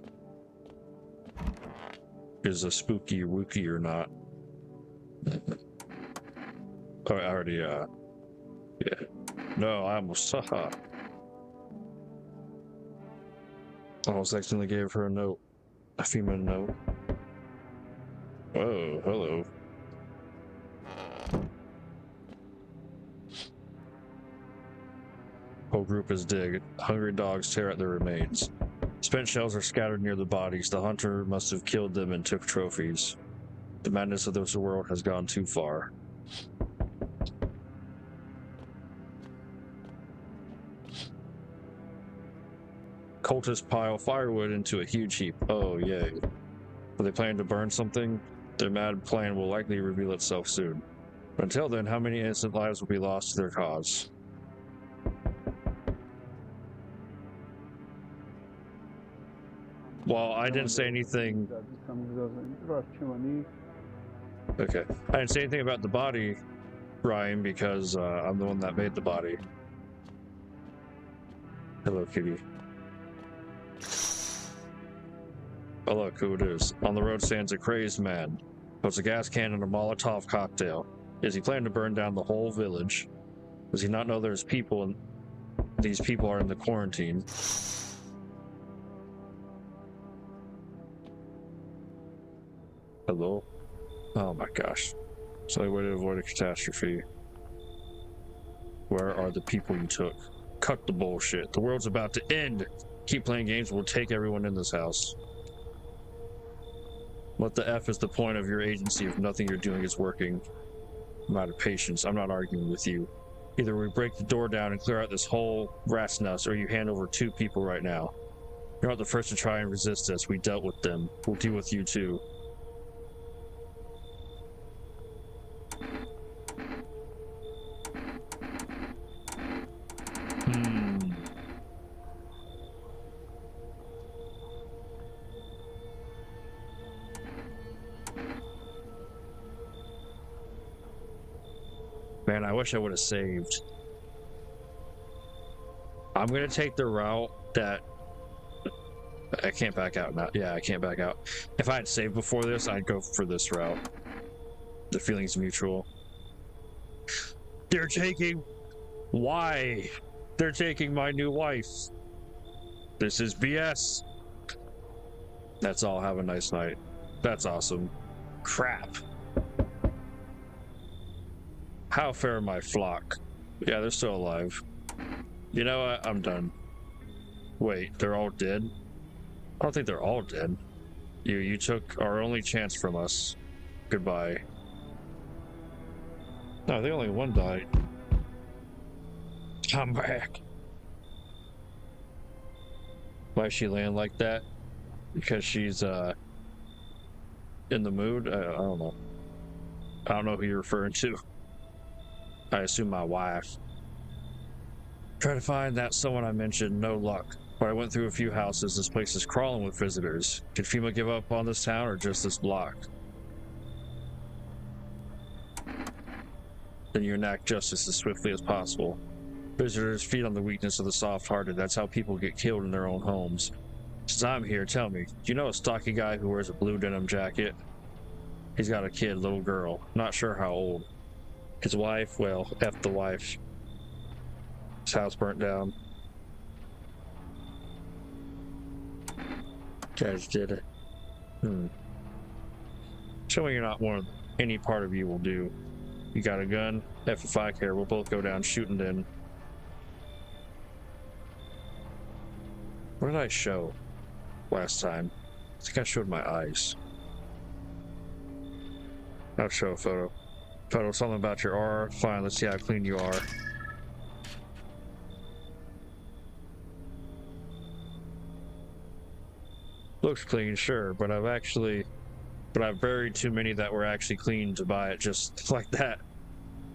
Speaker 1: is a spooky wookie or not. Oh, I already, yeah. No, I almost, haha. Almost accidentally gave her a note. A female note. Oh, hello. Whole group is dig. Hungry dogs tear at their remains. Spent shells are scattered near the bodies. The hunter must have killed them and took trophies. The madness of this world has gone too far. Cultists pile firewood into a huge heap. Oh, yay. Are they planning to burn something? Their mad plan will likely reveal itself soon. But until then, how many innocent lives will be lost to their cause? Well, I didn't say anything. Okay. I didn't say anything about the body, Ryan, because I'm the one that made the body. Hello, kitty. Oh, look who it is. On the road stands a crazed man. Puts a gas can and a Molotov cocktail. Is he planning to burn down the whole village? Does he not know there's people and these people are in the quarantine? Hello? Oh my gosh. It's the only way to avoid a catastrophe. Where are the people you took? Cut the bullshit. The world's about to end. Keep playing games, we'll take everyone in this house. What the F is the point of your agency if nothing you're doing is working? I'm out of patience. I'm not arguing with you. Either we break the door down and clear out this whole rat's nest, or you hand over 2 people right now. You're not the first to try and resist us. We dealt with them. We'll deal with you too. Man, I wish I would have saved. I'm gonna take the route that I can't back out now. Yeah, I can't back out. If I had saved before this, I'd go for this route. The feeling's mutual. They're taking... Why? They're taking my new wife. This is BS. That's all. Have a nice night. That's awesome. Crap. How fare my flock? Yeah, they're still alive. You know what? I'm done. Wait, they're all dead? I don't think they're all dead. You took our only chance from us. Goodbye. No, I think only one died. Come back. Why is she laying like that? Because she's in the mood? I don't know. I don't know who you're referring to. I assume my wife. Try to find that someone I mentioned, no luck. But I went through a few houses, this place is crawling with visitors. Did FEMA give up on this town or just this block? Then you enact justice as swiftly as possible. Visitors feed on the weakness of the soft-hearted. That's how people get killed in their own homes. Since I'm here, tell me, do you know a stocky guy who wears a blue denim jacket? He's got a kid, little girl. Not sure how old. His wife, well, F the wife. His house burnt down. Guys did it. Showing you're not one any part of you will do. You got a gun? F if I care. We'll both go down shooting then. What did I show last time? I think I showed my eyes. I'll show a photo. Photo, something about your R. Fine, let's see how clean you are. Looks clean, sure, but I've buried too many that were actually clean to buy it just like that.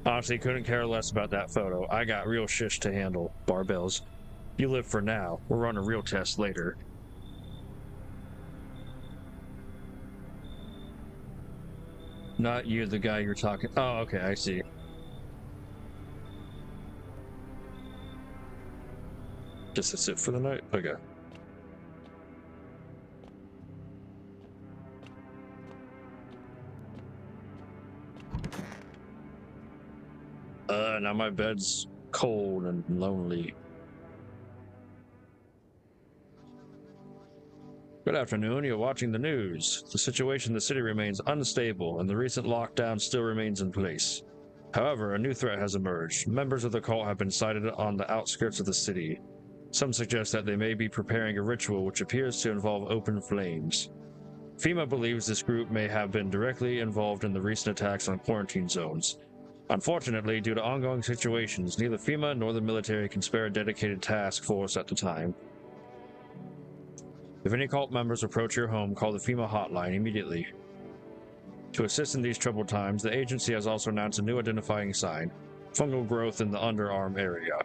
Speaker 1: Honestly, couldn't care less about that photo. I got real shish to handle, Barbells. You live for now. We'll run a real test later. Not you, the guy you're talking. Oh, okay, I see. Guess that's it for the night? Okay. Now my bed's cold and lonely. Good afternoon, you're watching the news. The situation in the city remains unstable, and the recent lockdown still remains in place. However, a new threat has emerged. Members of the cult have been sighted on the outskirts of the city. Some suggest that they may be preparing a ritual which appears to involve open flames. FEMA believes this group may have been directly involved in the recent attacks on quarantine zones. Unfortunately, due to ongoing situations, neither FEMA nor the military can spare a dedicated task force at the time. If any cult members approach your home, call the FEMA hotline immediately. To assist in these troubled times, the agency has also announced a new identifying sign: fungal growth in the underarm area.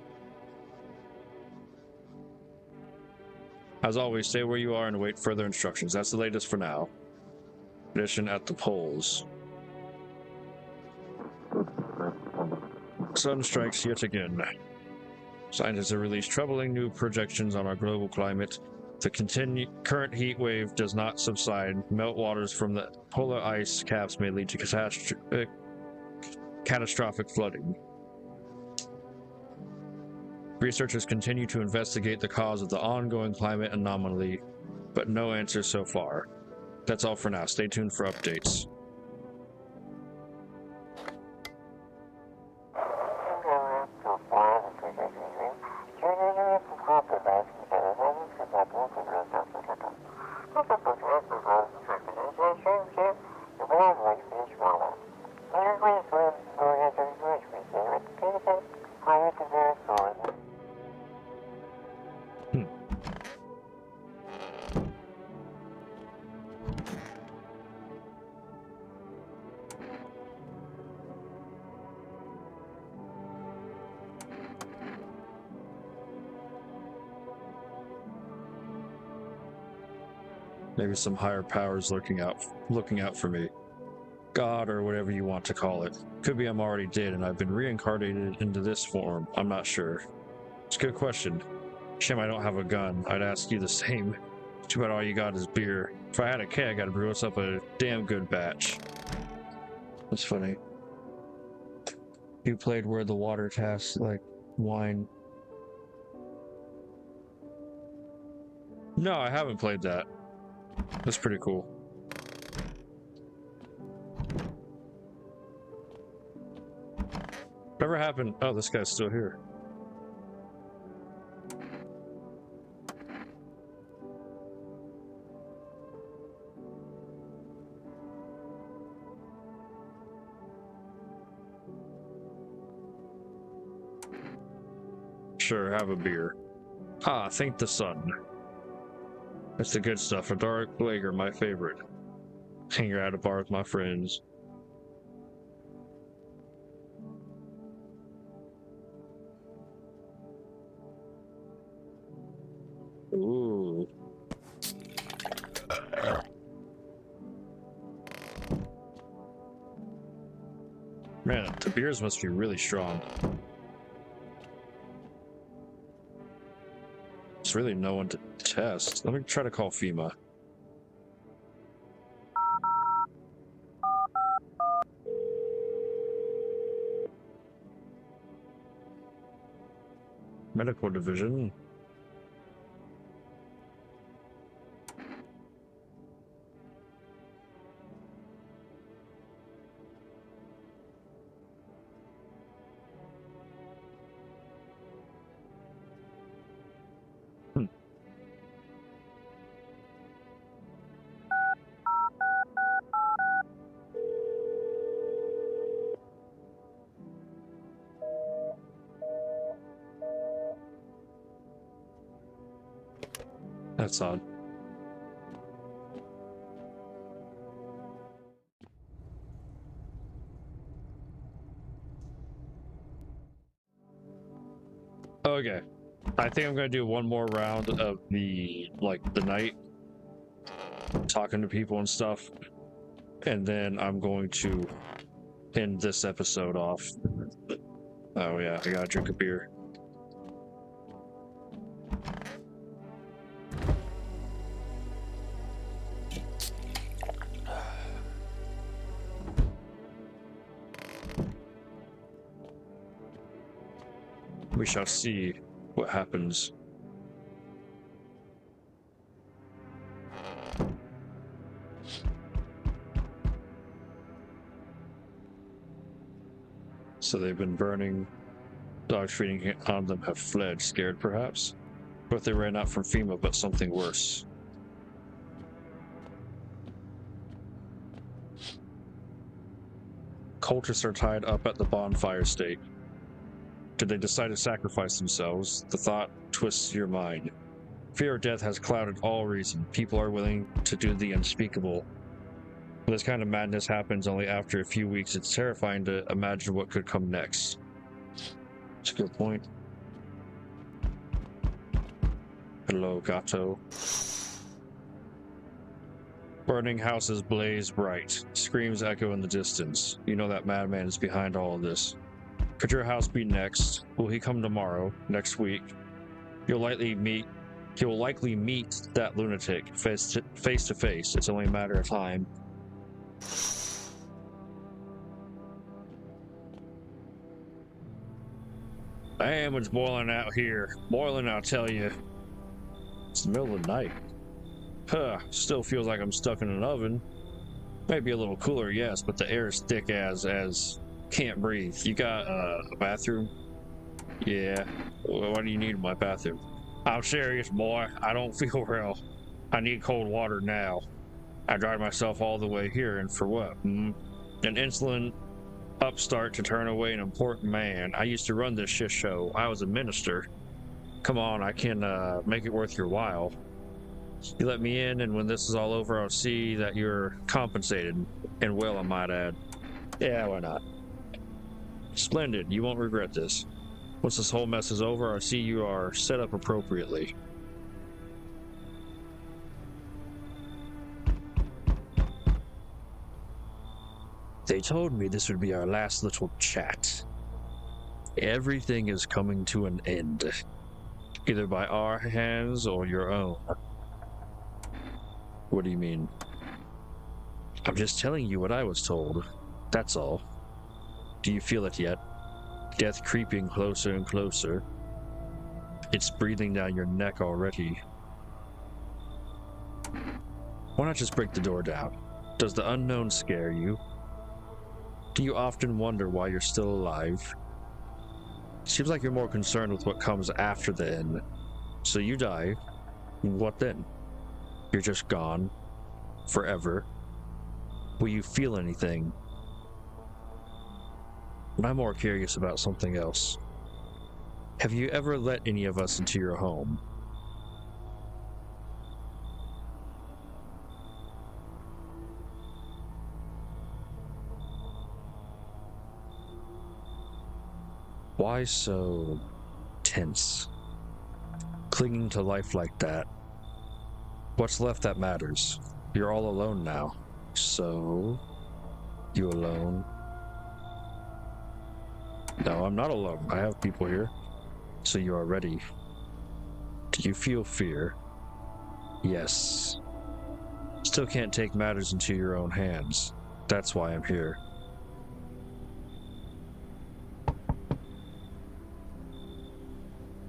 Speaker 1: As always, stay where you are and await further instructions. That's the latest for now. Mission at the polls. Sun strikes yet again. Scientists have released troubling new projections on our global climate. The current heat wave does not subside. Meltwaters from the polar ice caps may lead to catastrophic flooding. Researchers continue to investigate the cause of the ongoing climate anomaly, but no answers so far. That's all for now. Stay tuned for updates. Maybe some higher powers looking out for me. God, or whatever you want to call it. Could be I'm already dead and I've been reincarnated into this form. I'm not sure. It's a good question. Shame I don't have a gun. I'd ask you the same. Too bad all you got is beer. If I had a keg, I'd brew us up a damn good batch. That's funny. You played Where the Water Tastes Like Wine. No, I haven't played that. That's pretty cool. Whatever happened? Oh, this guy's still here. Sure, have a beer. Ah, thank the sun. That's the good stuff. A dark lager, my favorite. Hang out at a bar with my friends. Ooh. Man, the beers must be really strong. There's really no one to test. Let me try to call FEMA. Medical division. That's odd. Okay. I think I'm gonna do one more round of the night, talking to people and stuff, and then I'm going to end this episode off. Oh yeah, I gotta drink a beer. We shall see what happens. So they've been burning. Dogs feeding on them have fled, scared perhaps. But they ran out from FEMA, but something worse. Cultists are tied up at the bonfire stake. Did they decide to sacrifice themselves? The thought twists your mind. Fear of death has clouded all reason. People are willing to do the unspeakable. When this kind of madness happens only after a few weeks, it's terrifying to imagine what could come next. That's a good point. Hello, Gato. Burning houses blaze bright. Screams echo in the distance. You know that madman is behind all of this. Could your house be next? Will he come tomorrow? Next week? He will likely meet that lunatic face to face. It's only a matter of time. Damn, it's boiling out here. Boiling, I'll tell you. It's the middle of the night. Huh, still feels like I'm stuck in an oven. Maybe a little cooler, yes, but the air is thick as can't breathe. You got a bathroom? Yeah. What do you need in my bathroom? I'm serious, boy. I don't feel well. I need cold water now. I drive myself all the way here, and for what? An insolent upstart to turn away an important man. I used to run this shit show. I was a minister. Come on, I can make it worth your while. You let me in, and when this is all over, I'll see that you're compensated. And well, I might add. Yeah, why not? Splendid. You won't regret this. Once this whole mess is over, I see you are set up appropriately. They told me this would be our last little chat. Everything is coming to an end, either by our hands or your own. What do you mean? I'm just telling you what I was told. That's all. Do you feel it yet? Death creeping closer and closer. It's breathing down your neck already. Why not just break the door down? Does the unknown scare you? Do you often wonder why you're still alive? Seems like you're more concerned with what comes after the end. So you die. What then? You're just gone. Forever. Will you feel anything? But I'm more curious about something else. Have you ever let any of us into your home? Why so tense? Clinging to life like that. What's left that matters? You're all alone now. So, you alone? No, I'm not alone. I have people here. So you are ready. Do you feel fear? Yes. Still can't take matters into your own hands. That's why I'm here.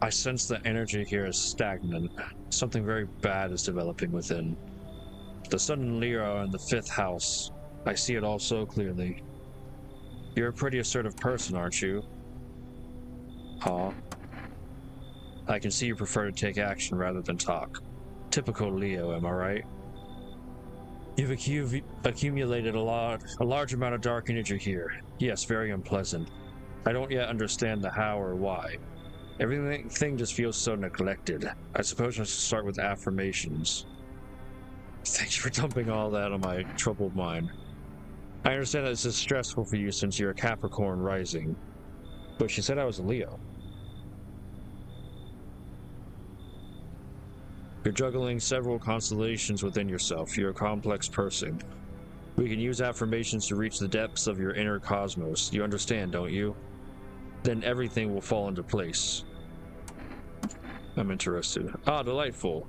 Speaker 1: I sense the energy here is stagnant. Something very bad is developing within. The sun and Leo are in the 5th house. I see it all so clearly. You're a pretty assertive person, aren't you? Huh? I can see you prefer to take action rather than talk. Typical Leo, am I right? You've accumulated a large amount of dark energy here. Yes, very unpleasant. I don't yet understand the how or why.
Speaker 2: Everything just feels so neglected. I suppose I should start with affirmations. Thank you for dumping all that on my troubled mind. I understand that this is stressful for you since you're a Capricorn rising, but she said I was a Leo. You're juggling several constellations within yourself. You're a complex person. We can use affirmations to reach the depths of your inner cosmos. You understand, don't you? Then everything will fall into place. I'm interested. Ah, delightful.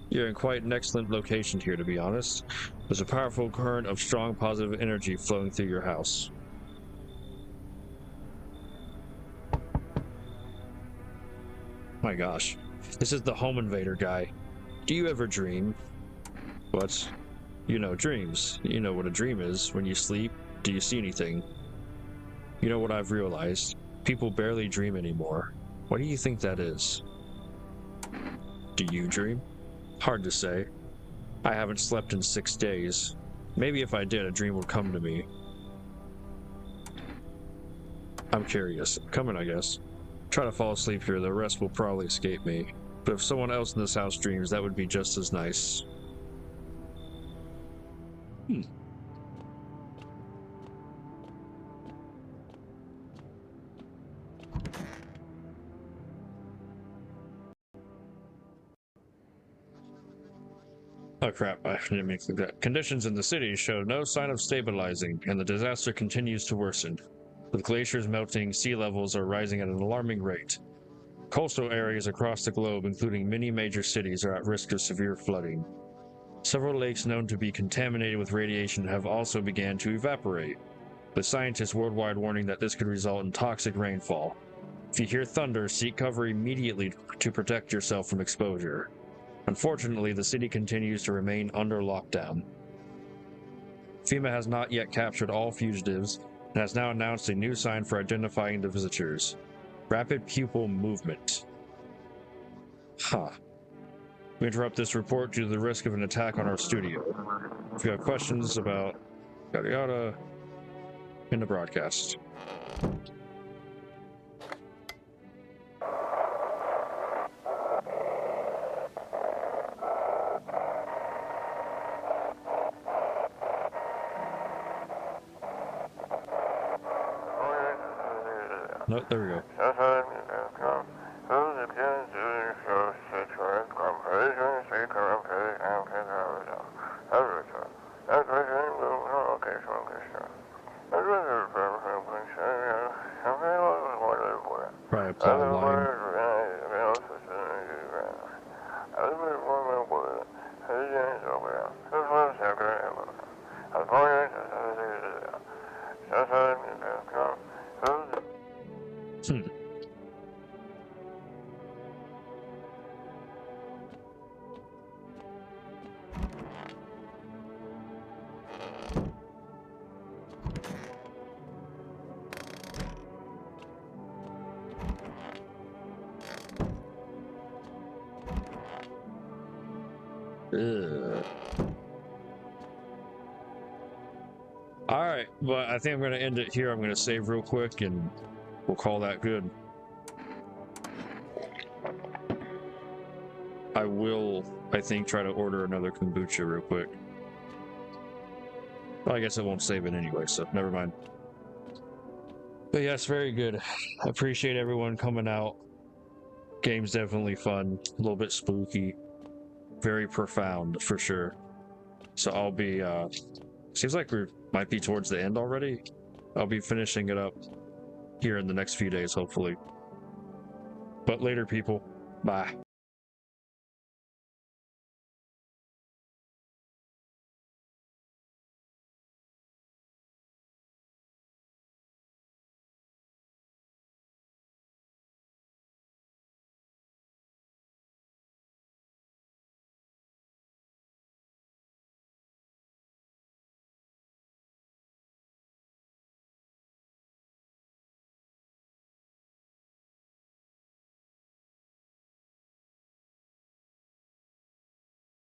Speaker 2: You're in quite an excellent location here, to be honest. There's a powerful current of strong positive energy flowing through your house. My gosh. This is the home invader guy. Do you ever dream? What? You know dreams. You know what a dream is. When you sleep, do you see anything? You know what I've realized? People barely dream anymore. Why do you think that is? Do you dream? Hard to say. I haven't slept in 6 days. Maybe if I did, a dream would come to me. I'm curious. Coming, I guess. Try to fall asleep here, the rest will probably escape me. But if someone else in this house dreams, that would be just as nice. Oh crap, I didn't mean to do that. Conditions in the city show no sign of stabilizing, and the disaster continues to worsen. With glaciers melting, sea levels are rising at an alarming rate. Coastal areas across the globe, including many major cities, are at risk of severe flooding. Several lakes known to be contaminated with radiation have also begun to evaporate, with scientists worldwide warning that this could result in toxic rainfall. If you hear thunder, seek cover immediately to protect yourself from exposure. Unfortunately, the city continues to remain under lockdown. FEMA has not yet captured all fugitives and has now announced a new sign for identifying the visitors. Rapid pupil movement. Huh. We interrupt this report due to the risk of an attack on our studio. If you have questions about yada yada in the broadcast. No, there we go. Probably a plot line. Alright, but I think I'm going to end it here. I'm going to save real quick and we'll call that good. I will, I think, try to order another kombucha real quick. Well, I guess it won't save it anyway, so never mind. But yes, very good. I appreciate everyone coming out. Game's definitely fun, a little bit spooky, very profound for sure. So I'll be, seems like we might be towards the end already. I'll be finishing it up here in the next few days, hopefully. But later, people. Bye.